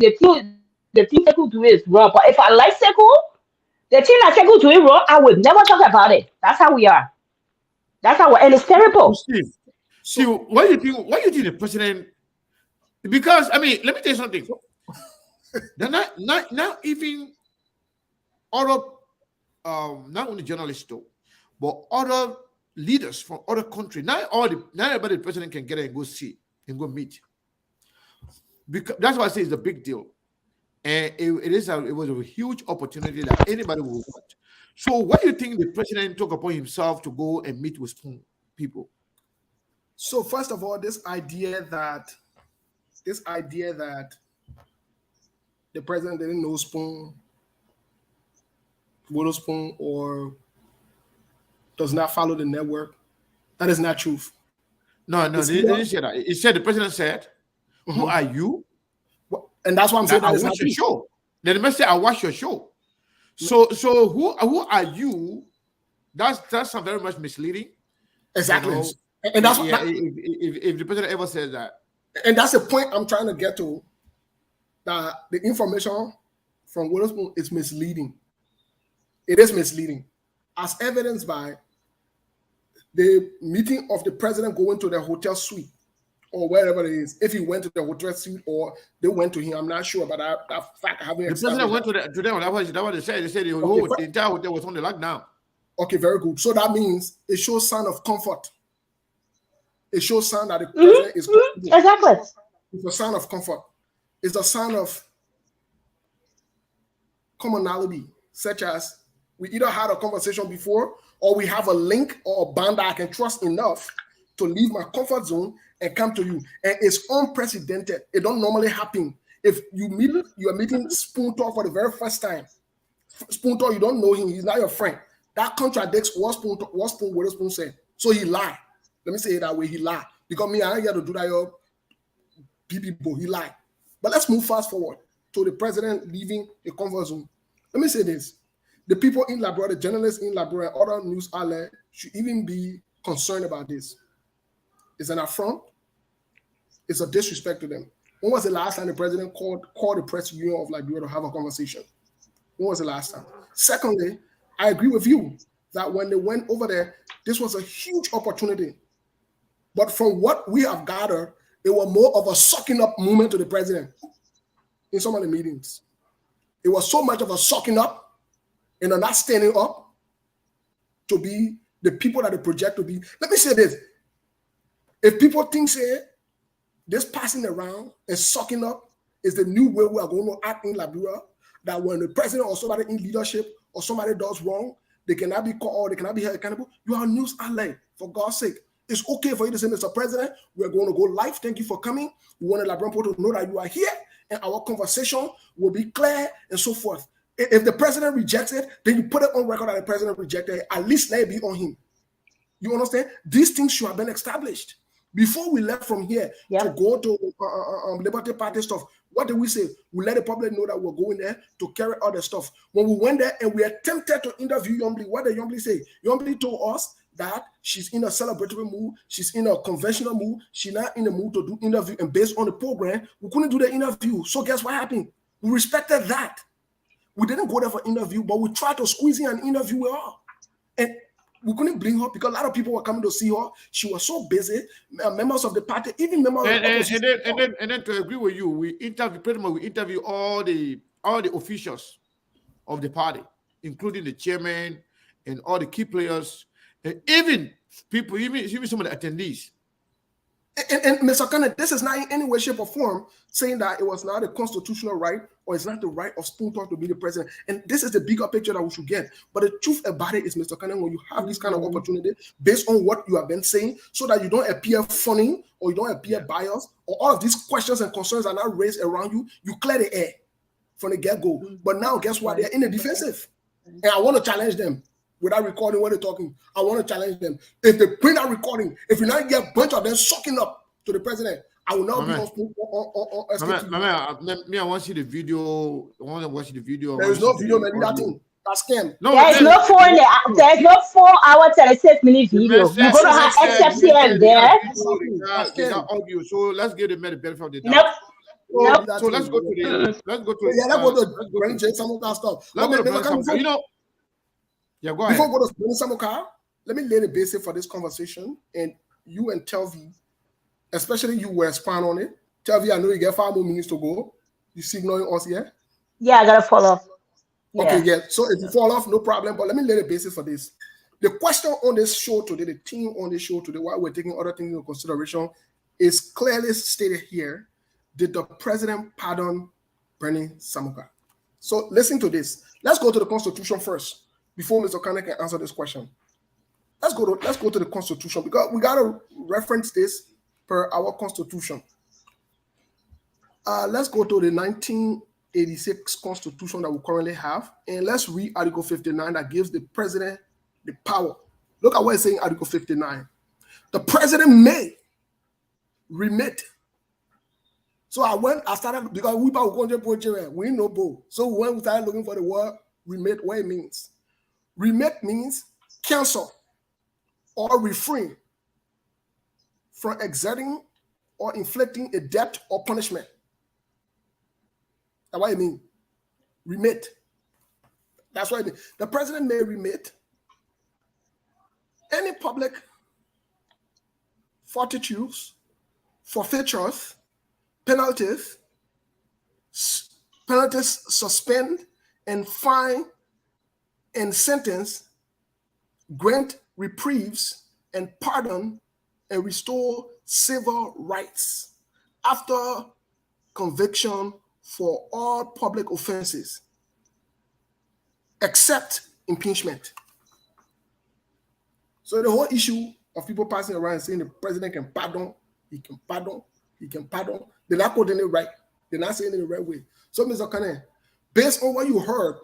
The thing Seku do is wrong. But if I like Seku, the thing that Seku doing wrong, I would never talk about it. That's how we are. That's how, and it's terrible. See, what do you think the president? Because I mean, let me tell you something. They're not even other, not only journalists though, but other leaders from other countries. Not everybody the president can get and go see and go meet. Because that's why I say it's a big deal, and it was a huge opportunity that anybody would want. So, what do you think the president took upon himself to go and meet with people? So, first of all, this idea that the president didn't know Witherspoon, or does not follow the network, that is not truth. No, they didn't say that. It said the president said, "Who are you?" And that's why I'm saying I watch your show. Then the message, "I watch your show." So who are you? That's very much misleading. Exactly. You know? And that's if the president ever says that. And that's the point I'm trying to get to. That the information from Witherspoon is misleading. It is misleading, as evidenced by the meeting of the president going to the hotel suite or wherever it is. If he went to the hotel suite or they went to him, I'm not sure about that fact. The president went to them. That's what they said. They said the entire hotel was on the lockdown. Okay, very good. So that means it shows sign of comfort. It shows sign that the president is comfortable. Exactly. It's a sign of comfort. It's a sign of commonality, such as we either had a conversation before or we have a link or a bond that I can trust enough to leave my comfort zone and come to you. And it's unprecedented. It don't normally happen. If you are meeting Spoon Talk for the very first time. Spoon Talk, you don't know him. He's not your friend. That contradicts what Spoon Witherspoon said. So he lied. Let me say it that way. He lied. Because me, I ain't got to do that, yo. People, he lied. But let's move fast forward to the president leaving the comfort zone. Let me say this. The people in Liberia, the journalists in Liberia, and other news outlets should even be concerned about this. It's an affront. It's a disrespect to them. When was the last time the president called the press union of Liberia to have a conversation? When was the last time? Secondly, I agree with you that when they went over there, this was a huge opportunity. But from what we have gathered, it was more of a sucking up movement to the president in some of the meetings. It was so much of a sucking up and not standing up to be the people that they project to be. Let me say this. If people think, say, this passing around and sucking up is the new way we are going to act in Liberia, that when the president or somebody in leadership or somebody does wrong, they cannot be called or they cannot be held accountable. You are a news outlet, for God's sake. It's okay for you to say, Mr. President, we're going to go live. Thank you for coming. We want the Liberian people to know that you are here and our conversation will be clear and so forth. If the president rejects it, then you put it on record that the president rejected it. At least let it be on him. You understand? These things should have been established. Before we left from here to go to Liberty Party stuff, what did we say? We let the public know that we're going there to carry out the stuff. When we went there and we attempted to interview Yombly, what did Yombly say? Yombly told us that she's in a celebratory mood, she's in a conventional mood, she's not in the mood to do interview, and based on the program, we couldn't do the interview. So guess what happened? We respected that. We didn't go there for interview, but we tried to squeeze in an interview with her. And we couldn't bring her because a lot of people were coming to see her. She was so busy. Members of the party, even members of the opposition. And then to agree with you, we interview all the officials of the party, including the chairman and all the key players, and even people, even some of the attendees. And Mr. Kenneth, this is not in any way, shape, or form saying that it was not a constitutional right or it's not the right of Spoon Talk to be the president. And this is the bigger picture that we should get. But the truth about it is, Mr. Cannon, when you have this kind of opportunity based on what you have been saying, so that you don't appear funny or you don't appear biased, or all of these questions and concerns are not raised around you, you clear the air from the get-go. But now, guess what? They're in the defensive. And I want to challenge them without recording what they're talking. I want to challenge them. If they bring that recording, if you not get a bunch of them sucking up to the president, I will not be on me, I want to see the video. I want to watch the video. There is no video, man. That thing. That's scam. No, there's no 4-hour 36-minute video. You're gonna have excepts here and there. Audio. So let's give the man the benefit of the doubt. Nope. So let's go to the. Let's go to. Yeah, let's go to Browne some of that stuff. You know. Yeah, go ahead. Before we go to Browne Samuka, let me lay the basic for this conversation, and you and Telvi, especially you, were expand on it. Telvi, I know you get 5 more minutes to go. You signaling us here? Yeah, I gotta follow up. Yeah. Okay, yeah. So if you fall off, no problem. But let me lay the basis for this. The question on this show today, the theme on this show today, while we're taking other things into consideration, is clearly stated here. Did the president pardon Browne Samuka? So listen to this. Let's go to the Constitution first before Mr. Kane can answer this question. Let's go to the Constitution, because we gotta reference this per our Constitution. Let's go to the 1986 Constitution that we currently have, and let's read Article 59 that gives the president the power. Look at what it's saying, Article 59. The president may remit. So I started, because we know both. So when we started looking for the word remit, what it means. Remit means cancel or refrain from exerting or inflicting a debt or punishment. That's what it means. Remit. That's what it means. The president may remit any public forfeitures, penalties, suspend and fine and sentence, grant reprieves and pardon and restore civil rights after conviction for all public offenses, except impeachment. So the whole issue of people passing around saying the president can pardon, he can pardon, he can pardon, they're not putting it right. They're not saying it the right way. So, Mr. Kane, based on what you heard,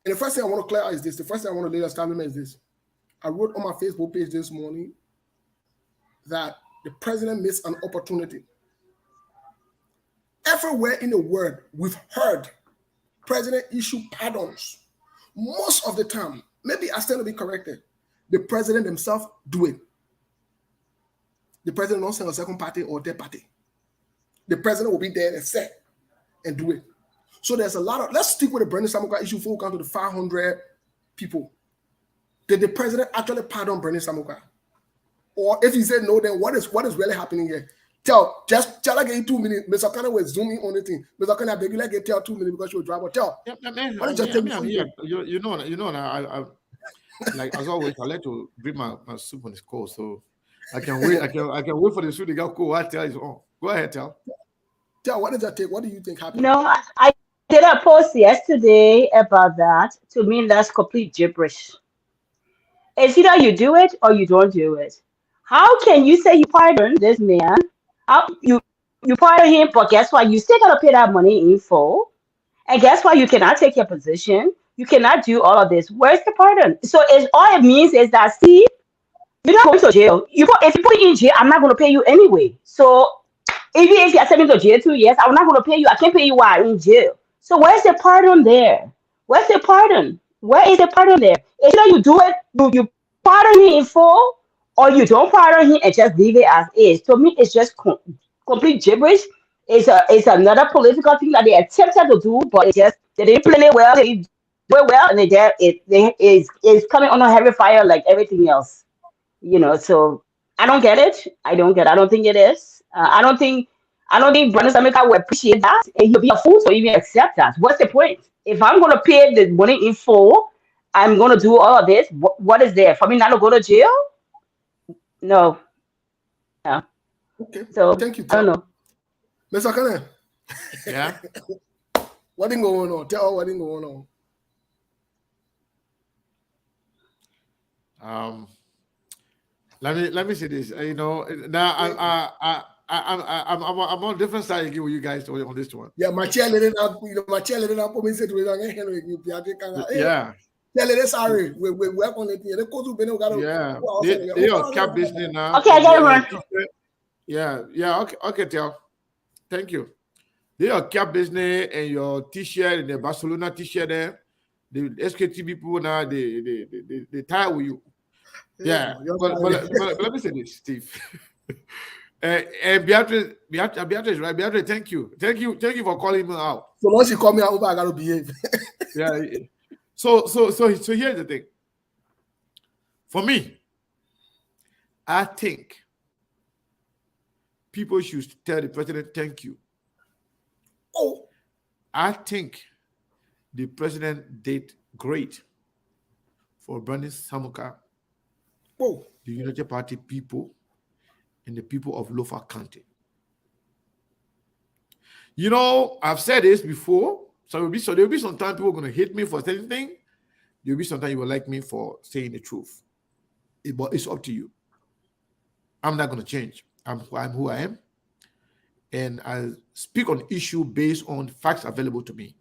and the first thing I want to clear out is this. The first thing I want to lay establishment is this. I wrote on my Facebook page this morning that the president missed an opportunity. Everywhere in the world, we've heard president issue pardons. Most of the time, maybe I stand to be corrected, the president himself do it. The president don't send a second party or third party. The president will be there and say and do it. So there's a lot of, let's stick with the Browne Samuka issue before we come to the 500 people. Did the president actually pardon Browne Samuka? Or if he said no, then what is really happening here? Tell I get 2 minutes. Mr. Kane will zoom in on the thing. Mr. Kane, I beg you, like get tell 2 minutes because you'll drive. Tell. I'm here. You know, I like as always, I like to bring my soup on this cold, so I can wait. I can wait for the soup to get cool. I tell you on. Go ahead, tell. Tell, what does that take? What do you think happened? No, I did a post yesterday about that. To me, that's complete gibberish. It's either you do it or you don't do it. How can you say you pardon this man? How you pardon him, but guess what? You still gotta pay that money in full. And guess what? You cannot take your position. You cannot do all of this. Where's the pardon? So all it means is that, see, you're not going to jail. If you put me in jail, I'm not going to pay you anyway. So even if you send me to jail 2 years, I'm not going to pay you. I can't pay you while I'm in jail. So where's the pardon there? Where's the pardon? Where is the pardon there? If you do it, you pardon him in full, or you don't pardon him and just leave it as is. To me, it's just complete gibberish. It's another political thing that they attempted to do, but they didn't play it well. They do it well, and it's coming on a heavy fire like everything else. So I don't get it. I don't think it is. I don't think Browne Samuka will appreciate that, and he'll be a fool to even accept that. What's the point? If I'm going to pay the money in full, I'm going to do all of this. What is there for me not to go to jail? No. Okay. So thank you. I don't know. Mr. Kane, Yeah. What is going on? Tell what is going on. Let me say this. You know, now I'm on a different side again with you guys on this one. Yeah, my cheerleader now put me said we don't get Henry. Yeah. Cheerleader, sorry, we work on it. The coach been Yeah. They are cap business now. Okay, I gotta run. Yeah. Okay, tell. Thank you. They are cap business and your T-shirt and the Barcelona T-shirt there. The SKT people now they tie with you. Yeah, but let me say this, Steve. And Beatrice, right? Beatrice, thank you for calling me out. So once you call me out, I gotta behave. Yeah. So here's the thing. For me, I think people should tell the president thank you. Oh, I think the president did great for Browne Samuka, oh, the United Party people, and the people of Lofa County. You know, I've said this before, so there'll be some time people are going to hate me for saying things. There'll be some time you will like me for saying the truth. But it's up to you. I'm not going to change. I'm who I am. And I speak on issue based on facts available to me.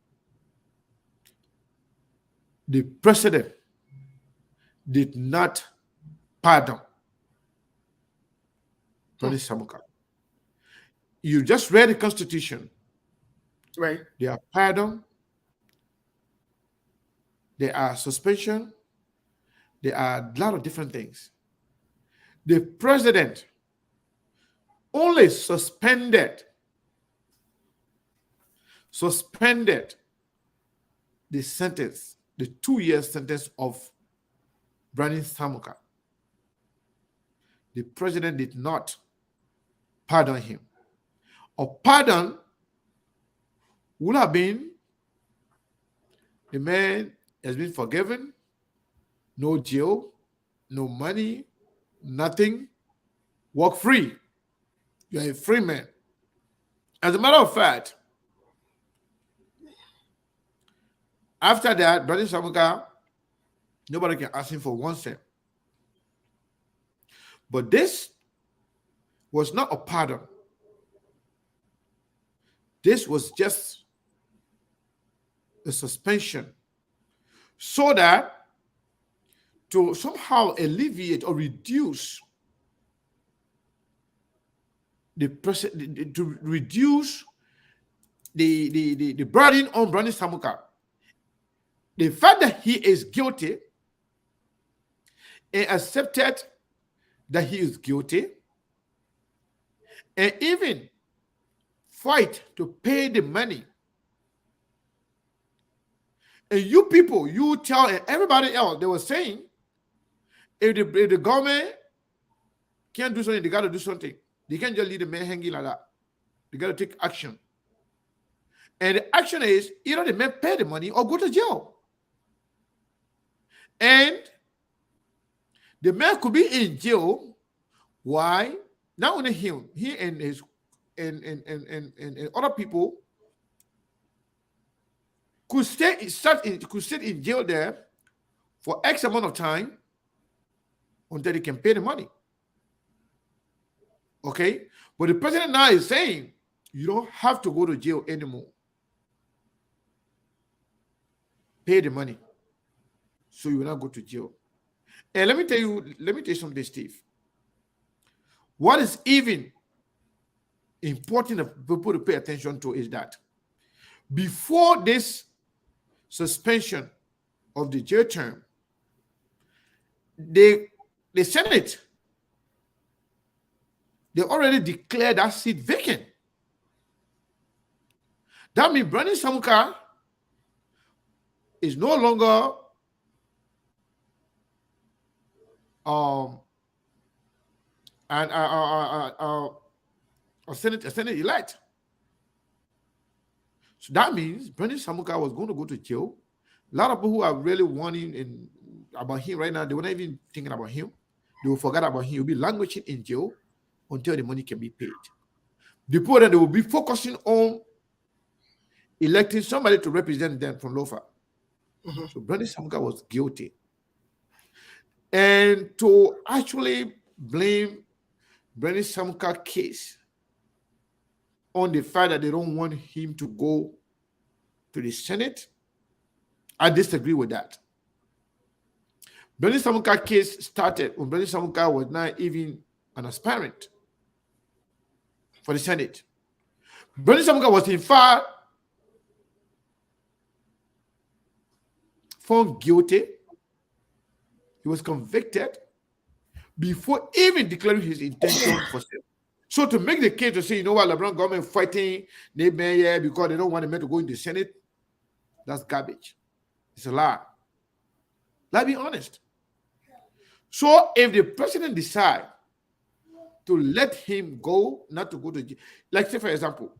The president did not pardon Browne Samuka. You just read the Constitution. right. There are pardon, there are suspension, there are a lot of different things. The president only suspended the sentence, the 2-year sentence of Browne Samuka. The president did not pardon him. A pardon would have been the man has been forgiven, no jail, no money, nothing, walk free. You're a free man. As a matter of fact, after that, Browne Samuka, nobody can ask him for 1 cent. But this was not a pardon. This was just a suspension so that to somehow alleviate or reduce the burden on Browne Samuka. The fact that he is guilty and accepted that he is guilty and even fight to pay the money. And you people, you tell everybody else, they were saying, if the government can't do something, they got to do something. They can't just leave the man hanging like that. They got to take action. And the action is either the man pay the money or go to jail. And the man could be in jail. Why? Not only him, he and his and other people could sit in jail there for X amount of time until they can pay the money. Okay? But the president now is saying you don't have to go to jail anymore. Pay the money so you will not go to jail. And let me tell you something, Steve. What is even important for people to pay attention to is that before this suspension of the jail term, the Senate, they already declared that seat vacant. That means Browne Samuka is no longer a Senate elect. So that means Browne Samuka was going to go to jail. A lot of people who are really warning about him right now, they were not even thinking about him. They will forget about him. He'll be languishing in jail until the money can be paid. Before that, they will be focusing on electing somebody to represent them from Lofa. Mm-hmm. So Browne Samka was guilty. And to actually blame Browne Samka case on the fact that they don't want him to go to the Senate, I disagree with that. Browne Samka case started when Browne Samka was not even an aspirant for the Senate. Browne Samka was in fact found guilty. He was convicted before even declaring his intention for sale. So to make the case to say, you know what, LeBron government fighting the mayor because they don't want the mayor to go in the Senate, that's garbage. It's a lie. Let's be honest. So if the president decide to let him go, not to go to jail, like say for example,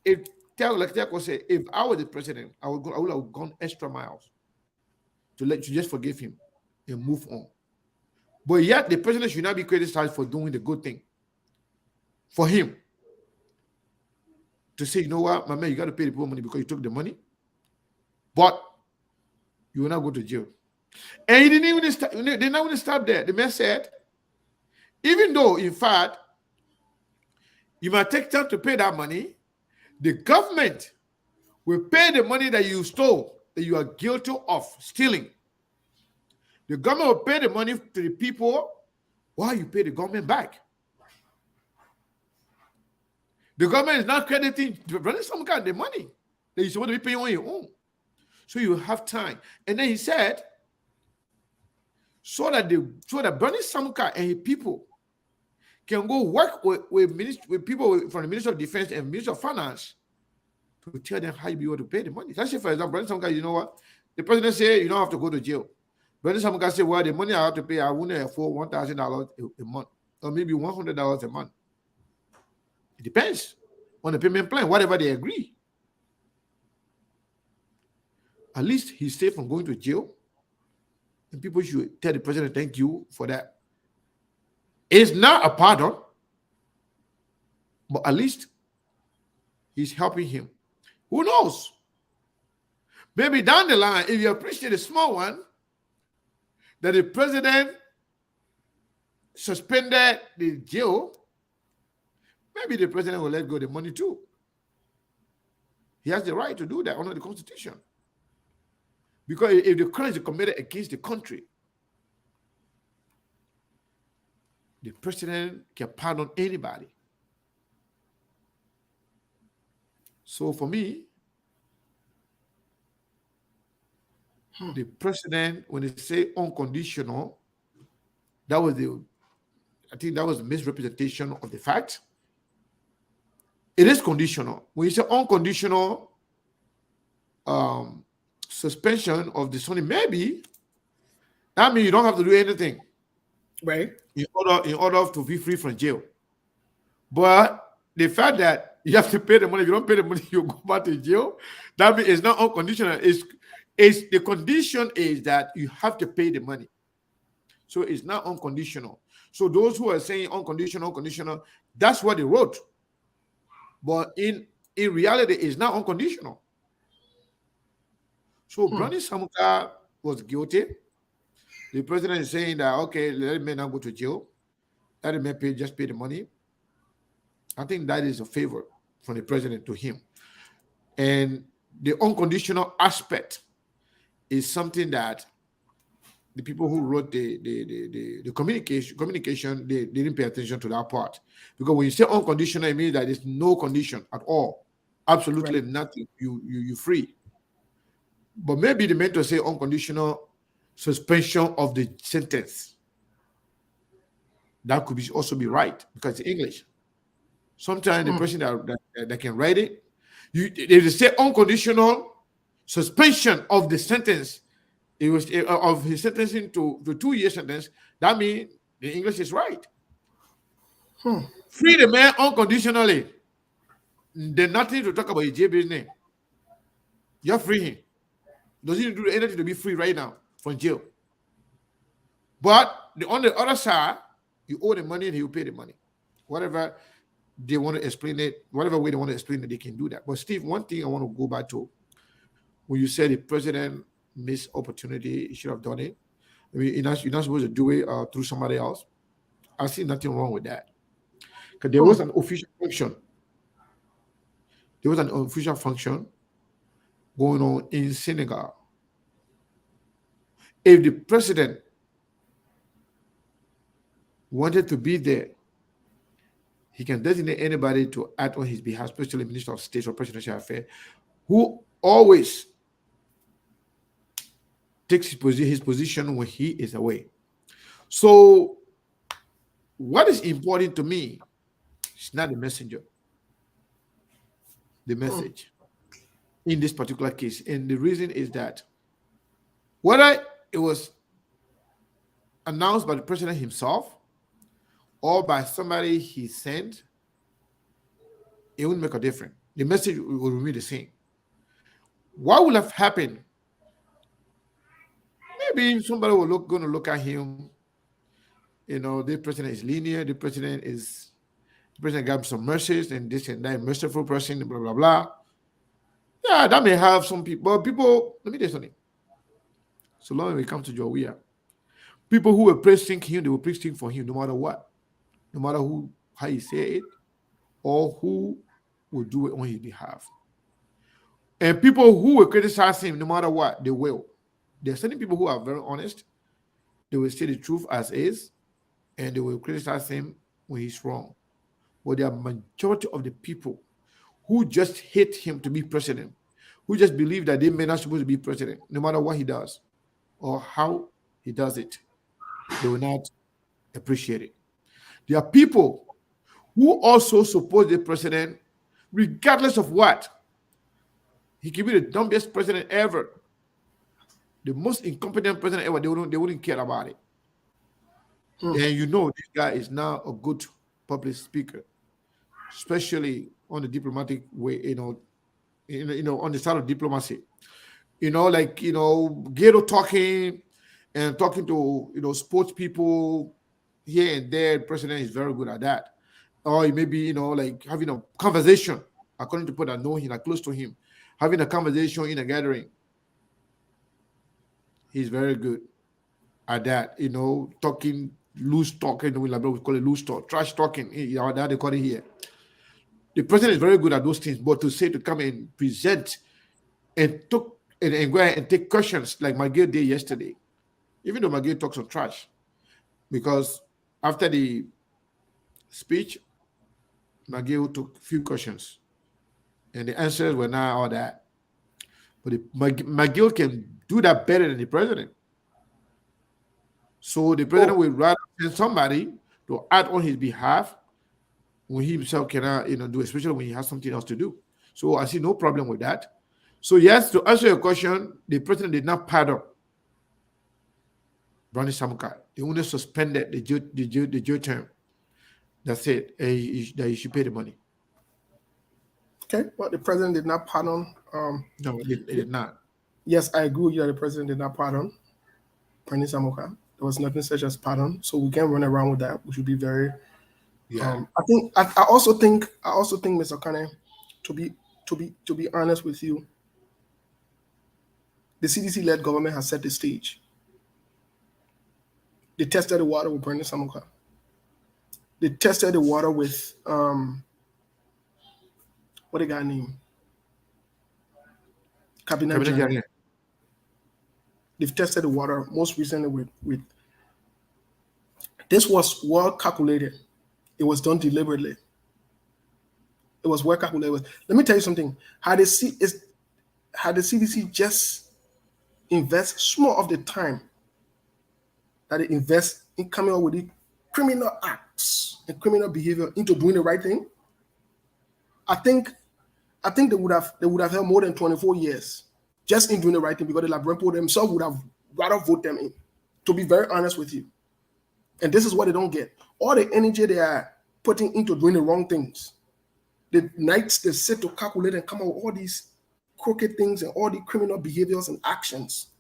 if I was the president, I would have gone extra miles to just forgive him and move on. But yet the president should not be criticized for doing the good thing. For him to say, you know what, my man, you got to pay the people money because you took the money, but you will not go to jail. And he didn't even stop there. The man said, even though, in fact, you might take time to pay that money, the government will pay the money that you stole, that you are guilty of stealing. The government will pay the money to the people while you pay the government back. The government is not crediting some kind of the money that you're supposed to be paying on your own. So you have time. And then he said, so that Browne Samka and his people can go work with people from the Ministry of Defense and Ministry of Finance to tell them how you be able to pay the money. Let's say, for example, Browne Samka, you know what? The president said you don't have to go to jail. Browne Samka said, well, the money I have to pay, I won't afford $1,000 a month or maybe $100 a month. It depends on the payment plan, whatever they agree. At least he's safe from going to jail. And people should tell the president, thank you for that. It's not a pardon, but at least he's helping him. Who knows? Maybe down the line, if you appreciate a small one, that the president suspended the jail, maybe the president will let go of the money too. He has the right to do that under the Constitution. Because if the crime is committed against the country, the president can pardon anybody. So for me, the president, when they say unconditional, I think that was a misrepresentation of the fact. It is conditional. When you say unconditional suspension of the Sony, maybe that means you don't have to do anything, right? In order to be free from jail. But the fact that you have to pay the money, if you don't pay the money, you go back to jail. That means it's not unconditional. It's the condition is that you have to pay the money. So it's not unconditional. So those who are saying unconditional, that's what they wrote. But in reality, it's not unconditional. So Browne Samka was guilty. The president is saying that, okay, let him not go to jail. Let him just pay the money. I think that is a favor from the president to him. And the unconditional aspect is something that the people who wrote the communication, they didn't pay attention to that part. Because when you say unconditional, it means that there's no condition at all. Absolutely nothing. You free. But maybe they meant to say unconditional suspension of the sentence. That could also be right because it's English. Sometimes the person that can write it, if they say unconditional suspension of the sentence, it was of his sentencing to 2-year sentence. That means the English is right. Free the man unconditionally. There's nothing to talk about his jail business. You're free him. Doesn't do anything to be free right now from jail. But on the other side, you owe the money and he will pay the money. Whatever they want to explain it, whatever way they want to explain it, they can do that. But Steve, one thing I want to go back to, when you said the president missed opportunity, he should have done it. I mean, you're not supposed to do it through somebody else. I see nothing wrong with that. Because there was an official function. There was an official function going on in Senegal. If the president wanted to be there, he can designate anybody to act on his behalf, especially Minister of State or Presidential Affairs, who always takes his position when he is away. So what is important to me is not the messenger, the message in this particular case. And the reason is that whether it was announced by the president himself or by somebody he sent, it wouldn't make a difference. The message will remain the same. What will have happened? Maybe somebody will going to look at him. You know, the president is lenient. The president got him some mercies and this and that, merciful person, blah blah blah. Yeah, that may have some people. But people, let me tell you something. So long as we come to Jawia, people who will praising him, they will praising for him, no matter what, no matter how he say it, or who will do it on his behalf. And people who will criticize him, no matter what, they will. There are certain people who are very honest. They will say the truth as is, and they will criticize him when he's wrong. But there are majority of the people who just hate him to be president, who just believe that they may not supposed to be president, no matter what he does or how he does it. They will not appreciate it. There are people who also support the president, regardless of what. He could be the dumbest president ever, the most incompetent president ever. They wouldn't care about it. And you know, this guy is now a good public speaker, especially on the diplomatic way. On the side of diplomacy. Ghetto talking and talking to sports people here and there. The president is very good at that. Or maybe having a conversation, according to people that know him, are close to him, having a conversation in a gathering. He's very good at that. Talking loose talking. We call it loose talk, trash talking. That they call it here. The president is very good at those things, but to come and present and talk and go ahead and take questions like McGill did yesterday, even though McGill talks some trash, because after the speech, McGill took a few questions, and the answers were not all that. But McGill can do that better than the president. So the president will rather send somebody to act on his behalf when he himself cannot, do, especially when he has something else to do. So I see no problem with that. So yes, to answer your question, the president did not pardon Browne Samuka. They only suspended the jail term. That's it. That he should pay the money. Okay, but the president did not pardon. No, it did not. Yes, I agree with you that the president did not pardon Browne Samuka. There was nothing such as pardon, so we can't run around with that. We should be very. Yeah. I also think, Mr. Kane, to be honest with you, the CDC-led government has set the stage. They tested the water with Browne Samuka. They tested the water with what the guy named? Cabinet General. They've tested the water most recently with. This was well calculated. It was done deliberately. It was well calculated. Let me tell you something. Had the CDC just invest small of the time that they invest in coming up with the criminal acts and criminal behavior into doing the right thing, I think they would have held more than 24 years just in doing the right thing, because the Labyrinth themselves would have rather vote them in, to be very honest with you. And this is what they don't get. All the energy they are putting into doing the wrong things, the nights they sit to calculate and come up with all these crooked things and all the criminal behaviors and actions.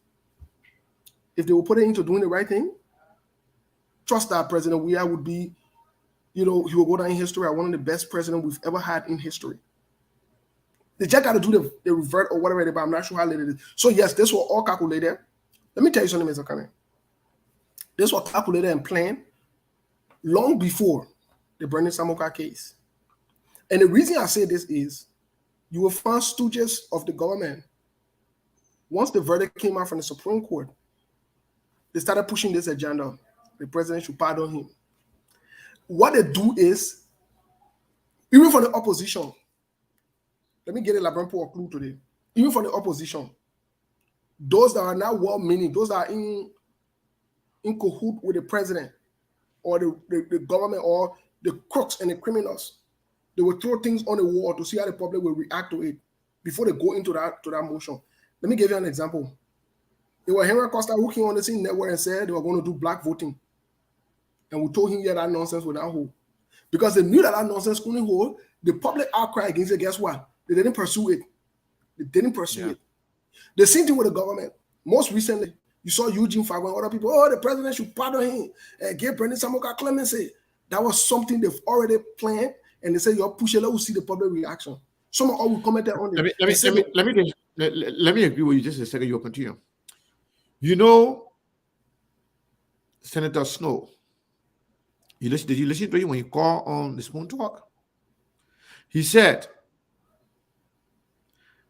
If they will put it into doing the right thing, trust that President Weah would be he will go down in history as one of the best presidents we've ever had in history. They just got to do the revert or whatever, but I'm not sure how late it is. So yes, this was all calculated. Let me tell you something, Mr. Kane. This was calculated and planned long before the Browne Samuka case. And the reason I say this is you will find stooges of the government. Once the verdict came out from the Supreme Court, they started pushing this agenda. The president should pardon him. What they do is, even for the opposition, let me get a Labrampo clue today. Even for the opposition, those that are now well-meaning, those that are in cahoot with the president or the government or the crooks and the criminals, they will throw things on the wall to see how the public will react to it before they go into that motion. Let me give you an example. It was Henry Costa who came on the scene network and said they were going to do black voting. And we told him, yeah, that nonsense would not hold. Because they knew that nonsense couldn't hold. The public outcry against it, guess what? They didn't pursue it. it. The same thing with the government. Most recently, you saw Eugene Fagwa and other people, the president should pardon him and give Browne Samuka clemency. That was something they've already planned, and they say, you're pushing, let us see the public reaction. Some of all will comment on it. Let me agree with you just a second. You'll continue. You know, Senator Snow, did you listen to him when he called on the Spoon Talk? He said,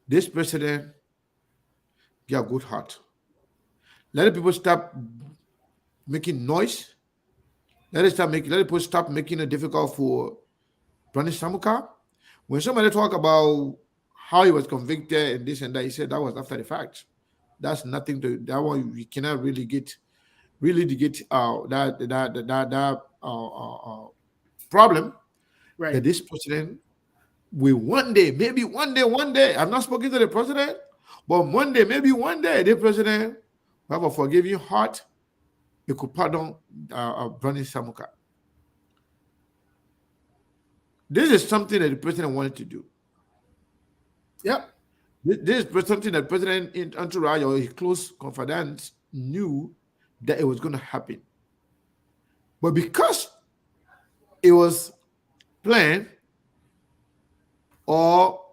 this president got a good heart. Let the people stop making noise. Let people stop making it difficult for Browne Samuka. When somebody talk about how he was convicted and this and that, he said that was after the fact. That's nothing to that one. We cannot really get that problem. Right. That this president will one day, I'm not speaking to the president, but maybe one day, the president will have a forgiving heart. He could pardon Browne Samuka. This is something that the president wanted to do. Yep. This is something that President in entourage or his close confidants knew that it was going to happen. But because it was planned or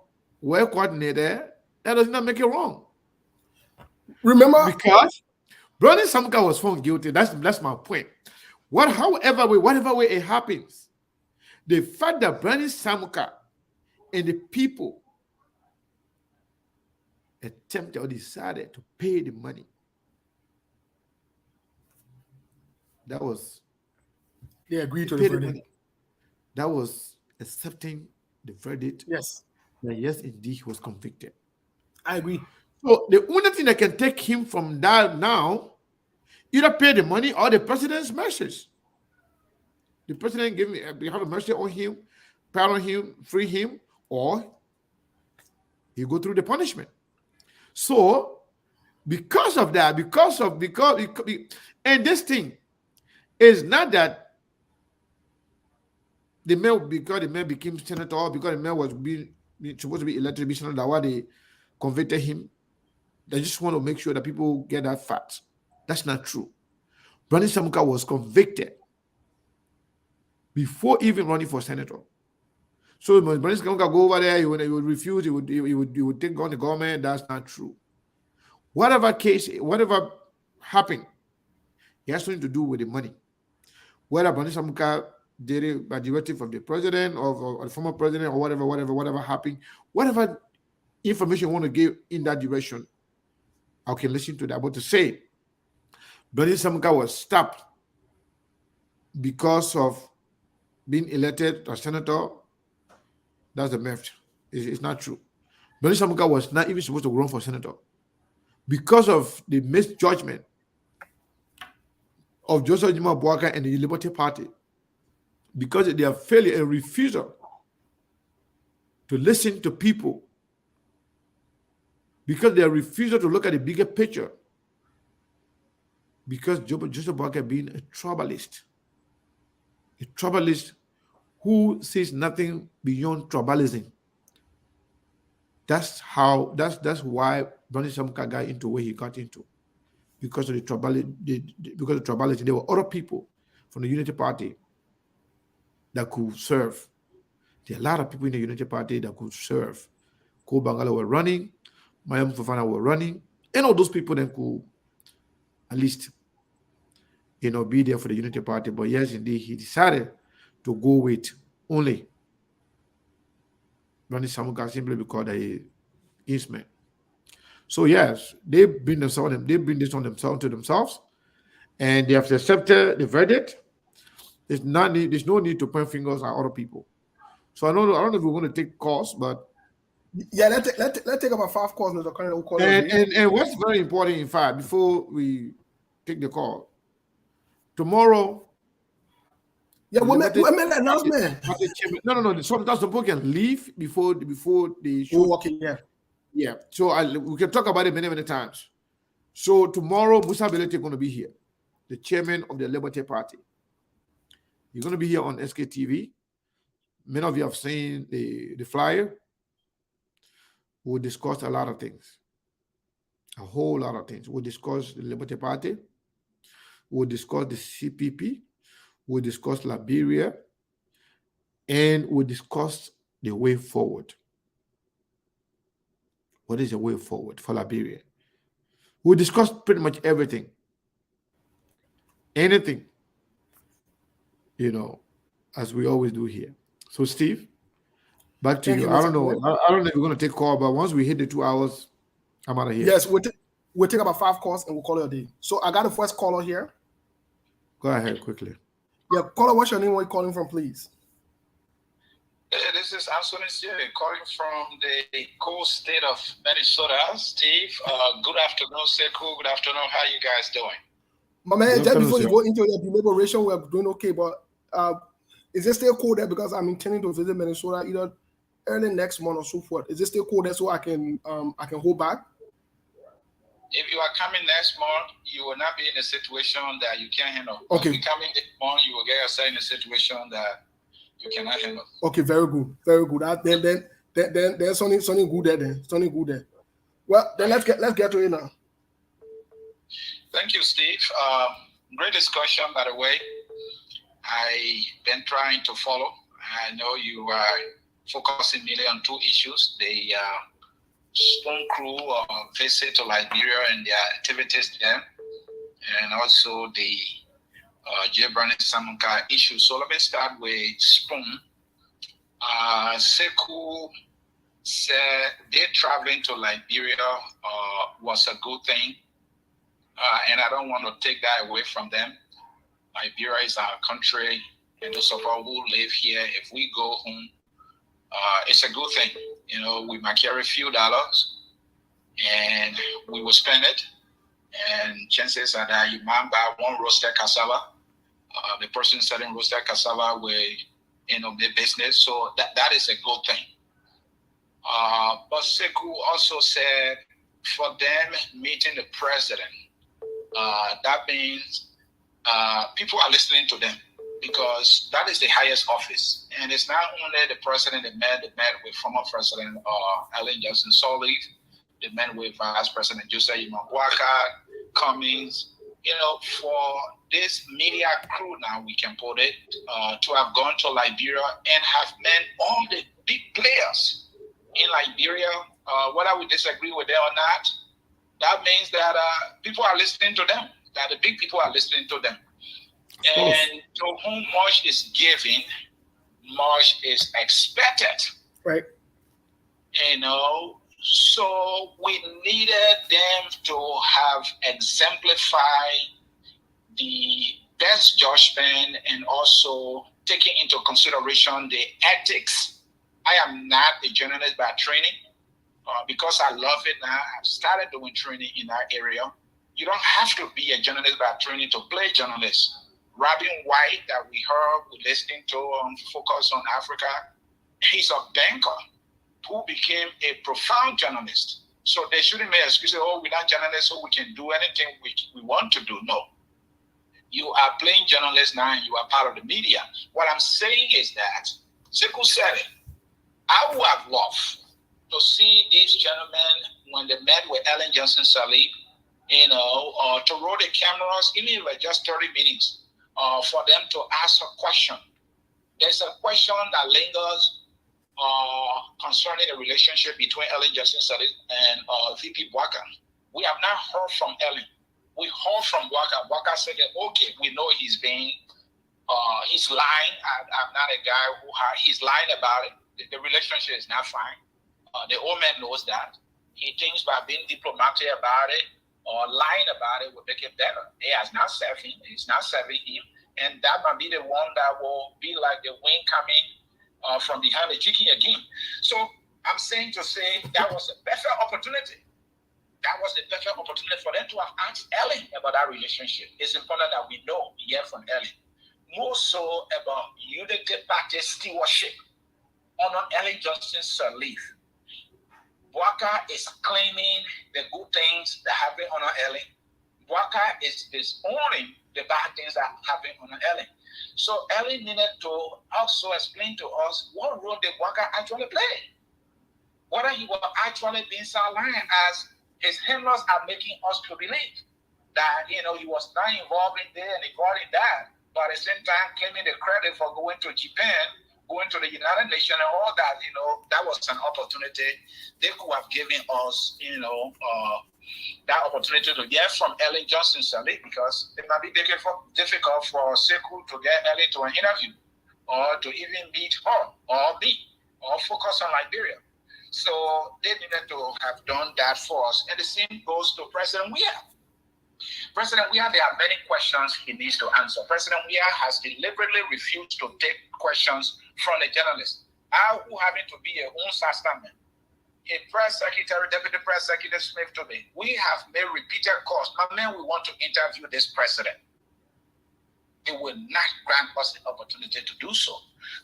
well coordinated, that does not make it wrong. Remember? Because Browne Samuka was found guilty. That's my point. Whatever way it happens, the fact that Browne Samuka and the people attempted or decided to pay the money, that was they agreed to the verdict. That was accepting the verdict. Yes. That yes, indeed, he was convicted. I agree. So the only thing that can take him from that now, either pay the money or the president's message. The president have a mercy on him, pardon him, free him, or he go through the punishment. So, because of that, and this thing is not that because the man became senator, because the man was supposed to be elected to be senator, that's why they convicted him. They just want to make sure that people get that fact. That's not true. Browne Samuka was convicted before even running for senator. So when Browne Samuka go over there, he would refuse, he would take on the government. That's not true. Whatever happened, it has something to do with the money. Whether Browne Samuka did it by directive of the president or the former president or whatever happened, whatever information you want to give in that direction, I can listen to that. But to say Browne Samuka was stopped because of being elected as senator, that's a myth. It's not true. Browne Samuka was not even supposed to run for senator because of the misjudgment of Joseph Jima Boaka and the Liberty Party, because of their failure and refusal to listen to people, because their refusal to look at the bigger picture, because Joseph Boaka being a troublist who sees nothing beyond tribalism. That's why Browne Samuka got into where he got into, because of the tribalism. There were other people from the Unity Party that could serve. There are a lot of people in the Unity Party that could serve. Ko Bangala were running, Mayam Fofana were running, and all those people then could at least, be there for the Unity Party. But yes, indeed, he decided to go with only Ronnie Samuka simply because they instrument. So yes, they bring this on themselves, and they have accepted the verdict. There's no need to point fingers at other people. So I don't know if we're going to take calls, but yeah, let's take about 5 calls, Mr. Colonel. We'll call and what's very important, in fact, before we take the call, tomorrow. Yeah, we made an announcement. No. Sometimes the people can leave before the show. Oh, okay, yeah. So we can talk about it many times. So tomorrow, Musa Belete is going to be here, the chairman of the Liberty Party. He's going to be here on SKTV. Many of you have seen the flyer. We'll discuss a lot of things, a whole lot of things. We'll discuss the Liberty Party. We'll discuss the CPP. We'll discuss Liberia. And we'll discuss the way forward. What is the way forward for Liberia? We'll discuss pretty much everything. Anything. As we always do here. So, Steve, back to you. I don't know. I don't know if we're going to take call, but once we hit the 2 hours, I'm out of here. Yes, we'll take about 5 calls and we'll call it a day. So I got the first caller here. Go ahead quickly. Yeah, caller, what's your name? Where are you calling from, please? This is Anthony calling from the cool state of Minnesota. Steve, good afternoon, Sekou. Good afternoon. How you guys doing? My man, just before you go into the deliberation, we're doing okay, but is it still cool there? Because I'm intending to visit Minnesota either early next month or so forth. Is it still cool there so I can hold back? If you are coming next month, you will not be in a situation that you can't handle. Okay. If you coming this month, you will get yourself in a situation that you cannot handle. Okay, very good, very good. Then there's something good there. Then something good there. Well, then let's get to it now. Thank you, Steve. Great discussion, by the way. I've been trying to follow. I know you are focusing mainly on 2 issues: the Spoon Crew visit to Liberia and their activities there, and also the Browne Samunka issue. So let me start with Spoon. Sekou said their traveling to Liberia was a good thing, and I don't want to take that away from them. Liberia is our country, and those of us who live here, if we go home, it's a good thing. We might carry a few dollars, and we will spend it. And chances are that you might buy 1 roasted cassava. The person selling roasted cassava will, their business. So that is a good thing. But Sekou also said for them meeting the president, that means people are listening to them, because that is the highest office. And it's not only the president they met with former President Ellen Johnson Sirleaf, they met with Vice President Joseph Imagwaka, Cummings. For this media crew, now we can put it, to have gone to Liberia and have met all the big players in Liberia, whether we disagree with them or not, that means that people are listening to them, that the big people are listening to them. And to whom much is given, much is expected. Right. So we needed them to have exemplified the best judgment and also taking into consideration the ethics. I am not a journalist by training, because I love it now. I've started doing training in that area. You don't have to be a journalist by training to play journalist. Robin White, that we heard, we're listening to on Focus on Africa, he's a banker who became a profound journalist. So they shouldn't make excuses, we're not journalists, so we can do anything we want to do. No. You are playing journalist now and you are part of the media. What I'm saying is that, Sekou said it, I would have loved to see these gentlemen when they met with Ellen Johnson Sirleaf, to roll the cameras, even if it was just 30 minutes, for them to ask a question there's a question that lingers concerning the relationship between Ellen Johnson Sirleaf and VP Bwaka. We have not heard from Ellen. We heard from Bwaka. Bwaka said that, okay, we know he's lying. I'm not a guy he's lying about it. The relationship is not fine. The old man knows that. He thinks by being diplomatic about it or lying about it will make it better. It has not served him. It's not serving him. And that might be the one that will be like the wind coming from behind the chicken again. So I'm saying to say that was a perfect opportunity. That was the perfect opportunity for them to have asked Ellen about that relationship. It's important that we know, hear from Ellen. More so about Unity Party stewardship on Ellen Johnson Sirleaf. Bwaka is claiming the good things that happen on Ellen. Bwaka is disowning the bad things that happen on Ellen. So Ellen needed to also explain to us what role did Bwaka actually play. Whether he was actually being sidelined as his in-laws are making us to believe that, he was not involved in there and involved in that, but at the same time claiming the credit for going to Japan, going to the United Nations and all that, that was an opportunity. They could have given us, that opportunity to hear from Ellen Johnson Sirleaf, because it might be difficult for Sekou to get Ellen to an interview or to even meet her or me or focus on Liberia. So they needed to have done that for us. And the same goes to President Weah. President Weah, there are many questions he needs to answer. President Weah has deliberately refused to take questions from the journalists. Who having to be a own sustainment. A press secretary, Deputy Press Secretary Smith to me, we have made repeated calls. My man, we want to interview this president. They will not grant us the opportunity to do so.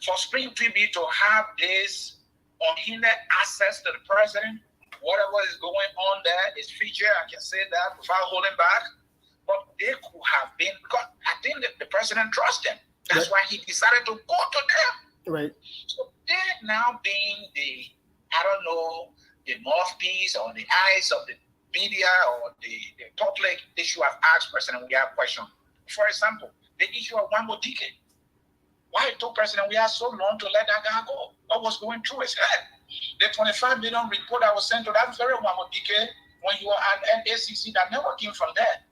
For Spring TV to have this unhindered access to the president, whatever is going on there is featured, I can say that without holding back. But they could have been, because I think that the president trusts them. That's why he decided to go to them. Right. So they're now being the mouthpiece or the eyes of the media or the public. They should have asked President Weah a question. For example, the issue of Wambodike. Why it took President Weah so long to let that guy go? What was going through his head? The 25 million report that was sent to that very Wambodike when you were at NACC, that never came from there.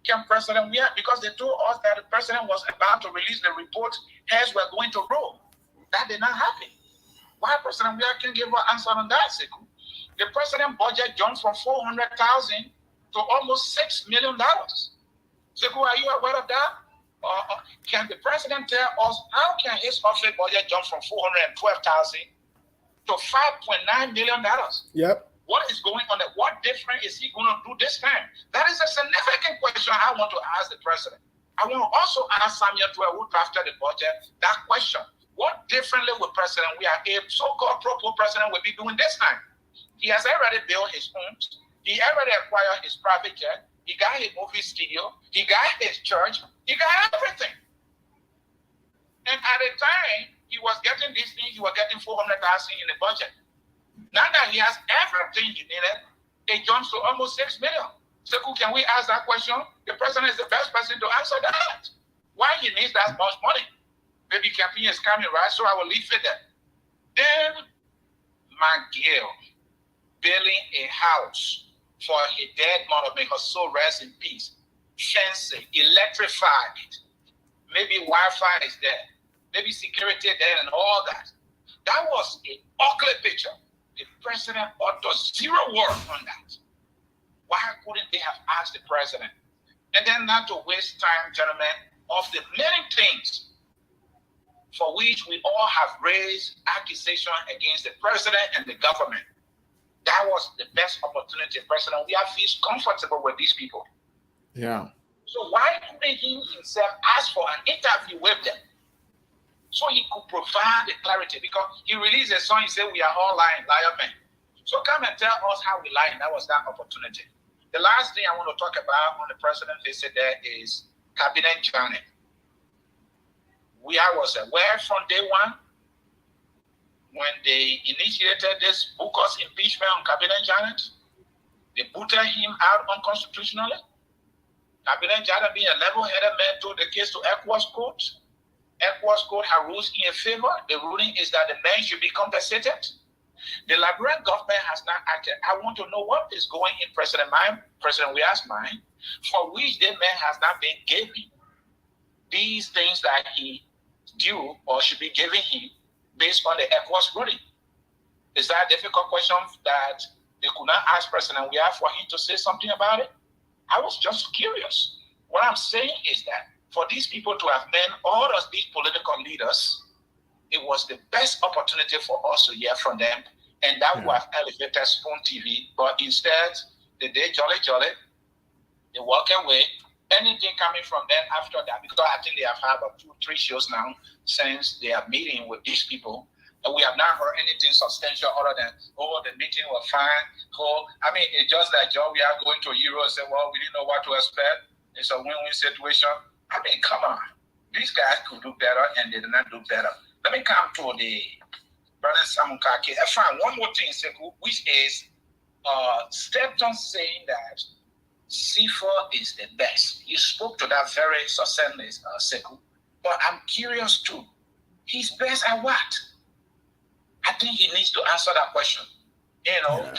Came President Weah, because they told us that the president was about to release the report, heads were going to roll. That did not happen. Why President Weah can give an answer on that, Sekou? The president budget jumped from $400,000 to almost $6 million. Sekou, are you aware of that? Can the president tell us how can his office budget jump from $412,000 to $5.9 million? Yep. What is going on there? What different is he going to do this time? That is a significant question I want to ask the president. I want to also ask Samuel Tuer, who drafted the budget, that question. What differently will President Weah, a so-called pro president, will be doing this time? He has already built his homes. He already acquired his private jet. He got his movie studio. He got his church. He got everything. And at the time he was getting these things, he was getting $400,000 in the budget. Now that he has everything he needed, it jumps to almost $6 million. Sekou, can we ask that question? The president is the best person to answer that. Why he needs that much money? Maybe campaign is coming, right? So I will leave it there. Then McGill building a house for a dead mother, may her soul rest in peace. Fencing, electrified it. Maybe Wi-Fi is there. Maybe security there and all that. That was an ugly picture. The president uttered zero word on that. Why couldn't they have asked the president? And then not to waste time, gentlemen, of the many things for which we all have raised accusation against the president and the government. That was the best opportunity, President. We have feel comfortable with these people. Yeah. So why couldn't he himself ask for an interview with them? So he could provide the clarity, because he released a song, he said, we are all lying, liar men. So come and tell us how we lied. That was that opportunity. The last thing I want to talk about on the president visit there is cabinet journey. We was aware from day one when they initiated this bogus impeachment on cabinet journey. They booted him out unconstitutionally. Cabinet journey, being a level-headed man, took the case to ECOWAS court. ECOWAS Code has rules in your favor. The ruling is that the men should be compensated. The Liberian government has not acted. I want to know what is going in President Weah's mind, for which the man has not been given these things that he due or should be giving him based on the ECOWAS ruling. Is that a difficult question that they could not ask President Weah for him to say something about it? I was just curious. What I'm saying is that for these people to have been all of these political leaders, it was the best opportunity for us to hear from them, and that would have elevated Spoon TV. But instead, they jolly, they walk away. Anything coming from them after that, because I think they have had about 2-3 shows now since they are meeting with these people, and we have not heard anything substantial other than, the meeting was fine. It's just like John, we are going to Euro and say, well, we didn't know what to expect. It's a win-win situation. Come on. These guys could do better, and they did not do better. Let me come to the Brother Samunka case. I found one more thing, Sekou, which is Stepton saying that C4 is the best. You spoke to that very succinctly, Sekou. But I'm curious too. He's best at what? I think he needs to answer that question.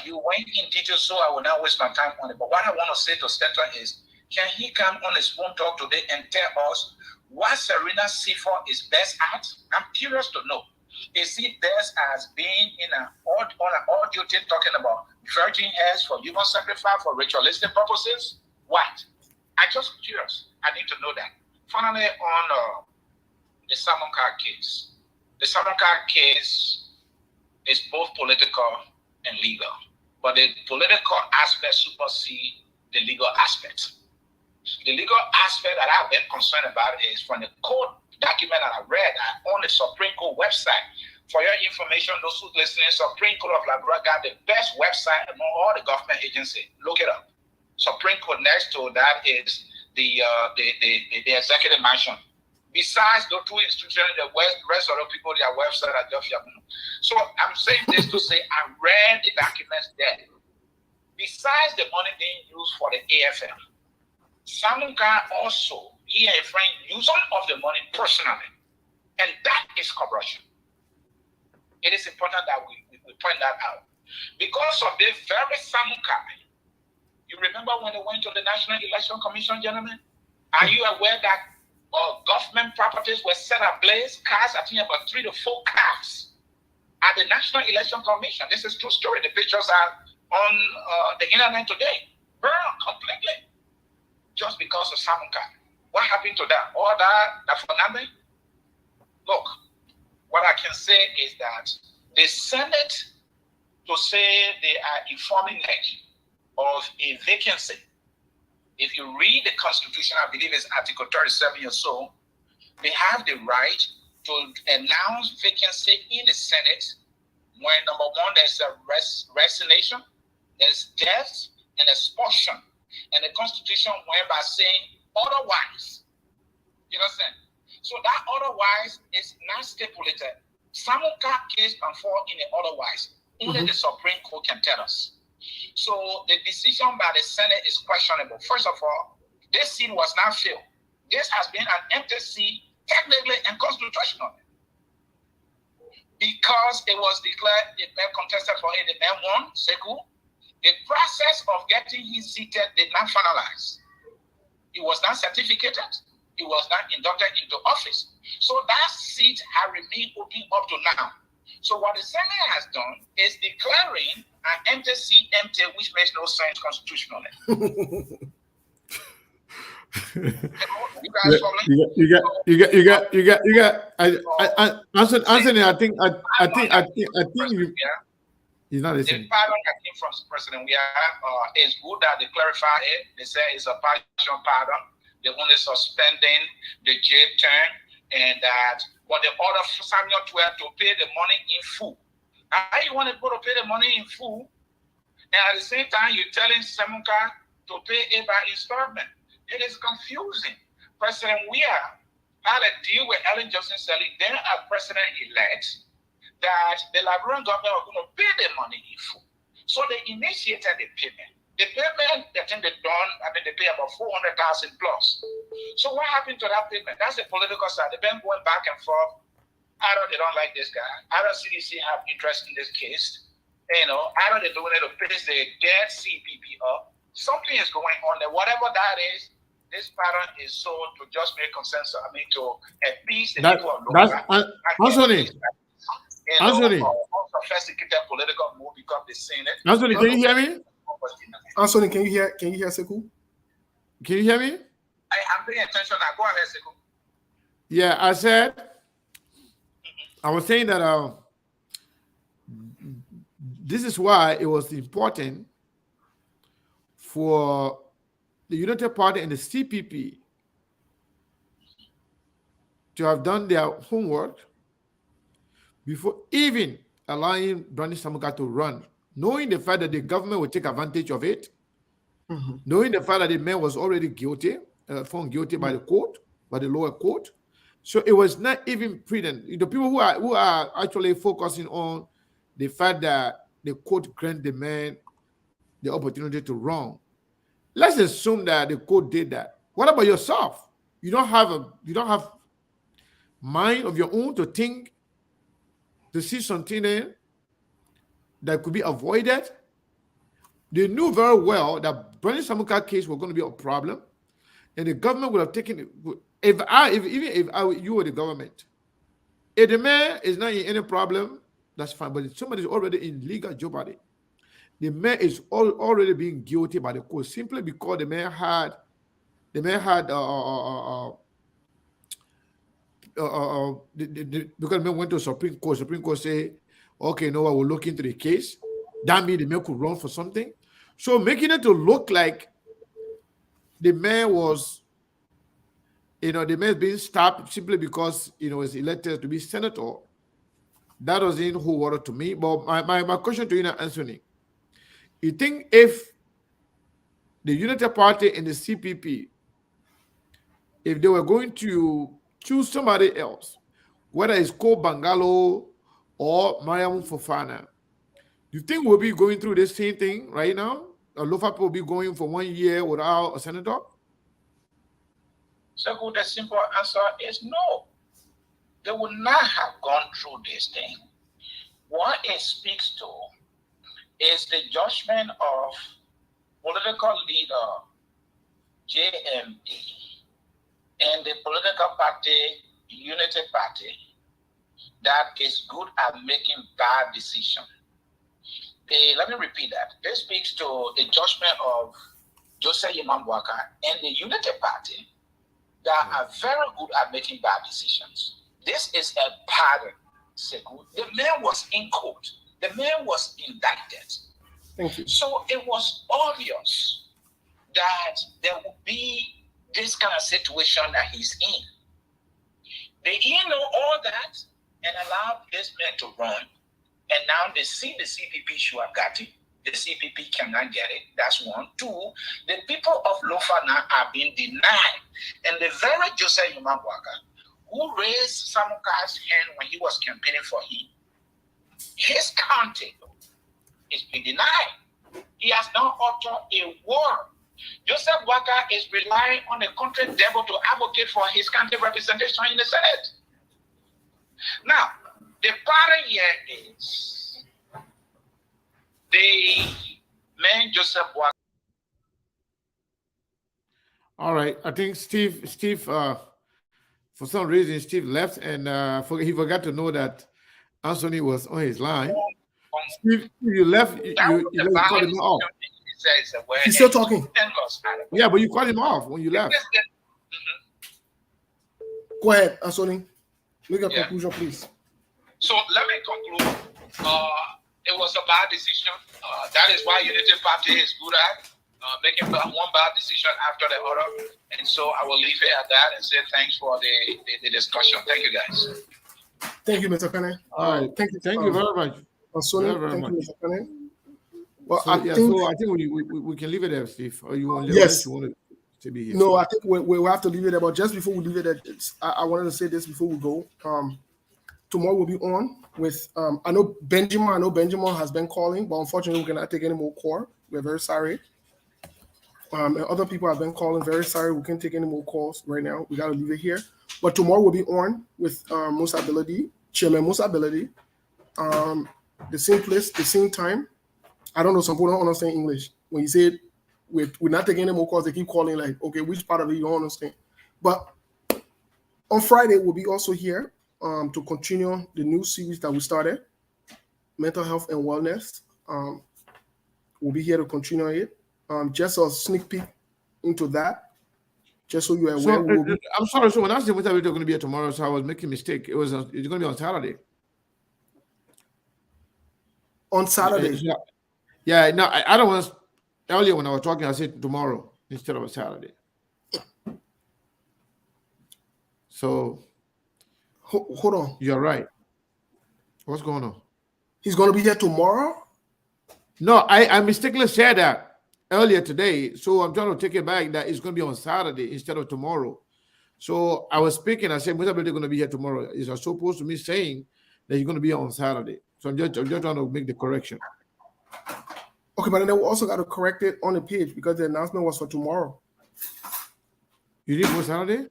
You went in detail, so I will not waste my time on it. But what I want to say to Stepton is, can he come on his phone talk today and tell us what Serena C4 is best at? I'm curious to know. Is he best as being on an audio tape talking about virgin hairs for human sacrifice for ritualistic purposes? What? I'm just curious. I need to know that. Finally, on the Samunka case. The Samunka case is both political and legal. But the political aspect supersedes the legal aspect. The legal aspect that I've been concerned about is from the court document that I read on the Supreme Court website. For your information, those who listening, Supreme Court of Liberia got the best website among all the government agencies. Look it up. Supreme Court, next to that is the executive mansion. Besides those two institutions, the rest of the people, their website are just So I'm saying this to say I read the documents there. Besides the money being used for the AFL, Samunka also, he and a friend use some of the money personally. And that is corruption. It is important that we point that out. Because of the very Samunka, you remember when they went to the National Election Commission, gentlemen? Are you aware that government properties were set ablaze? Cars, I think about 3 to 4 cars at the National Election Commission. This is true story. The pictures are on the internet today. Burned completely. Just because of Samunka. What happened to that? All that for nothing? Look, what I can say is that the Senate, to say they are informing them of a vacancy, if you read the Constitution, I believe it's Article 37 or so, they have the right to announce vacancy in the Senate when, number one, there's a resignation, there's death, and expulsion. And the Constitution went by saying otherwise. You understand? So that otherwise is not stipulated. Samunka case can fall in the otherwise. Only the Supreme Court can tell us. So the decision by the Senate is questionable. First of all, this seat was not filled. This has been an empty seat, technically and constitutionally. Because it was declared the man contested for it, the man won, Sekou. The process of getting him seated did not finalize. He was not certificated. He was not inducted into office. So that seat has remained open up to now. So what the Senate has done is declaring an empty seat empty, which makes no sense constitutionally. Anthony, I think you. He's not listening. The pardon that came from President Weah is good that they clarify it. They say it's a partial pardon. They're only suspending the jail term, and that what they order Samuel 12 to pay the money in full. How you want to go to pay the money in full, and at the same time you're telling Samunka to pay it by installment? It is confusing. President Weah had a deal with Ellen Johnson Sirleaf, then as president-elect, that the Liberian government was going to pay the money in full. So they initiated the payment. The payment, the thing they done, I mean, they pay about 400,000 plus. So what happened to that payment? That's the political side. They've been going back and forth. Either they don't like this guy. Either CDC have interest in this case. Either they're doing it to piss the dead CPP up. Something is going on there. Whatever that is, this pattern is so to just make consensus. I mean, to appease the people of Anthony. Anthony. Sophisticated political move because they saying it. Anthony, can you hear me? Anthony, can you hear Sekou? Can you hear me? I'm paying attention now. Go ahead, Sekou. Yeah, I was saying that this is why it was important for the United Party and the CPP to have done their homework before even allowing Browne Samuka to run, knowing the fact that the government would take advantage of it, knowing the fact that the man was already guilty, found guilty by the court, by the lower court. So it was not even prudent. The people who are actually focusing on the fact that the court granted the man the opportunity to run. Let's assume that the court did that. What about yourself? You don't have mind of your own to think, to see something there that could be avoided. They knew very well that Browne Samuka case was going to be a problem, and the government would have taken it. If you were the government, if the man is not in any problem, that's fine. But if somebody is already in legal jeopardy, the man is already being guilty by the court simply because the man had because the man went to Supreme Court. Supreme Court say, okay, no, I will look into the case. That means the man could run for something. So making it to look like the man was, the man being stopped simply because was elected to be senator. That doesn't hold water to me. But my question to you now, Anthony, you think if the United Party and the CPP, if they were going to choose somebody else, whether it's Ko Bangalo or Mariam Fofana, do you think we'll be going through the same thing right now? Lofa will be going for 1 year without a senator? So the simple answer is no. They would not have gone through this thing. What it speaks to is the judgment of political leader JME and the political party, Unity Party, that is good at making bad decisions. Let me repeat that. This speaks to the judgment of Joseph Yemambwaka and the Unity Party that are very good at making bad decisions. This is a pattern, Sekou. The man was in court. The man was indicted. Thank you. So it was obvious that there would be this kind of situation that he's in. They didn't know all that and allowed this man to run. And now they see the CPP should have got it. The CPP cannot get it. That's one. Two, the people of Lofa now are being denied. And the very Joseph Yemambwaka, who raised Samuka's hand when he was campaigning for him, his county is being denied. He has now uttered a war. Joseph Waka is relying on the country devil to advocate for his county representation in the Senate. Now, the pattern here is the man Joseph Waka. All right, I think Steve, for some reason, Steve left, and he forgot to know that Anthony was on his line. Steve, you left. You cut him off. He's still talking. Yeah, but you cut him off when you left. Go ahead, Anthony. Make a conclusion, please. So let me conclude. It was a bad decision. That is why Unity Party is good at making one bad decision after the other. And so I will leave it at that and say thanks for the discussion. Thank you, guys. Thank you, Mr. Kane. All right. Thank you very much. Anthony, very thank much. you, Mr. Kane. Well, So, I think we can leave it there, Steve. Or you want to be here? No, I think we have to leave it there. But just before we leave it there, I wanted to say this before we go. Tomorrow we'll be on with I know Benjamin has been calling, but unfortunately we cannot take any more call. We're very sorry. And other people have been calling. Very sorry, we can't take any more calls right now. We got to leave it here. But tomorrow we'll be on with Musa Ability, Chairman Musa Ability. The same place, the same time. I don't know, some people don't understand English. When you say it, we're not taking any more calls, they keep calling like, okay, which part of it you don't understand? But on Friday, we'll be also here to continue the new series that we started, Mental Health and Wellness. We'll be here to continue it. Just a sneak peek into that, just so you are aware. I'm sorry, so when I said we're going to be here tomorrow, so I was making a mistake. It's going to be on Saturday. On Saturday? Yeah, no, I don't want to. Earlier when I was talking, I said tomorrow instead of a Saturday. So, hold on. You're right. What's going on? He's going to be here tomorrow? No, I mistakenly said that earlier today. So I'm trying to take it back that it's going to be on Saturday instead of tomorrow. So I was speaking. I said, "Who's going to be here tomorrow?" Is supposed to me saying that he's going to be on Saturday. So I'm just trying to make the correction. Okay, but then we also got to correct it on the page because the announcement was for tomorrow. You did for Saturday?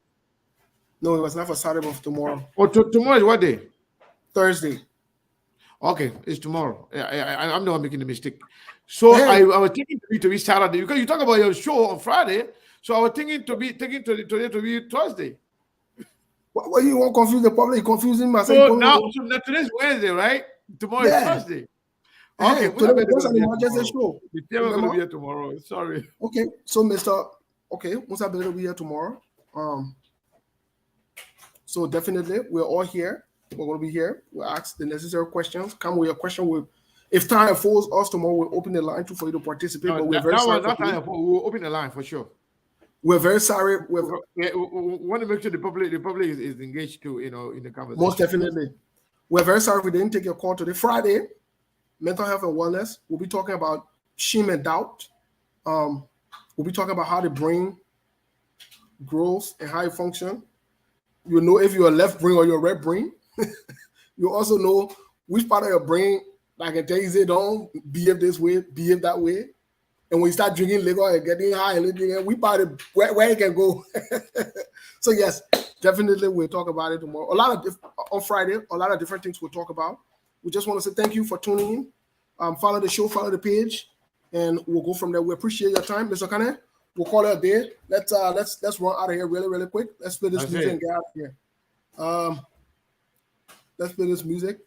No, it was not for Saturday, but for tomorrow. Oh, tomorrow is what day? Thursday. Okay, it's tomorrow. I'm the one making the mistake. So I was thinking to be Saturday because you talk about your show on Friday. So I was thinking today to be Thursday. Well, you won't confuse the public. You're confusing myself. So now today's Wednesday, right? Tomorrow is Thursday. Okay, today was an emergency show. The chairman will be here tomorrow. Sorry. Okay, so Musa Ability will be here tomorrow. So definitely, we're all here. We're going to be here. We'll ask the necessary questions. Come with your question. If time affords us tomorrow, we'll open the line for you to participate. No, but we're very sorry. We'll open the line for sure. We're very sorry. We want to make sure the public is engaged too, in the conversation. Most definitely. We're very sorry we didn't take your call today. Friday, Mental Health and Wellness. We'll be talking about shame and doubt. We'll be talking about how the brain grows and how it functions. You'll know if you're a left brain or you're a right brain. You also know which part of your brain, like I tell you, say don't behave this way, behave that way. And when you start drinking liquor and getting high and living, we part of where it can go. So yes, definitely we'll talk about it tomorrow. On Friday, a lot of different things we'll talk about. We just want to say thank you for tuning in. Follow the show, follow the page, and we'll go from there. We appreciate your time, Mr. Kane. We'll call it a day. Let's run out of here really quick. Let's play this music and get out of here. Let's play this music.